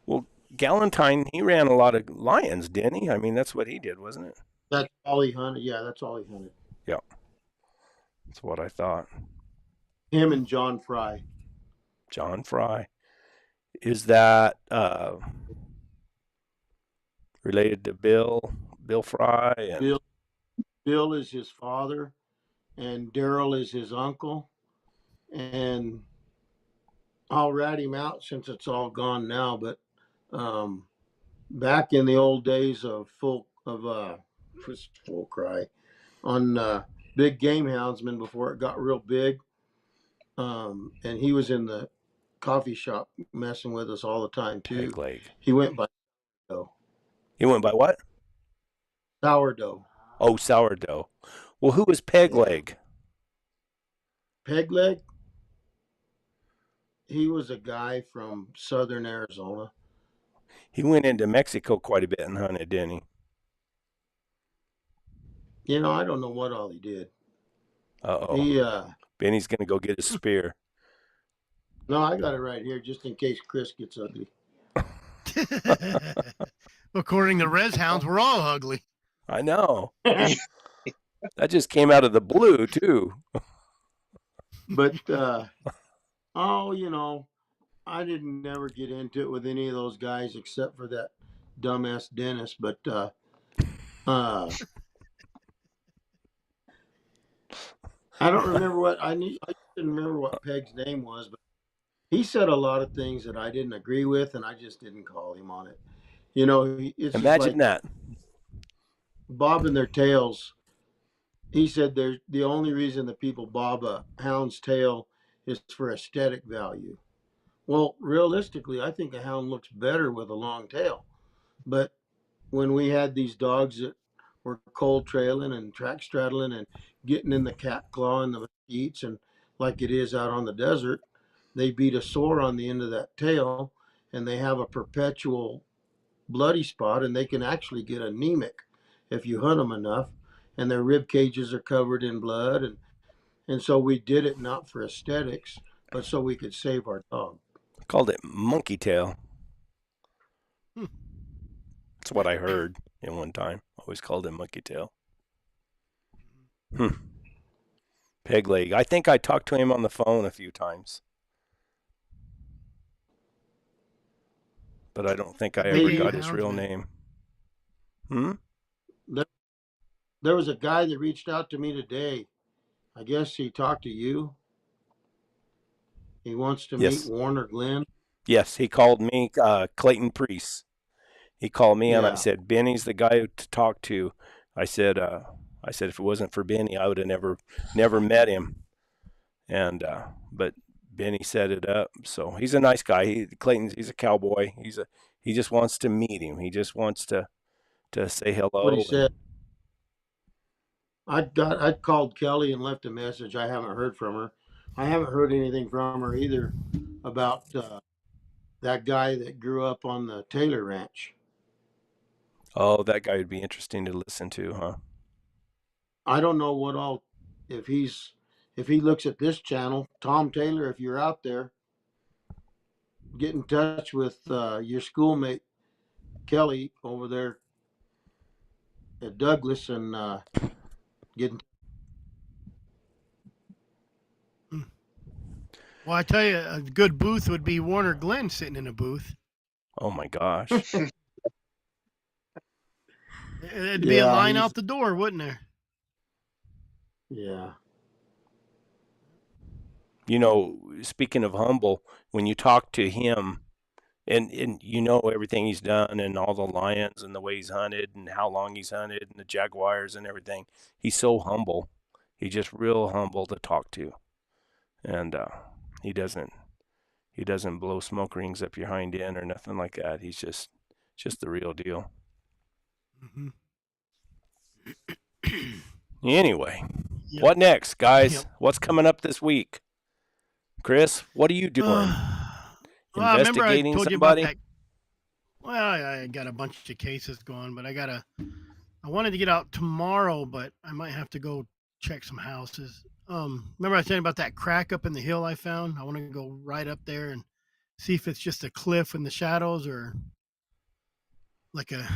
Well, Galentine, he ran a lot of lions, didn't he? I mean, that's what he did, wasn't it? That's all he hunted. Yeah, that's all he hunted. Yeah. That's what I thought. Him and John Fry. John Fry. Is that, or related to Bill Fry, and Bill is his father, and Daryl is his uncle. And I'll rat him out since it's all gone now. But um, back in the old days of full cry on big game houndsman before it got real big, and he was in the coffee shop messing with us all the time too. Peg leg. He went by sourdough. He went by what? Sourdough. Oh, sourdough. Well, who was Peg Yeah. leg? Peg leg. He was a guy from southern Arizona. He went into Mexico quite a bit and hunted, didn't he? You know, I don't know what all he did. Uh-oh. He Benny's going to go get a spear. no, I got it right here just in case Chris gets ugly. According to Res Hounds, we're all ugly. I know. That just came out of the blue, too. But oh, you know, I didn't never get into it with any of those guys except for that dumbass Dennis. But I don't remember what I didn't remember what Peg's name was, but he said a lot of things that I didn't agree with, and I just didn't call him on it. You know, it's Imagine just like that. bobbing their tails. He said the only reason that people bob a hound's tail is for aesthetic value. Well, realistically, I think a hound looks better with a long tail. But when we had these dogs that were cold trailing and track straddling and getting in the cat claw and the mesquites and like it is out on the desert, they beat a sore on the end of that tail and they have a perpetual bloody spot, and they can actually get anemic if you hunt them enough, and their rib cages are covered in blood. And so we did it not for aesthetics, but so we could save our dog. I called it monkey tail. Hmm. That's what I heard in one time. Always called it monkey tail. Peg leg. I think I talked to him on the phone a few times. But I don't think I ever Hey, got his real Houndsman. name. There was a guy that reached out to me today. I guess he talked to you. He wants to Yes. meet Warner Glenn. Yes, he called me, Clayton Priest. He called me and I Yeah. said, Benny's the guy to talk to. I said if it wasn't for Benny, I would have never met him. And but Benny set it up. So he's a nice guy. He's a cowboy. He just wants to meet him. He just wants to say hello. What he said. I called Kelly and left a message. I haven't heard from her. I haven't heard anything from her either about that guy that grew up on the Taylor Ranch. Oh, that guy would be interesting to listen to, huh? I don't know what all if he looks at this channel. Tom Taylor, if you're out there, get in touch with your schoolmate Kelly over there at Douglas and get in. Well, I tell you, a good booth would be Warner Glenn sitting in a booth. Oh my gosh. It'd be a Yeah, line he's- out the door, wouldn't there? Yeah. You know, speaking of humble, when you talk to him and you know everything he's done and all the lions and the way he's hunted and how long he's hunted and the jaguars and everything, he's so humble. He's just real humble to talk to. And he doesn't blow smoke rings up your hind end or nothing like that. He's just the real deal. Mm-hmm. Anyway, Yep. what next, guys? Yep. What's coming up this week? Chris, what are you doing? Well, I remember I Investigating told you somebody? about that. Well, I got a bunch of cases going, but I wanted to get out tomorrow, but I might have to go check some houses. Remember I was saying about that crack up in the hill I found? I want to go right up there and see if it's just a cliff in the shadows or like a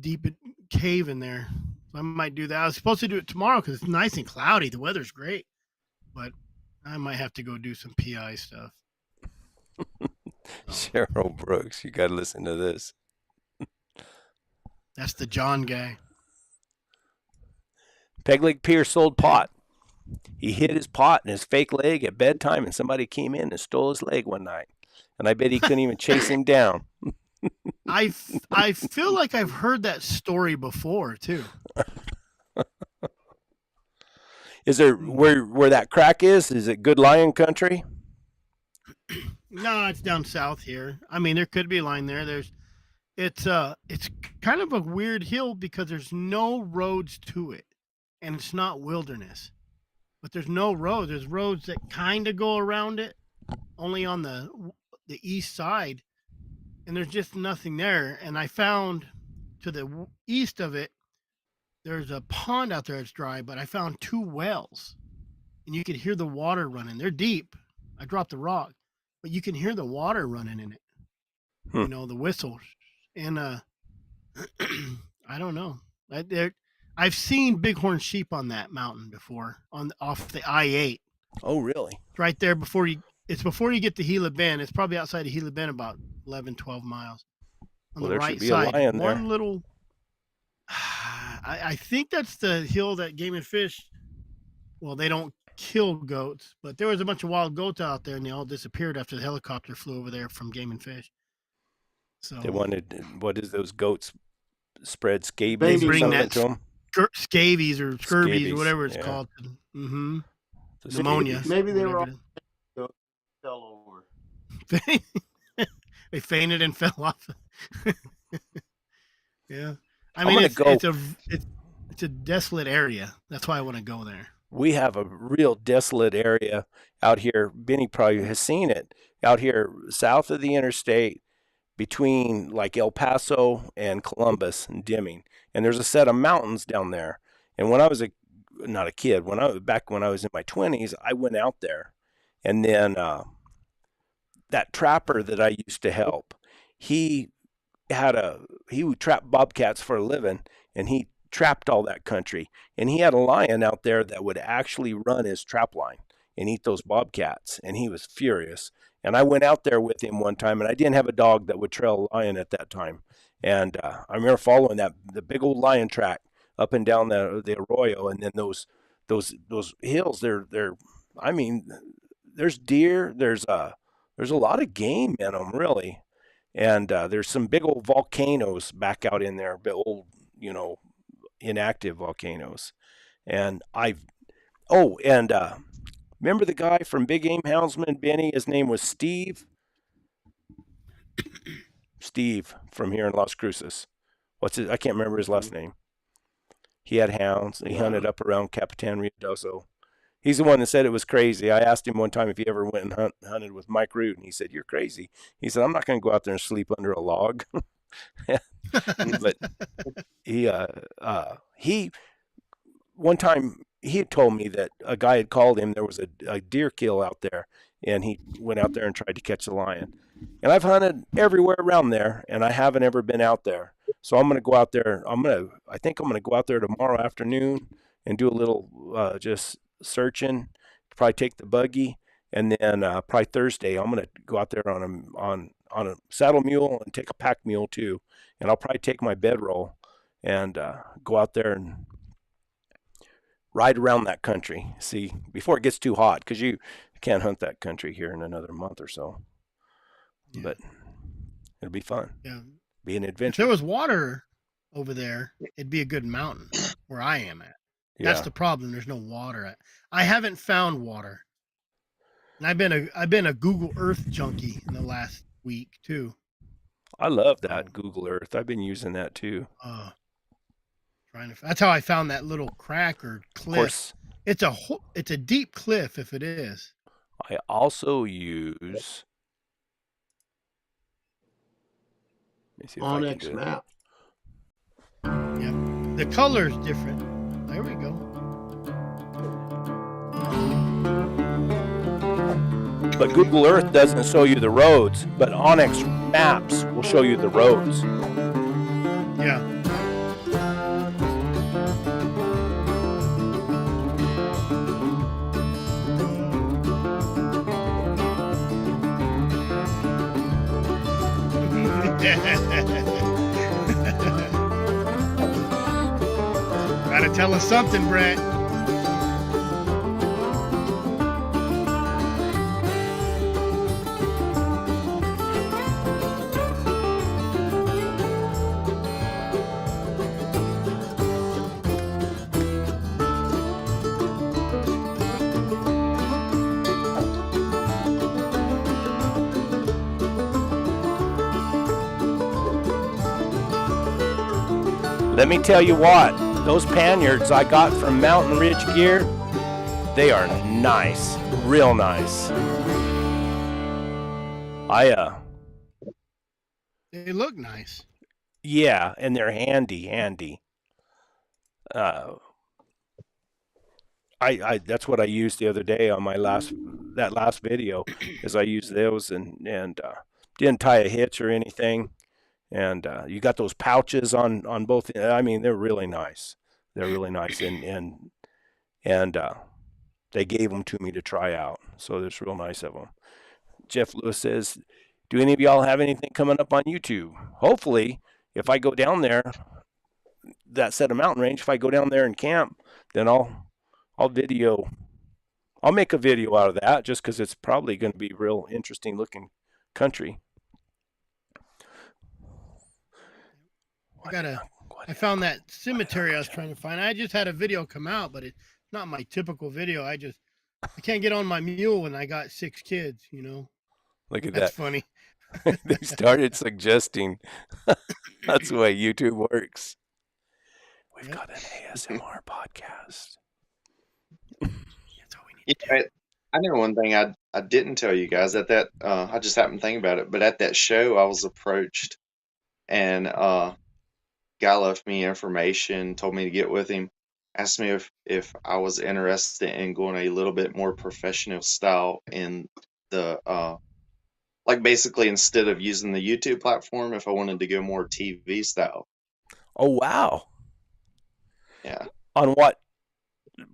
deep cave in there. So I might do that. I was supposed to do it tomorrow because it's nice and cloudy. The weather's great, but I might have to go do some PI stuff. Cheryl Brooks, you got to listen to this. That's the John guy. Peg Leg Pierce sold pot. He hid his pot and his fake leg at bedtime, and somebody came in and stole his leg one night. And I bet he couldn't even chase him down. I feel like I've heard that story before too. Is there where that crack is? Is it good lion country? No, it's down south here. I mean, there could be a line there. It's kind of a weird hill because there's no roads to it, and it's not wilderness. But there's no roads. There's roads that kind of go around it, only on the east side, and there's just nothing there. And I found to the east of it, there's a pond out there that's dry, but I found 2 wells, and you could hear the water running. They're deep. I dropped the rock, but you can hear the water running in it. You know, the whistles. And I don't know. I've seen bighorn sheep on that mountain before, off the I-8. Oh, really? Right there before you get to Gila Bend. It's probably outside of Gila Bend about 11, 12 miles. On the there right should be side. a lion there. One little. I think that's the hill that Game and Fish. Well, they don't kill goats, but there was a bunch of wild goats out there, and they all disappeared after the helicopter flew over there from Game and Fish. So They wanted, what is those goats spread scabies Maybe or bring something that to them? scabies or scurvies Scabies, or whatever it's yeah. called. Mm-hmm. The Pneumonia. scabies. Maybe they were whatever all fell over. it is. They fainted and fell off. Yeah. I mean, it's a desolate area. That's why I want to go there. We have a real desolate area out here. Benny probably has seen it out here south of the interstate between like El Paso and Columbus and Deming. And there's a set of mountains down there. And when I was not a kid, back when I was in my 20s, I went out there. And then that trapper that I used to help, he would trap bobcats for a living, and he trapped all that country. And he had a lion out there that would actually run his trap line and eat those bobcats. And he was furious. And I went out there with him one time, and I didn't have a dog that would trail a lion at that time. And I remember following the big old lion track up and down the arroyo, and then those hills. I mean, there's deer. There's a lot of game in them, really. And there's some big old volcanoes back out in there, big old, inactive volcanoes. And remember the guy from Big Game Houndsman, Benny? His name was Steve. Steve from here in Las Cruces. I can't remember his last name. He had hounds, and he hunted up around Capitan Ruidoso. He's the one that said it was crazy. I asked him one time if he ever went and hunted with Mike Root, and he said, "You're crazy." He said, "I'm not going to go out there and sleep under a log." But he one time he had told me that a guy had called him. There was a deer kill out there, and he went out there and tried to catch a lion. And I've hunted everywhere around there, and I haven't ever been out there. So I'm going to go out there. I think I'm going to go out there tomorrow afternoon and do a little just searching. Probably take the buggy, and then probably Thursday I'm going to go out there on a saddle mule and take a pack mule too. And I'll probably take my bedroll and go out there and ride around that country. See, before it gets too hot, because you can't hunt that country here in another month or so. Yeah. But it'll be fun. Yeah. Be an If adventure. there was water over there, it'd be a good mountain where I am at. Yeah. That's the problem. There's no water. I haven't found water. And I've been a Google Earth junkie in the last week too. I love that Google Earth. I've been using that too. That's how I found that little crack or cliff. Of course, it's a deep cliff if it is. I also use. Let me see if I can Onyx do it. map. Yeah, the color's different. There we go. But Google Earth doesn't show you the roads, but Onyx Maps will show you the roads. Yeah. Tell us something, Brett. Let me tell you what, those panniers I got from Mountain Ridge Gear, they are nice, real nice. They look nice. Yeah, and they're handy. I that's what I used the other day on my last video, is I used those and didn't tie a hitch or anything. And you got those pouches on both. I mean, they're really nice. They're really nice, and they gave them to me to try out. So it's real nice of them. Jeff Lewis says, "Do any of y'all have anything coming up on YouTube?" Hopefully, if I go down there, that set of mountain range, if I go down there and camp, then I'll video. I'll make a video out of that, just because it's probably going to be real interesting looking country. I found that cemetery I was trying to find. I just had a video come out, but it's not my typical video. I can't get on my mule when I got 6 kids, you know. Look at That's that. funny. They started suggesting. That's the way YouTube works. We've got an ASMR podcast. That's all we need. Yeah, I know one thing I didn't tell you guys at that. I just happened to think about it, but at that show, I was approached, and guy left me information, told me to get with him, asked me if I was interested in going a little bit more professional style in the like basically instead of using the YouTube platform, if I wanted to go more TV style. Oh wow! Yeah. On what?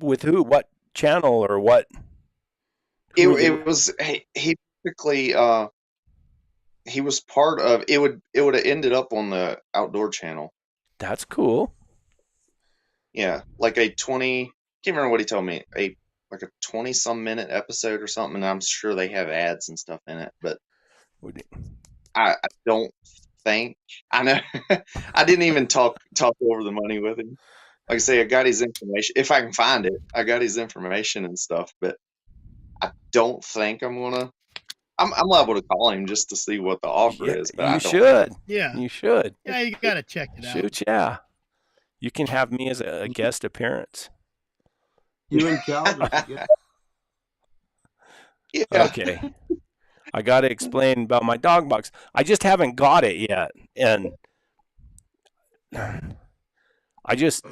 With who? What channel or what? It was he basically he was part of it. Would have ended up on the Outdoor Channel. That's cool. Yeah, like a 20. Can't remember what he told me. Like a 20-some minute episode or something. And I'm sure they have ads and stuff in it, but I don't think I know. I didn't even talk over the money with him. Like I say, I got his information. If I can find it, I got his information and stuff, but I don't think I'm gonna. I'm liable to call him just to see what the offer is. But you should. Yeah, you should. Yeah, you gotta check it out. Shoot, yeah. You can have me as a guest appearance. You and Calvin. Yeah. Okay. I got to explain about my dog box. I just haven't got it yet, and I just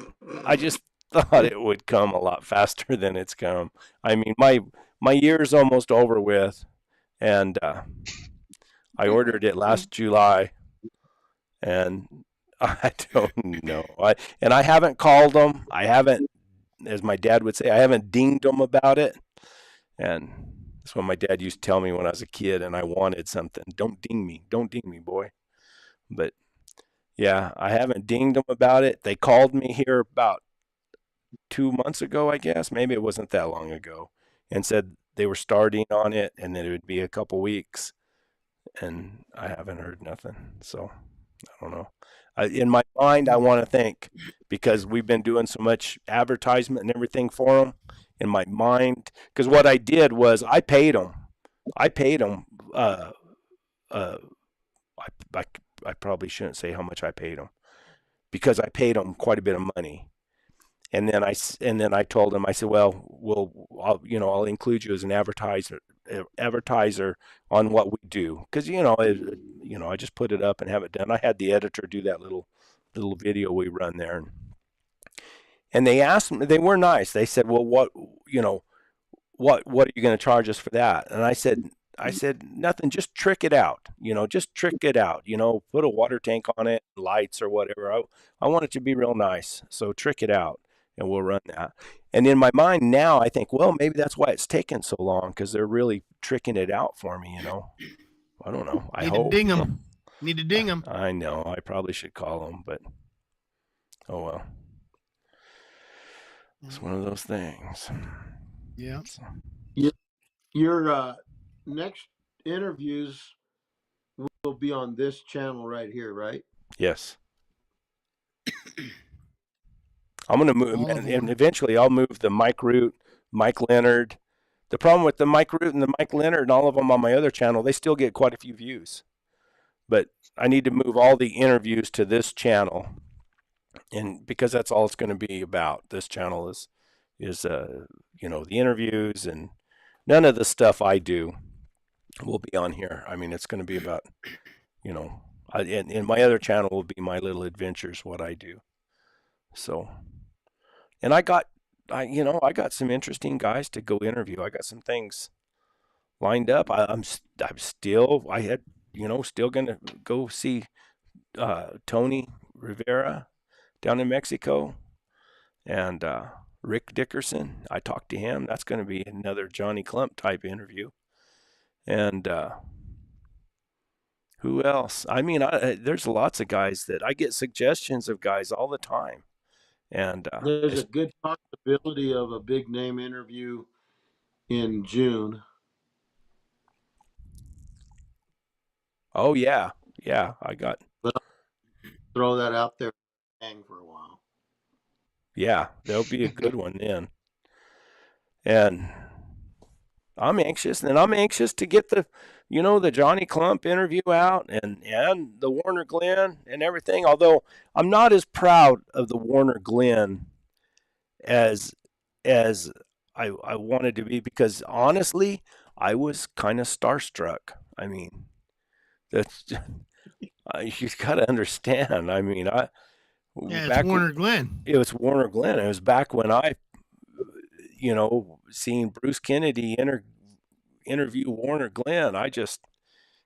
thought it would come a lot faster than it's come. I mean, my year's almost over with, and I ordered it last July, and I don't know. I haven't called them. I haven't, as my dad would say, I haven't dinged them about it. And that's what my dad used to tell me when I was a kid and I wanted something. Don't ding me, boy. But yeah, I haven't dinged them about it. They called me here about 2 months ago, I guess. Maybe it wasn't that long ago, and said they were starting on it and that it would be a couple weeks. And I haven't heard nothing. So I don't know. In my mind, I want to think, because we've been doing so much advertisement and everything for them. In my mind, because what I did was I paid them. I probably shouldn't say how much I paid them, because I paid them quite a bit of money. And then I told them, I said, well, I'll include you as an advertiser on what we do, because I just put it up and have it done. I had the editor do that little video we run there, and they asked me. They were nice. They said, well, what are you going to charge us for that? And I said nothing. Just trick it out. Just trick it out. Put a water tank on it, lights or whatever. I want it to be real nice. So trick it out, and we'll run that. And in my mind now, I think, well, maybe that's why it's taken so long, because they're really tricking it out for me. I don't know. I hope. Need to ding them. I know. I probably should call them, but oh well. It's one of those things. Yeah. So, Your next interviews will be on this channel right here, right? yes. I'm going to move, All of and them. eventually I'll move the Mike Root, Mike Leonard. The problem with the Mike Root and the Mike Leonard and all of them on my other channel, they still get quite a few views. But I need to move all the interviews to this channel, and because that's all it's going to be about. This channel is the interviews, and none of the stuff I do will be on here. I mean, it's going to be about, and my other channel will be my little adventures, what I do. So, and I got some interesting guys to go interview. I got some things lined up. I'm still gonna go see Tony Rivera down in Mexico, and Rick Dickerson. I talked to him. That's going to be another Johnny Clump type interview. And who else? I mean, there's lots of guys that I get suggestions of guys all the time. And There's a good possibility of a big name interview in June. oh yeah, I got But I'll throw that out there, hang for a while. yeah, there'll be a good one then. And I'm anxious to get the Johnny Clump interview out and the Warner Glenn and everything. Although I'm not as proud of the Warner Glenn as I wanted to be, because honestly, I was kind of starstruck. I mean, that's you got to understand. I mean, It's Warner Glenn. it was Warner Glenn. It was back when I, seeing Bruce Kennedy interview Warner Glenn.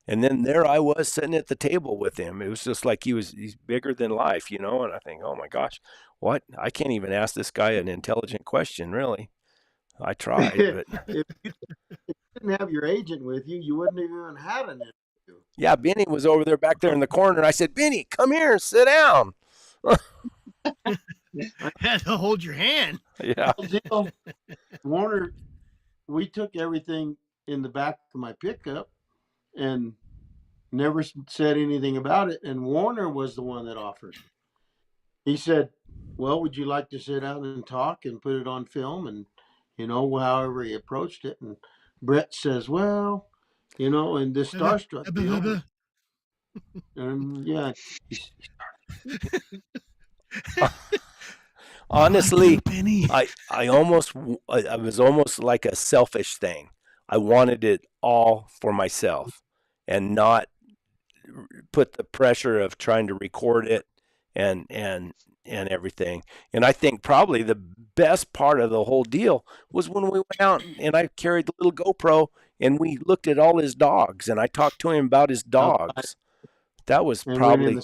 And then there I was sitting at the table with him. It was just like he's bigger than life, And I think, oh my gosh, what? I can't even ask this guy an intelligent question, really. I tried, but If you didn't have your agent with you, you wouldn't have even had an interview. yeah, Benny was over there back there in the corner, and I said, Benny, come here and sit down. I had to hold your hand. Yeah. Warner, we took everything in the back of my pickup and never said anything about it. And Warner was the one that offered. He said, well, would you like to sit down and talk and put it on film? And, however he approached it. And Brett says, well, and this starstruck deal. And yeah. Honestly, I was almost like a selfish thing. I wanted it all for myself and not put the pressure of trying to record it and everything. And I think probably the best part of the whole deal was when we went out and I carried the little GoPro and we looked at all his dogs and I talked to him about his dogs. That was probably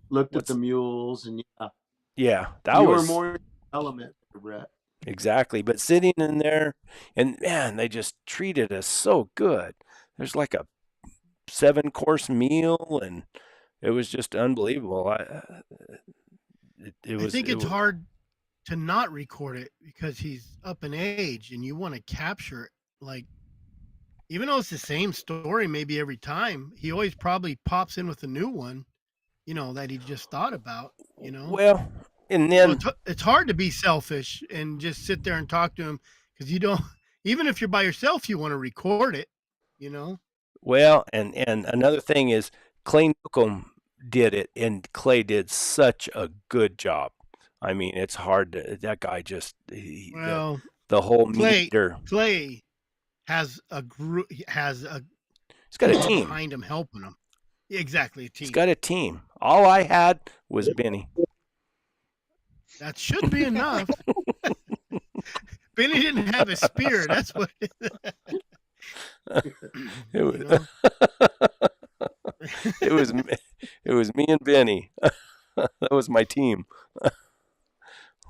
looked at the mules and yeah, you were more element, Brett. Exactly. But sitting in there, and man, they just treated us so good. There's like a 7-course meal, and it was just unbelievable. I think it's hard to not record it because he's up in age, and you want to capture it. Like, even though it's the same story, maybe every time, he always probably pops in with a new one, that he just thought about. Well, and then it's hard to be selfish and just sit there and talk to him because you don't. Even if you're by yourself, you want to record it. Well, and another thing is Clay Newcomb did it, and Clay did such a good job. I mean, it's hard to that guy just the whole meter. Clay has a group. He's got a team behind him helping him. Exactly, a team. He's got a team. All I had was Benny. That should be enough. Benny didn't have a spear. That's what it was me and Benny. That was my team.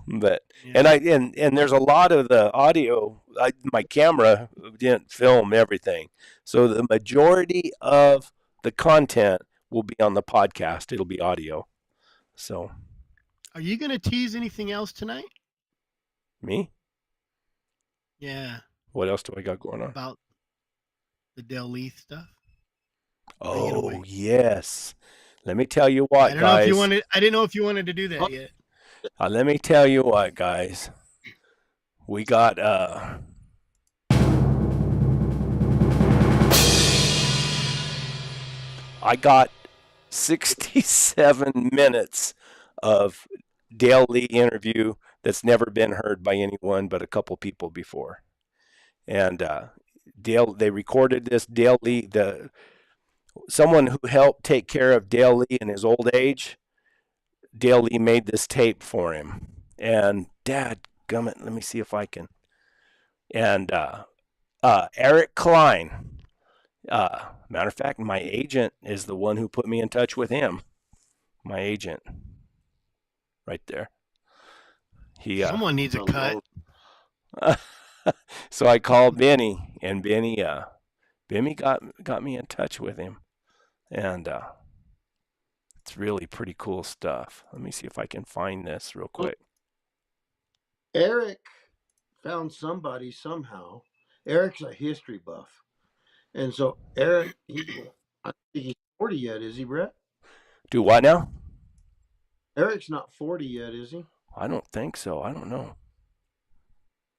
But yeah. and there's a lot of the audio. My camera didn't film everything, so the majority of the content will be on the podcast. It'll be audio. So, are you going to tease anything else tonight? Me? Yeah, What else do I got going on? about the Dale Leith stuff. Bring it Oh, away. yes. Let me tell you I what, don't know if you guys. wanted. I didn't know if you wanted to do Oh, that yet. Let me tell you what, guys. We got I got 67 minutes of Dale Lee interview that's never been heard by anyone but a couple people before. And they recorded this. Dale Lee, someone who helped take care of Dale Lee in his old age, Dale Lee made this tape for him. And dad gummit, let me see if I can. And Eric Klein, matter of fact, my agent is the one who put me in touch with him. My agent, right there. He Someone needs a cut. so I called Benny, and Benny got me in touch with him, and it's really pretty cool stuff. Let me see if I can find this real quick. Eric found somebody somehow. Eric's a history buff. And so Eric, I think he's 40 yet, is he, Brett? Do what now? Eric's not 40 yet, is he? I don't think so. I don't know.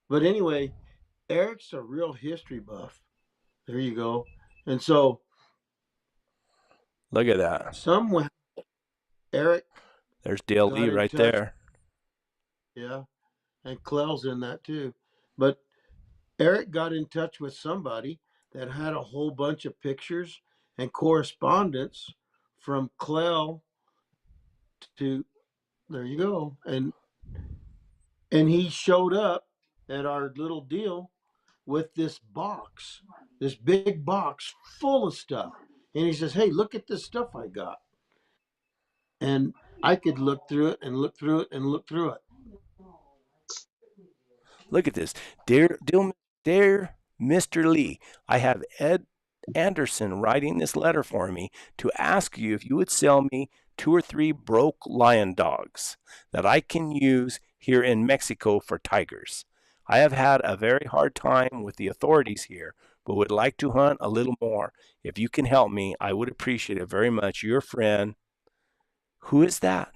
But anyway, Eric's a real history buff. There you go. And so Look at that. somewhere Eric. There's Dale got Lee in right touch. there. Yeah. And Clell's in that too. But Eric got in touch with somebody that had a whole bunch of pictures and correspondence from Clell to there you go. And he showed up at our little deal with this box, this big box full of stuff. And he says, "Hey, look at this stuff I got." And I could look through it and look through it and look through it. Look at this. Dear Mr. Lee, I have Ed Anderson writing this letter for me to ask you if you would sell me 2 or 3 broke lion dogs that I can use here in Mexico for tigers. I have had a very hard time with the authorities here, but would like to hunt a little more. If you can help me, I would appreciate it very much. Your friend. Who is that?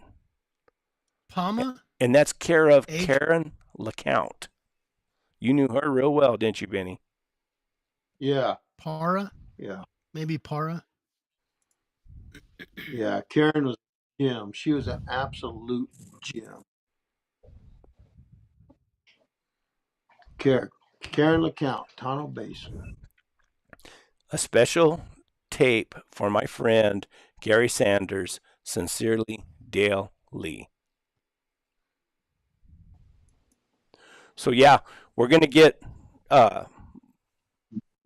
Palma? And that's care of Age? Karen LeCount. You knew her real well, didn't you, Benny? Yeah. Para? Yeah. Maybe Para? Yeah. Karen was a gem. She was an absolute gem. Karen LeCount, Tonto Basin. A special tape for my friend Gary Sanders. Sincerely, Dale Lee. So yeah, we're gonna get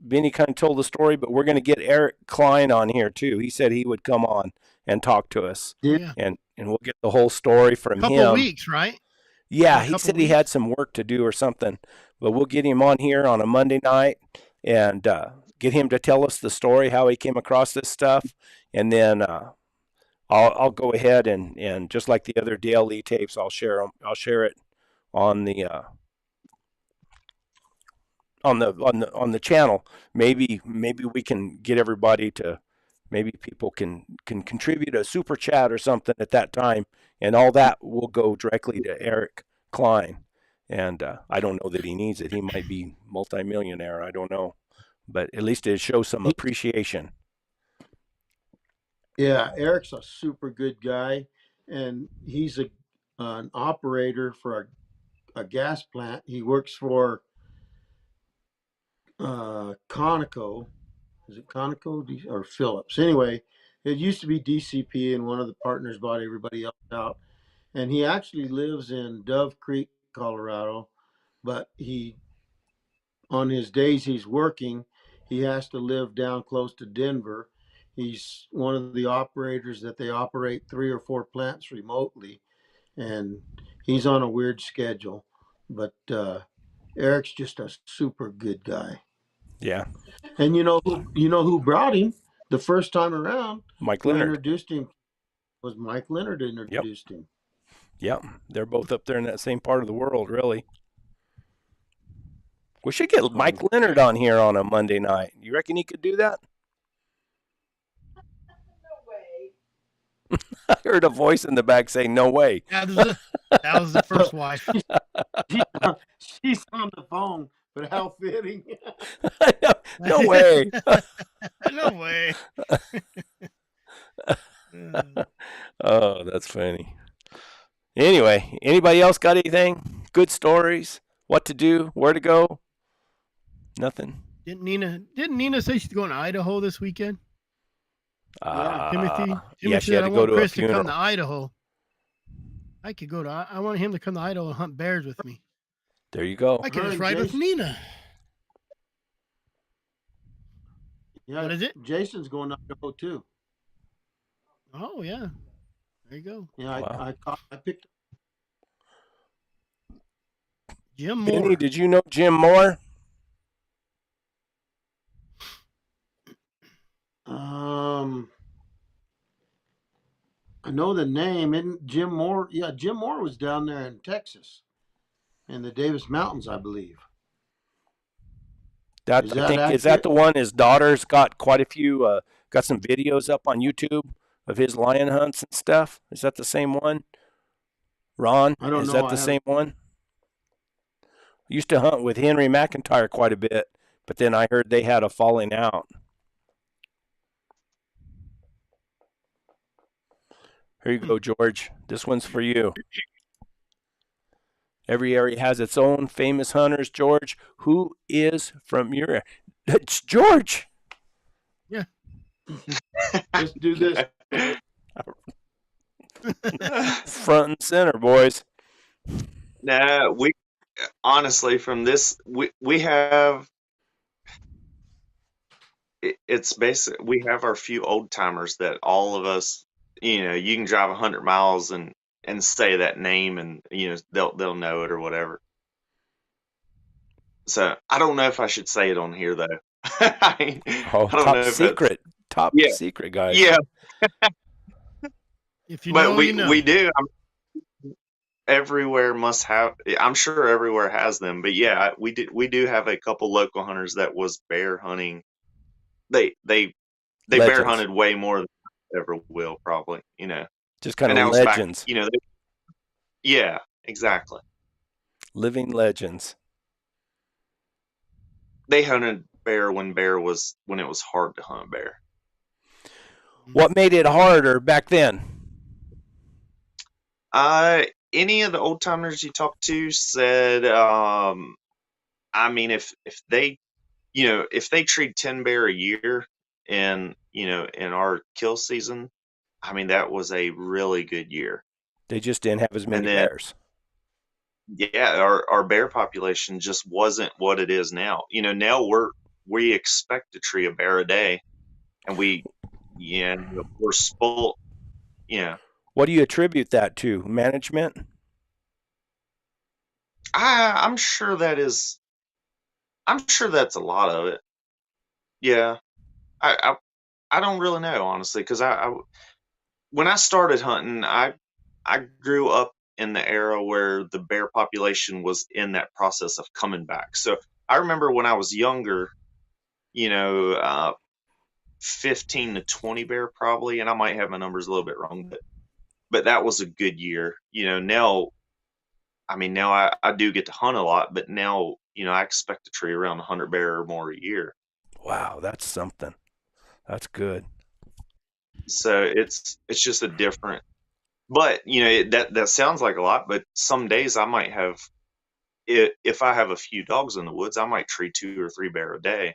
Benny kind of told the story, but we're gonna get Eric Klein on here too. He said he would come on and talk to us, Yeah. and we'll get the whole story from Couple him. weeks, right? Yeah, A he couple said he had weeks? some work to do or something, but we'll get him on here on a Monday night and get him to tell us the story, how he came across this stuff, and then I'll go ahead and just like the other Dale Lee tapes, I'll share them. I'll share it on the on the channel. Maybe we can get everybody to, maybe people can contribute a super chat or something at that time, and all that will go directly to Eric Klein. And I don't know that he needs it. He might be multimillionaire. I don't know, but at least it shows some appreciation. Yeah, Eric's a super good guy, and he's an operator for a gas plant. He works for Conoco. Is it Conoco or Phillips? Anyway, it used to be DCP, and one of the partners bought everybody else out. And he actually lives in Dove Creek, Colorado, but on his days he's working, he has to live down close to Denver. He's one of the operators that they operate 3 or 4 plants remotely, and he's on a weird schedule. But Eric's just a super good guy. Yeah. And you know who brought him the first time around? Mike Who Leonard. introduced him was Mike Leonard introduced him. Yep. They're both up there in that same part of the world, really. We should get Mike Leonard on here on a Monday night. You reckon he could do that? I heard a voice in the back saying, "No way." Yeah, that was the first wife. She's on the phone, but how fitting. No way. No way. Oh, that's funny. Anyway, anybody else got anything? Good stories? What to do? Where to go? Nothing. Didn't Nina say she's going to Idaho this weekend? Timothy Yeah, she said, had to I go want to a Chris to funeral. come to Idaho. I could go to. I want him to come to Idaho and hunt bears with me. There you go. I can just ride with Nina. Yeah, what is it? Jason's going to Idaho too. Oh yeah, there you go. Yeah, Wow. I picked Jim Moore. Benny, did you know Jim Moore? I know the name. Isn't Jim Moore? Yeah, Jim Moore was down there in Texas, in the Davis Mountains, I believe. Is that the one? His daughter's got quite a few. Got some videos up on YouTube of his lion hunts and stuff. Is that the same one? Ron, I don't know. Is that the same one? I used to hunt with Henry McIntyre quite a bit, but then I heard they had a falling out. Here you go, George. This one's for you. Every area has its own famous hunters. George, who is from your area? It's George. Yeah. Let's do this. Front and center, boys. Nah, we honestly from this we have it's basic. We have our few old timers that all of us, you can drive 100 miles and say that name and they'll know it or whatever. So I don't know if I should say it on here though. I don't top know if secret. Top secret, guys. Yeah. If you but know, we you know. we do. Everywhere must have. I'm sure everywhere has them, but yeah, we do have a couple local hunters that was bear hunting. They bear hunted way more than I ever will, probably. Just kind of legends. Back, yeah, exactly. Living legends. They hunted bear when it was hard to hunt bear. What made it harder back then? Any of the old timers you talked to said, I mean, if they treat 10 bear a year in our kill season, I mean, that was a really good year. They just didn't have as many bears. Yeah, our bear population just wasn't what it is now. Now we expect to tree a bear a day, and we're spoiled. Yeah. What do you attribute that to? Management? I'm sure that's a lot of it. Yeah. I don't really know, honestly, because when I started hunting, I grew up in the era where the bear population was in that process of coming back. So I remember when I was younger, 15 to 20 bear probably, and I might have my numbers a little bit wrong, but that was a good year. Now, I mean, now I do get to hunt a lot, but now, I expect to tree around 100 bear or more a year. Wow, that's something. That's good. So it's just a different, but that sounds like a lot, but some days I might have, if I have a few dogs in the woods, I might tree 2 or 3 bear a day,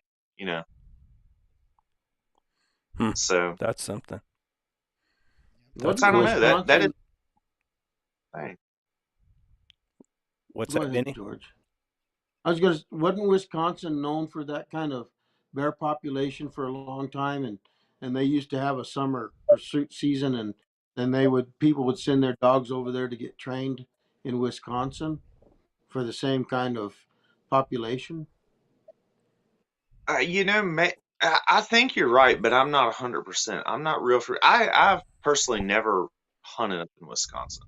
So that's something. I don't know. That is. Hey. What's that, Benny? George? Wasn't Wisconsin known for that kind of bear population for a long time, and they used to have a summer pursuit season, and then people would send their dogs over there to get trained in Wisconsin for the same kind of population. I think you're right, but I'm not 100%. I'm not real for. I've personally never hunted up in Wisconsin,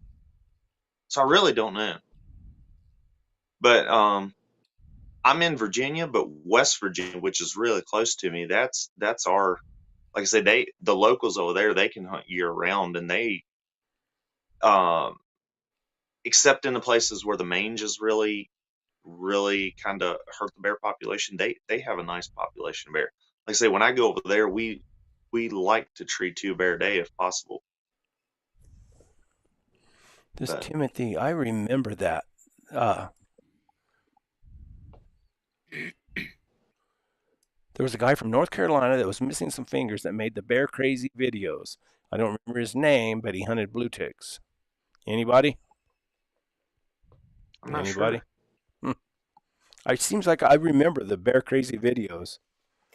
so I really don't know. But I'm in Virginia, but West Virginia, which is really close to me, that's our, like I said, the locals over there, they can hunt year round, and they, um, except in the places where the mange is really, really kind of hurt the bear population, they have a nice population of bear. Like I say, when I go over there, we like to treat 2 bear a day if possible. This But Timothy, I remember that. There was a guy from North Carolina that was missing some fingers that made the bear crazy videos. I don't remember his name, but he hunted blue ticks. Anybody? I'm not Anybody? sure. It seems like I remember the bear crazy videos.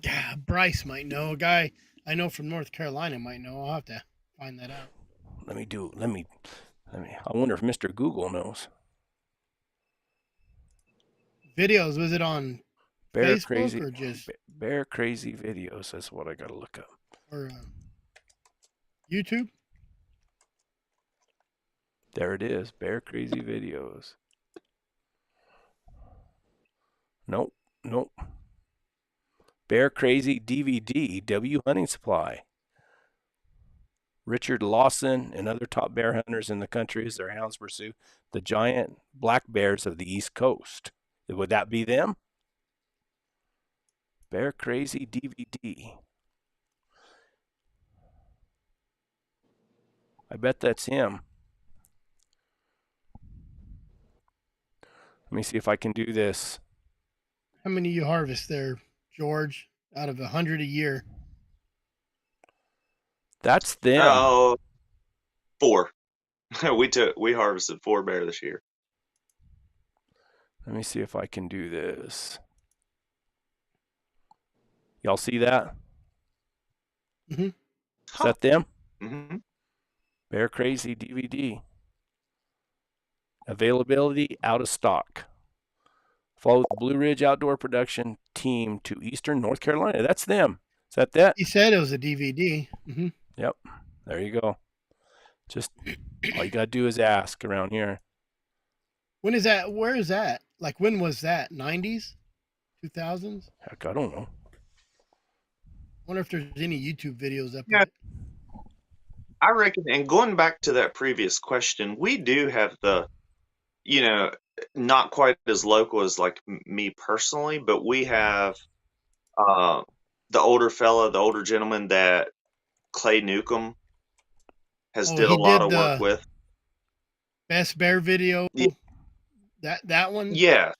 Yeah, Bryce might know. A guy I know from North Carolina might know. I'll have to find that out. Let me. I wonder if Mr. Google knows. Videos, was it on Bear Facebook crazy, or just bear crazy videos. That's what I gotta look up. or YouTube? There it is, bear crazy videos. Nope. Bear crazy DVD, W Hunting Supply. Richard Lawson and other top bear hunters in the country as their hounds pursue the giant black bears of the East Coast. Would that be them? Bear crazy DVD. I bet that's him. Let me see if I can do this. How many you harvest there, George? Out of 100 a year? That's them. Oh, 4. we harvested 4 bear this year. Let me see if I can do this. Y'all see that? Mm-hmm. Is that them? Mm-hmm. Bear Crazy DVD. Availability out of stock. Follow the Blue Ridge Outdoor Production team to Eastern North Carolina. That's them. Is that? He said it was a DVD. Mm-hmm. Yep. There you go. Just all you gotta do is ask around here. When is that? Where is that? Like, when was that? 90s? 2000s? Heck, I don't know. Wonder if there's any YouTube videos up Yeah. of it. I reckon, and going back to that previous question, we do have the, not quite as local as like me personally, but we have the older gentleman that Clay Newcomb has did a He lot did of work with. Best Bear video. Yeah. That one. Yeah,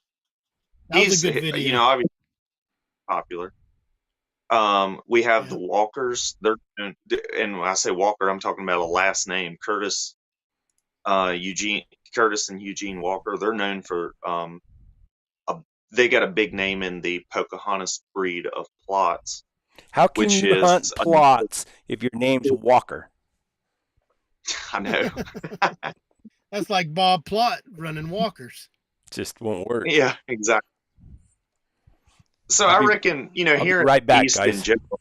That was a good video. Obviously popular. We have the Walkers. And when I say Walker, I'm talking about a last name, Curtis and Eugene Walker. They're known for they got a big name in the Pocahontas breed of plots. How can you hunt plots if your name's Walker? I know. That's like Bob Plott running Walkers. Just won't work. Yeah, exactly. So I reckon, here right in back, East guys. in general,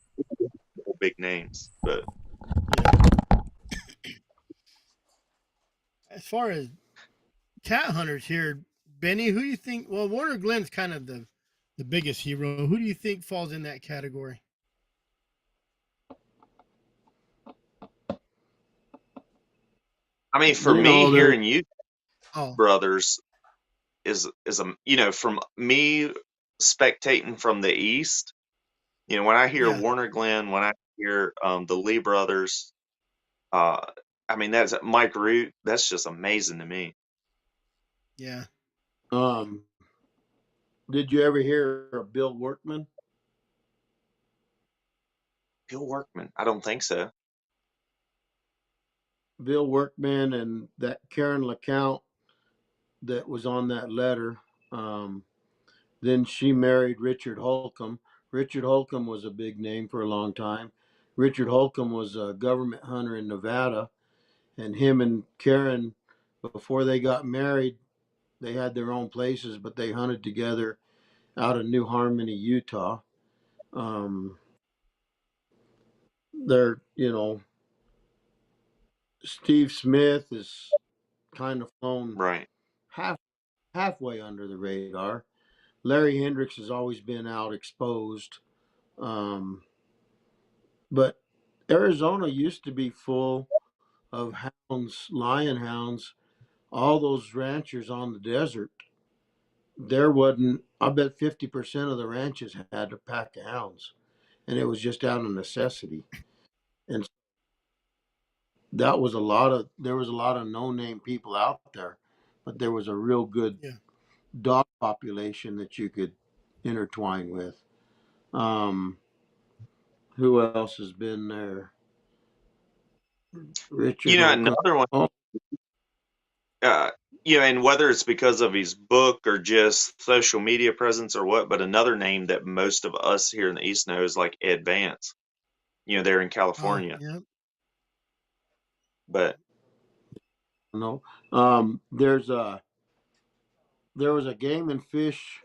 big names, but as far as cat hunters here, Benny, who do you think? Well, Warner Glenn's kind of the biggest hero. Who do you think falls in that category? I mean, for me here in Utah, brothers is from me spectating from the east. When I hear Warner Glenn, when I hear the Lee brothers, I mean that's Mike Root. That's just amazing to me. Yeah. Did you ever hear of Bill Workman? Bill Workman? I don't think so. Bill Workman and that Karen LeCount that was on that letter. Then she married Richard Holcomb. Richard Holcomb was a big name for a long time. Richard Holcomb was a government hunter in Nevada, and him and Karen, before they got married, they had their own places, but they hunted together out of New Harmony, Utah. They're, Steve Smith is kind of flown halfway under the radar. Larry Hendricks has always been out exposed. But Arizona used to be full of hounds, lion hounds. All those ranchers on the desert, there wasn't, I bet 50% of the ranches had a pack of hounds, and it was just out of necessity. And that was there was a lot of no name people out there, but there was a real good Yeah. dog population that you could intertwine with. Um, who else has been there? Richard Holcomb. Another one, Oh, uh, and whether it's because of his book or just social media presence or what, but another name that most of us here in the East know is like Ed Vance. They're in California, Yeah. but no. There was a game and fish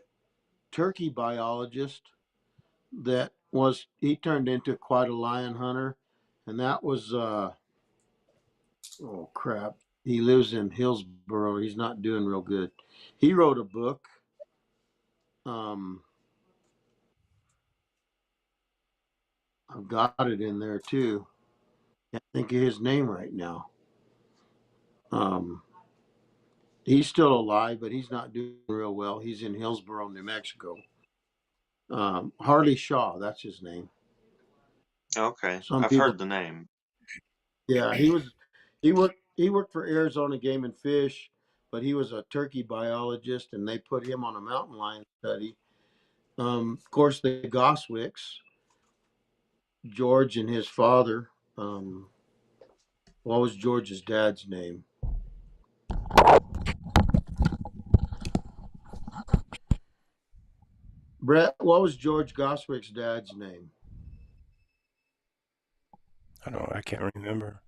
turkey biologist that he turned into quite a lion hunter, and that was oh crap. He lives in Hillsboro. He's not doing real good. He wrote a book. I've got it in there too. Can't think of his name right now. He's still alive, but he's not doing real well. He's in Hillsboro, New Mexico. Harley Shaw, that's his name. okay, Some I've people, heard the name. yeah, he worked for Arizona Game and Fish, but he was a turkey biologist, and they put him on a mountain lion study. Of course, the Goswicks, George and his father. What was George's dad's name? Brett, what was George Goswick's dad's name? I can't remember.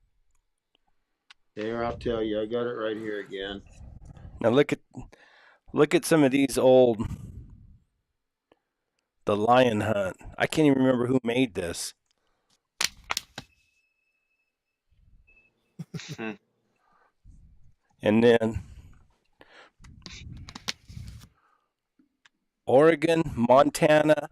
Here, I'll tell you. I got it right here again. Now look at some of these old the lion hunt. I can't even remember who made this. And then Oregon, Montana,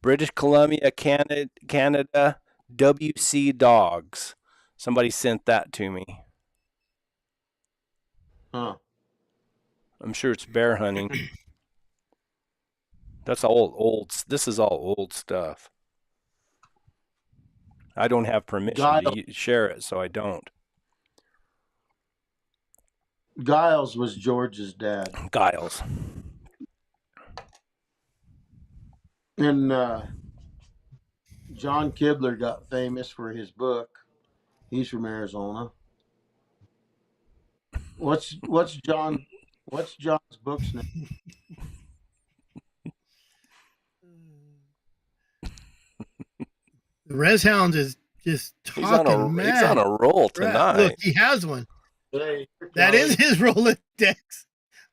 British Columbia, Canada, WC dogs. Somebody sent that to me. Huh. I'm sure it's bear hunting. That's old. This is all old stuff. I don't have permission to share it, so I don't. Giles was George's dad. Giles. And John Kibler got famous for his book. He's from Arizona. What's John's book's name? The Res Hounds is just talking mad. He's on a roll tonight. Look, he has one. Hey, that is his Rolodex.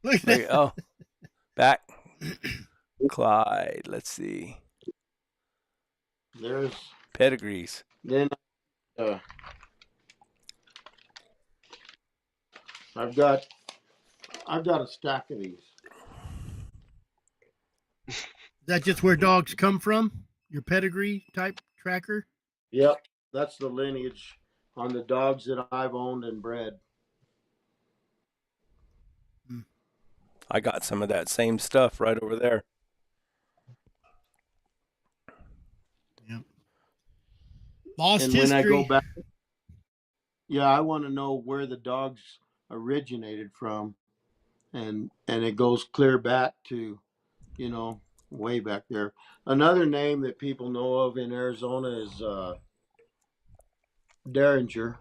Look at that. Oh, back. Clyde. Let's see. There's pedigrees. Then I've got a stack of these. Is that just where dogs come from? Your pedigree type tracker? Yep, that's the lineage on the dogs that I've owned and bred. I got some of that same stuff right over there. Yep. Lost and history. When I go back, yeah, I want to know where the dogs originated from, and it goes clear back to, way back there. Another name that people know of in Arizona is Derringer.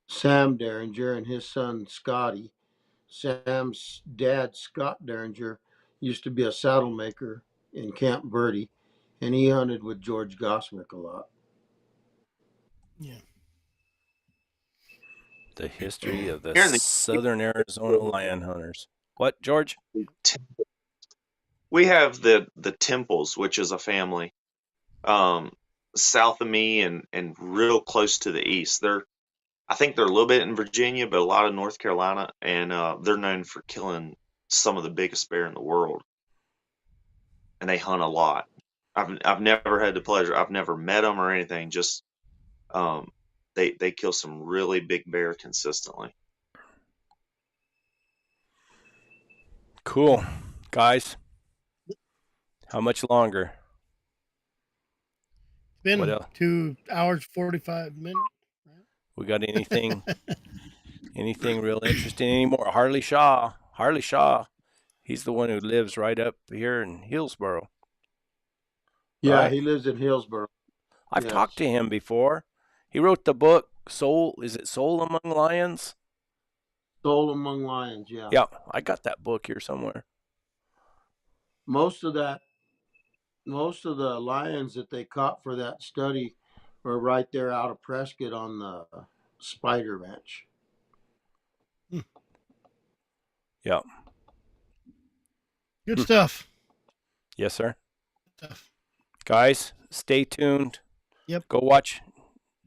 Sam Derringer and his son Scotty. Sam's dad, Scott Derringer, used to be a saddle maker in Camp Verde, and he hunted with George Goswick a lot. Yeah. The history of the Southern Arizona lion hunters. What, George? We have the Temples, which is a family south of me and real close to the east. I think they're a little bit in Virginia, but a lot of North Carolina, and they're known for killing some of the biggest bear in the world, and they hunt a lot. I've never had the pleasure. I've never met them or anything. Just they kill some really big bear consistently. Cool, guys. How much longer? It's What been else? 2 hours 45 minutes. We got anything real interesting anymore? Harley Shaw. He's the one who lives right up here in Hillsboro. Yeah, Right? he lives in Hillsboro. I've Yes. talked to him before. He wrote the book Soul. Is it Soul Among Lions? Soul Among Lions, yeah. Yeah, I got that book here somewhere. Most of the lions that they caught for that study were right there out of Prescott on the Spider Ranch. Yeah. Good stuff. Yes, sir. Stuff. Guys, stay tuned. Yep. Go watch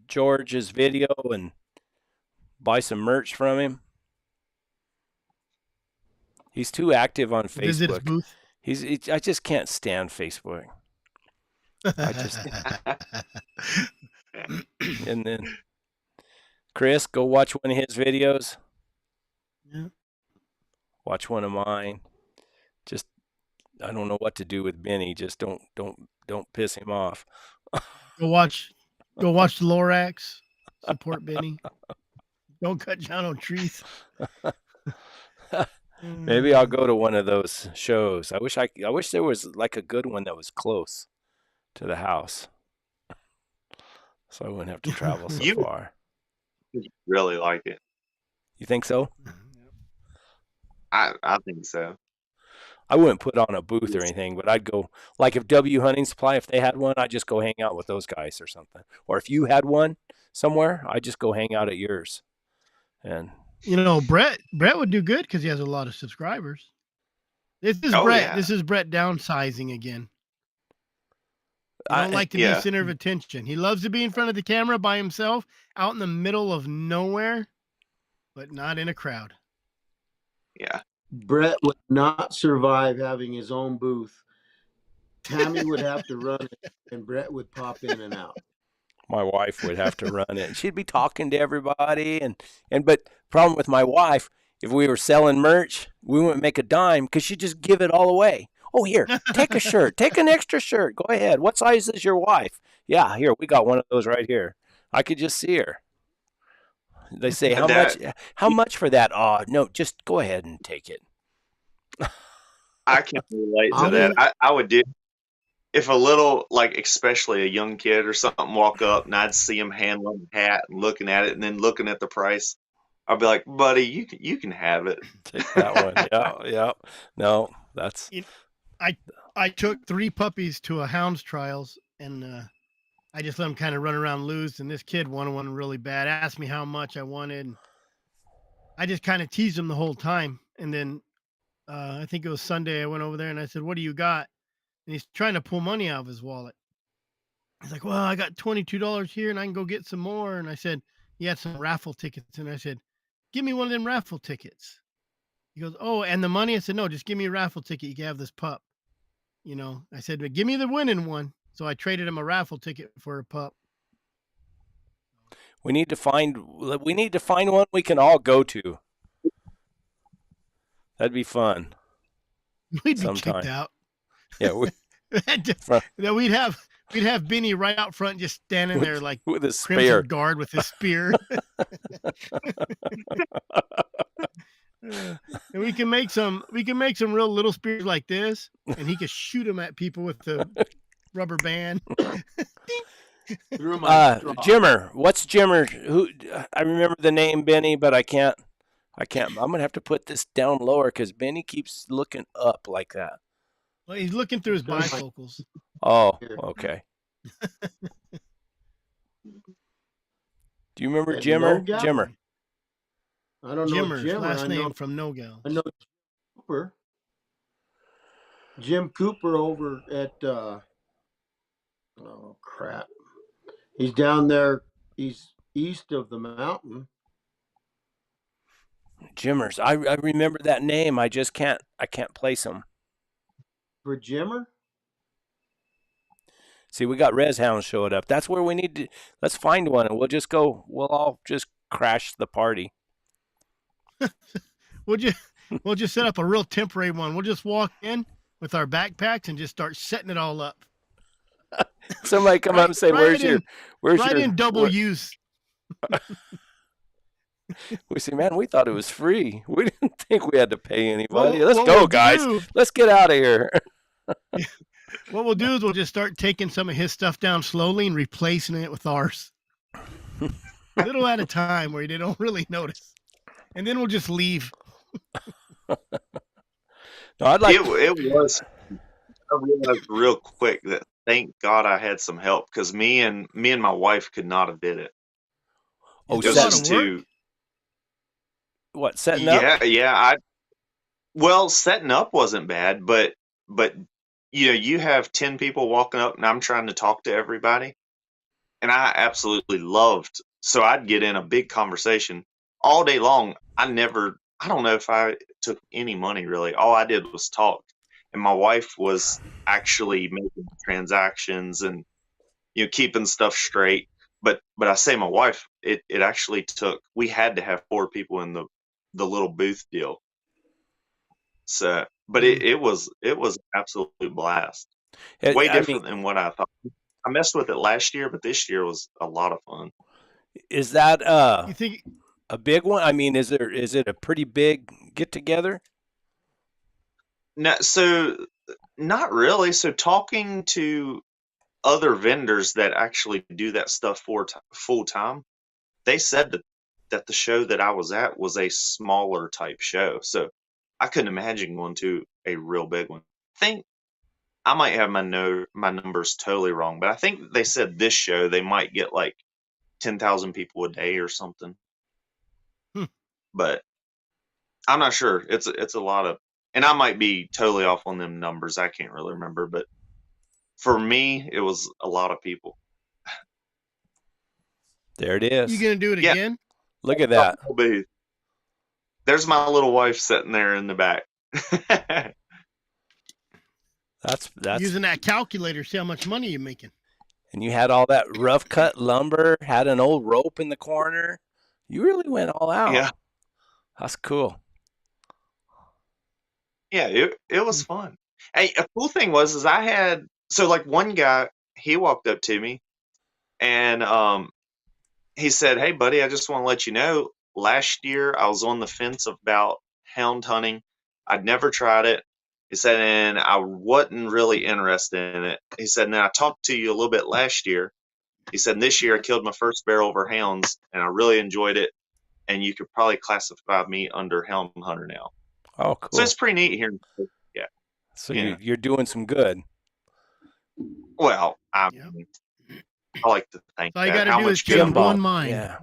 George's video and buy some merch from him. He's too active on Visit his Facebook. booth. I just can't stand Facebook. And then Chris, go watch one of his videos. Yeah. Watch one of mine. Just I don't know what to do with Benny. Just don't piss him off. Go watch the Lorax. Support Benny. Don't cut down on trees. Maybe I'll go to one of those shows. I wish there was like a good one that was close to the house, so I wouldn't have to travel so far. You really like it. You think so? I think so. I wouldn't put on a booth or anything, but I'd go, like if W Hunting Supply, if they had one, I'd just go hang out with those guys or something. Or if you had one somewhere, I'd just go hang out at yours. And Brett would do good because he has a lot of subscribers. This is Brett. Yeah. This is Brett downsizing again. He don't like to be center of attention. He loves to be in front of the camera by himself, out in the middle of nowhere, but not in a crowd. Yeah. Brett would not survive having his own booth. Tammy would have to run it, and Brett would pop in and out. My wife would have to run it. She'd be talking to everybody, but problem with my wife, if we were selling merch, we wouldn't make a dime because she'd just give it all away. Oh, here, take a shirt, take an extra shirt. Go ahead. What size is your wife? Yeah, here, we got one of those right here. I could just see her. They say, how much for that? Oh, no, just go ahead and take it. I can relate to that. I would do, if a little, like especially a young kid or something walk up and I'd see him handling the hat and looking at it and then looking at the price, I'd be like, buddy, you can have it. Take that one. Yeah. No, that's... I took 3 puppies to a Hound's trials, and I just let them kind of run around loose, and this kid wanted one really bad, asked me how much I wanted. And I just kind of teased him the whole time. And then I think it was Sunday, I went over there and I said, what do you got? And he's trying to pull money out of his wallet. He's like, well, I got $22 here and I can go get some more. And I said, he had some raffle tickets. And I said, give me one of them raffle tickets. He goes, oh, and the money? I said, no, just give me a raffle ticket. You can have this pup. I said, but give me the winning one. So I traded him a raffle ticket for a pup. We need to find one we can all go to. That'd be fun. We'd be kicked out. Yeah, we'd have Benny right out front, just standing there like with a spear, guard with his spear. And we can make some real little spears like this, and he could shoot them at people with the rubber band. Jimmer, what's Jimmer? Who I remember the name Benny, but I can't. I'm gonna have to put this down lower because Benny keeps looking up like that. Well, he's looking through his bifocals. Oh, okay. Do you remember Jimmer? Jimmer. I don't know Jimmer's last name from No Gal. I know Cooper. Jim Cooper over at oh crap. He's down there. He's east of the mountain. Jimmers. I remember that name. I just can't place them. For Jimmer? See, we got res hounds showing up. That's where we need to. Let's find one, and we'll just go. We'll all just crash the party. We'll just set up a real temporary one. We'll just walk in with our backpacks and just start setting it all up. Somebody come up and say, right in double where-" use. We say, man, we thought it was free. We didn't think we had to pay anybody. Well, Let's what go, we'll guys. do- Let's get out of here. What we'll do is we'll just start taking some of his stuff down slowly and replacing it with ours. Little at a time where they don't really notice. And then we'll just leave. No, I'd like. It was. I realized real quick that thank God I had some help because me and my wife could not have did it. Oh, It's a It was lot just of work. too. What, setting up? Yeah. Well, setting up wasn't bad, but you have 10 people walking up, and I'm trying to talk to everybody, and I absolutely loved. So I'd get in a big conversation all day long. I don't know if I took any money really. All I did was talk, and my wife was actually making transactions and keeping stuff straight. But I say my wife, it actually took. We had to have 4 people in the little booth deal. So, but it was absolutely blast. Way different than what I thought. I messed with it last year, but this year was a lot of fun. Is that You think a big one? I mean, is it a pretty big get together? No, so not really. So talking to other vendors that actually do that stuff full time, they said that the show that I was at was a smaller type show. So I couldn't imagine going to a real big one. I think I might have my numbers totally wrong, but I think they said this show they might get like 10,000 people a day or something. But I'm not sure. It's a lot of, and I might be totally off on them numbers. I can't really remember, but for me, it was a lot of people. There it is. you gonna do it Yeah. again? Look at that. There's my little wife sitting there in the back. That's Using that calculator, see how much money you're making. and you had all that rough cut lumber, had an old rope in the corner. You really went all out. Yeah. That's cool. Yeah, it was fun. Hey, a cool thing was I had like one guy, he walked up to me and he said, "Hey buddy, I just want to let you know, last year I was on the fence about hound hunting. I'd never tried it." He said, and I wasn't really interested in it. He said, and then I talked to you a little bit last year. He said, this year I killed my first barrel over hounds and I really enjoyed it. And you could probably classify me under hound hunter now. Oh, cool. So it's pretty neat here. Yeah. So Yeah. you're doing some good. Well, I like to think All you that. gotta How do much is good change I'm one doing. mind. Yeah.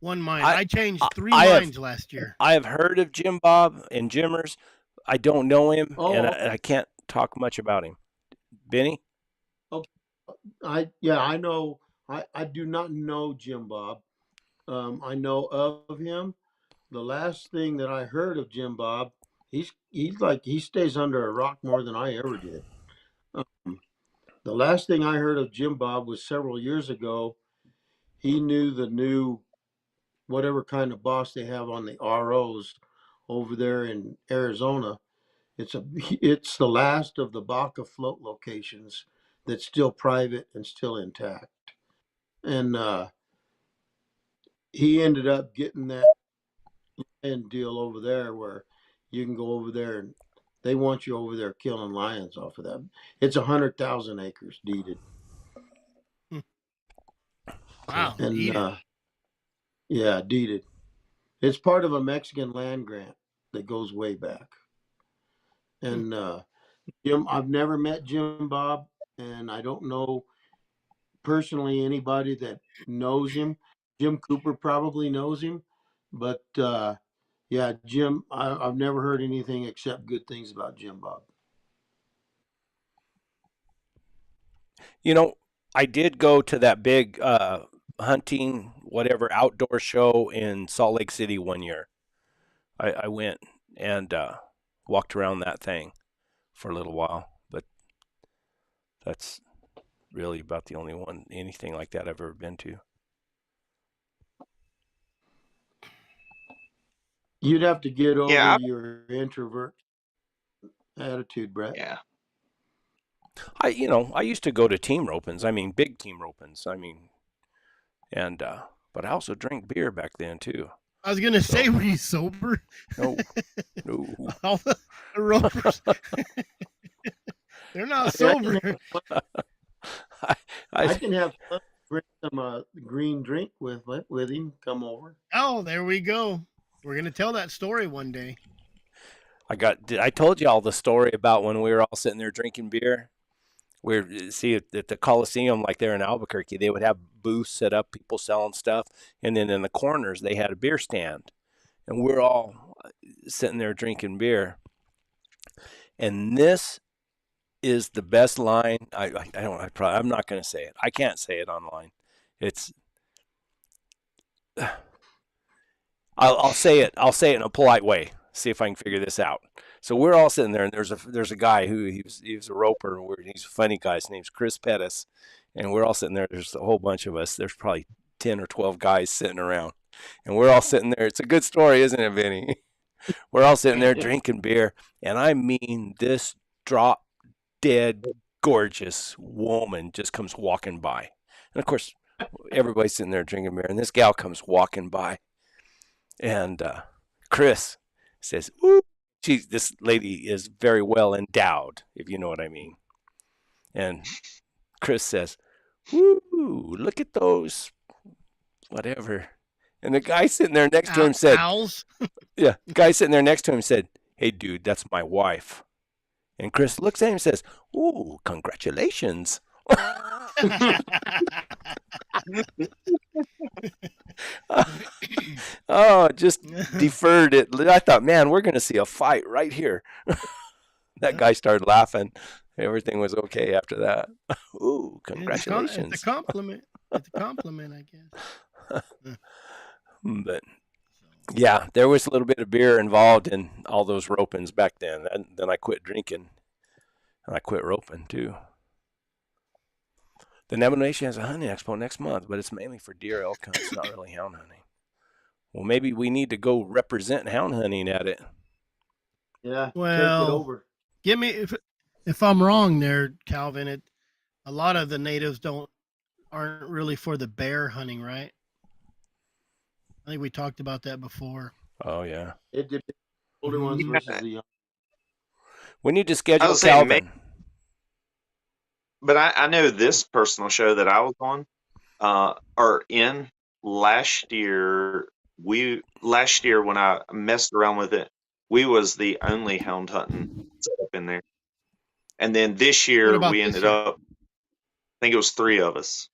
One mind. I- I changed 3 I have- minds last year. I have heard of Jim Bob and Jimmers. I don't know him, Oh. and I can't talk much about him. Benny? I know. I do not know Jim Bob. I know of him. The last thing that I heard of Jim Bob, he's like he stays under a rock more than I ever did. The last thing I heard of Jim Bob was several years ago. He knew the new whatever kind of boss they have on the ROs over there in Arizona. It's the last of the Baca float locations that's still private and still intact. And he ended up getting that lion deal over there where you can go over there and they want you over there killing lions off of that. It's 100,000 acres deeded. Wow. And needed. yeah, deeded. It's part of a Mexican land grant that goes way back. And Jim, I've never met Jim Bob, and I don't know personally anybody that knows him. Jim Cooper probably knows him, but yeah, Jim, I've never heard anything except good things about Jim Bob. You know, I did go to that big hunting, whatever, outdoor show in Salt Lake City one year. I went and walked around that thing for a little while, but that's really about the only anything like that I've ever been to. You'd have to get over Yeah, your introvert attitude, Brett. yeah. I used to go to team ropings. I mean, big team ropings. I mean, and but I also drank beer back then too. I was gonna say, were you sober? No, no. All the ropers, they're not sober. I can have fun, bring some green drink with him. Come over. Oh, there we go. We're gonna tell that story one day. I told you all the story about when we were all sitting there drinking beer. See at the Coliseum, like there in Albuquerque, they would have booths set up, people selling stuff, and then in the corners they had a beer stand, and we're all sitting there drinking beer. And this is the best line. I'm not going to say it. I can't say it online. It's. I'll say it. I'll say it in a polite way. See if I can figure this out. So we're all sitting there, and there's a guy who he was a roper. He's a funny guy. His name's Chris Pettis, and we're all sitting there. There's a whole bunch of us. There's probably 10 or 12 guys sitting around, and we're all sitting there. It's a good story, isn't it, Vinny? We're all sitting there drinking beer, and I mean, this drop dead gorgeous woman just comes walking by, and of course, everybody's sitting there drinking beer, and this gal comes walking by, and Chris says, "Ooh." This lady is very well endowed, if you know what I mean. And Chris says, "Woo, look at those, whatever." And the guy sitting there next to him said, Owls? "Yeah." The guy sitting there next to him said, "Hey, dude, that's my wife." And Chris looks at him and says, "Ooh, congratulations." Oh, just deferred it. I thought, man, we're going to see a fight right here. That guy started laughing. Everything was okay after that. Ooh, congratulations. It's a compliment. It's a compliment, I guess. But yeah, there was a little bit of beer involved in all those ropings back then. And then I quit drinking, and I quit roping too. The Navajo Nation has a hunting expo next month, but it's mainly for deer, elk hunts, not really hound hunting. Well, maybe we need to go represent hound hunting at it. Yeah, Well, take it over. Give me if I'm wrong there, Calvin. A lot of the natives aren't really for the bear hunting, right? I think we talked about that before. Oh yeah. It depends on the older ones versus the young. We need to schedule was saying, Calvin. But I know this personal show that I was on, or in last year. Last year when I messed around with it, we was the only hound hunting set up in there. And then this year we ended up, I think it was 3 of us.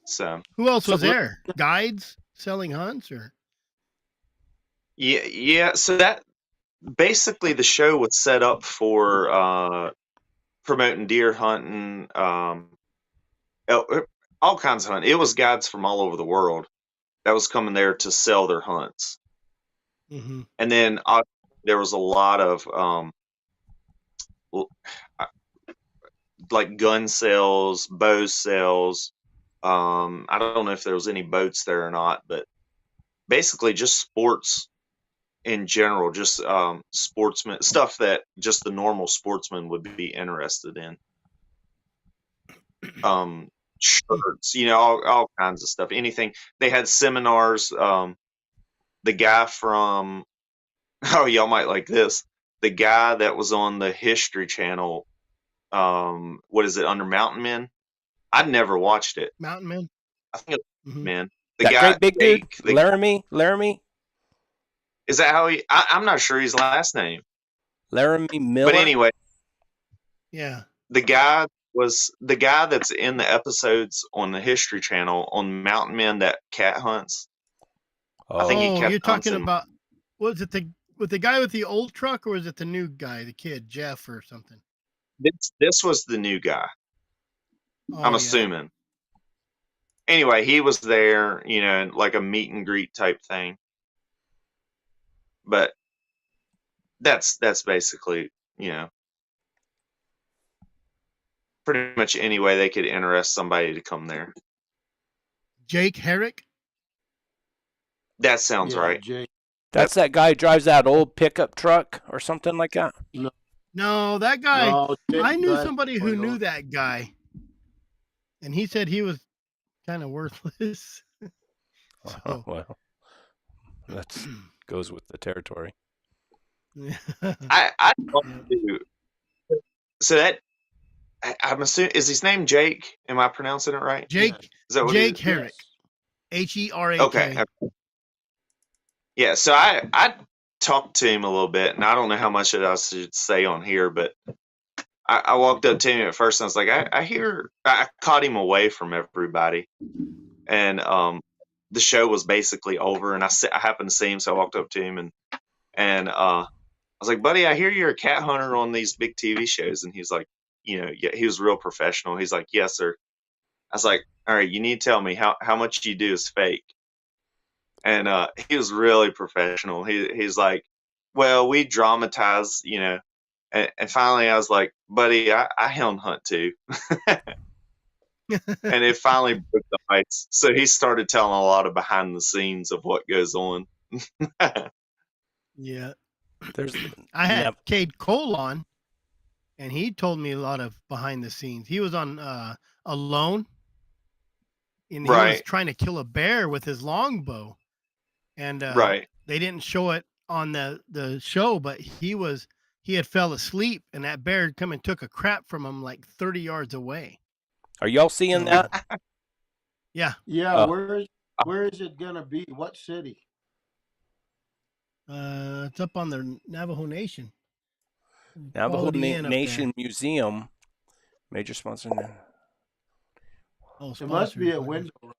So who else was there? Guides selling hunts, or? Yeah. So that basically the show was set up for promoting deer hunting, all kinds of hunting. It was guides from all over the world that was coming there to sell their hunts. Mm-hmm. And then there was a lot of like gun sales, bow sales. I don't know if there was any boats there or not, but basically just sports in general, just sportsman stuff that just the normal sportsman would be interested in. Shirts, all kinds of stuff, anything. They had seminars. The guy from, y'all might like this. The guy that was on the History Channel, what is it, Under Mountain Men? I'd never watched it. Mountain Men? I think it's Men. The that guy, great big dude, Laramie? Is that how I'm not sure his last name. Laramie Miller? But anyway. Yeah. The guy that's in the episodes on the History Channel on Mountain Men that cat hunts. Oh, I think he kept you're talking hunting. about, was it the guy with the old truck, or was it the new guy, the kid, Jeff or something? This was the new guy. I'm assuming. Yeah. Anyway, he was there, like a meet and greet type thing. but that's basically, you know, pretty much any way they could interest somebody to come there. Jake Herrick. That sounds Yeah, right. Jake. That's that guy who drives that old pickup truck or something like that. No, that guy. No, Jake I knew drives somebody who knew Toyota. that guy, and he said he was kind of worthless. So, Well, that goes with the territory. I want to. So that I'm assuming, is his name Jake? Am I pronouncing it right? Jake Is that what Jake it is? Herrick, Herrak. Okay. Yeah. So I talked to him a little bit, and I don't know how much I should say on here, but I walked up to him at first, and I was like, I hear I caught him away from everybody, and the show was basically over, and I happened to see him, so I walked up to him and I was like, buddy, I hear you're a cat hunter on these big TV shows. And he's like, you know, yeah, he was real professional. He's like, yes, sir. I was like, all right, you need to tell me how much you do is fake. And he was really professional. He's like, well, we dramatize, you know. And finally I was like, buddy, I hound hunt too. And it finally broke the ice. So he started telling a lot of behind the scenes of what goes on. Yeah. There's I had Yep. Cade Cole on, and he told me a lot of behind the scenes. He was on Alone, and he was Right. trying to kill a bear with his longbow, and Right. they didn't show it on the show, but he had fell asleep, and that bear had come and took a crap from him like 30 yards away. Are y'all seeing that? Yeah. Yeah, Oh. where is it gonna be? What city? It's up on the Navajo Nation. Navajo Quality Inn up Nation Museum, major sponsor. there. Oh, It must be sponsors, at what is- Window.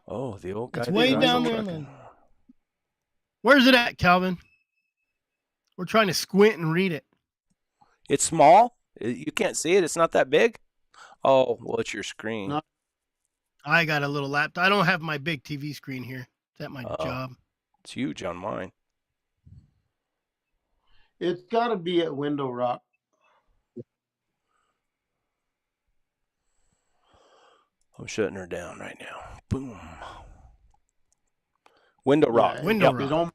Oh, the old guy. It's that way drives down the there. truck. Where's it at, Calvin? We're trying to squint and read it. It's small. You can't see it. It's not that big. Oh, well, it's your screen. No. I got a little laptop. I don't have my big TV screen here. It's at my Uh-oh. job. It's huge on mine. It's got to be at Window Rock. I'm shutting her down right now. Boom. Window Rock. Yeah, Window it's Rock. on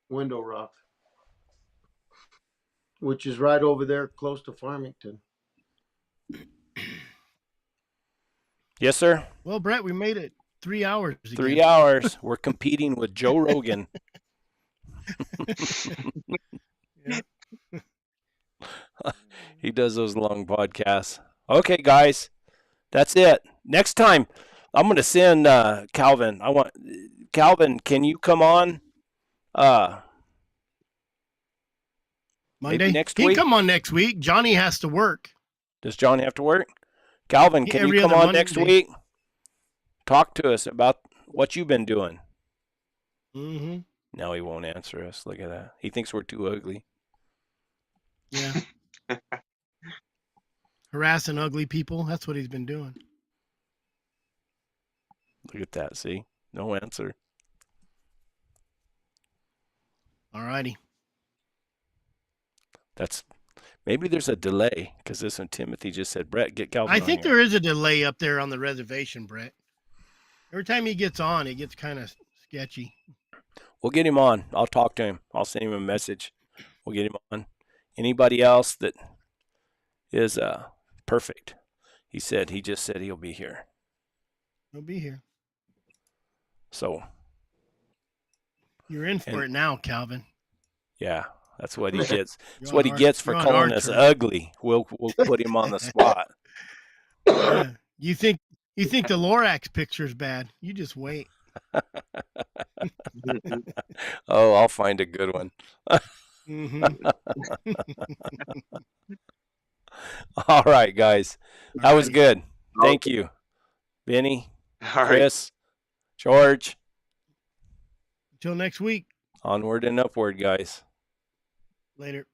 Window Rock, which is right over there close to Farmington. Yes, sir. Well, Brett, we made it 3 hours. Again. 3 hours. We're competing with Joe Rogan. Yeah. He does those long podcasts. Okay, guys, that's it. Next time, I'm going to send Calvin. Calvin, can you come on? Monday. next He can week? come on next week. Johnny has to work. Does John have to work? Calvin, Yeah, can every you come other on next Monday. week? Talk to us about what you've been doing. Mm-hmm. No, he won't answer us. Look at that. He thinks we're too ugly. Yeah. Harassing ugly people. That's what he's been doing. Look at that. See? No answer. All righty. Maybe there's a delay because this one Timothy just said, Brett, get Calvin I on think here. there is a delay up there on the reservation, Brett. Every time he gets on, it gets kind of sketchy. We'll get him on. I'll talk to him. I'll send him a message. We'll get him on. Anybody else that is perfect? He just said he'll be here. He'll be here. So You're in for it now, Calvin. yeah, that's what he gets. That's You're what he on our- gets for you're on calling our us turf. ugly. We'll put him on the spot. Yeah. You think the Lorax picture's bad? You just wait. Oh, I'll find a good one. Mm-hmm. All right, guys. That was good. Thank you. Benny, All right. Chris, George. Until next week. Onward and upward, guys. Later.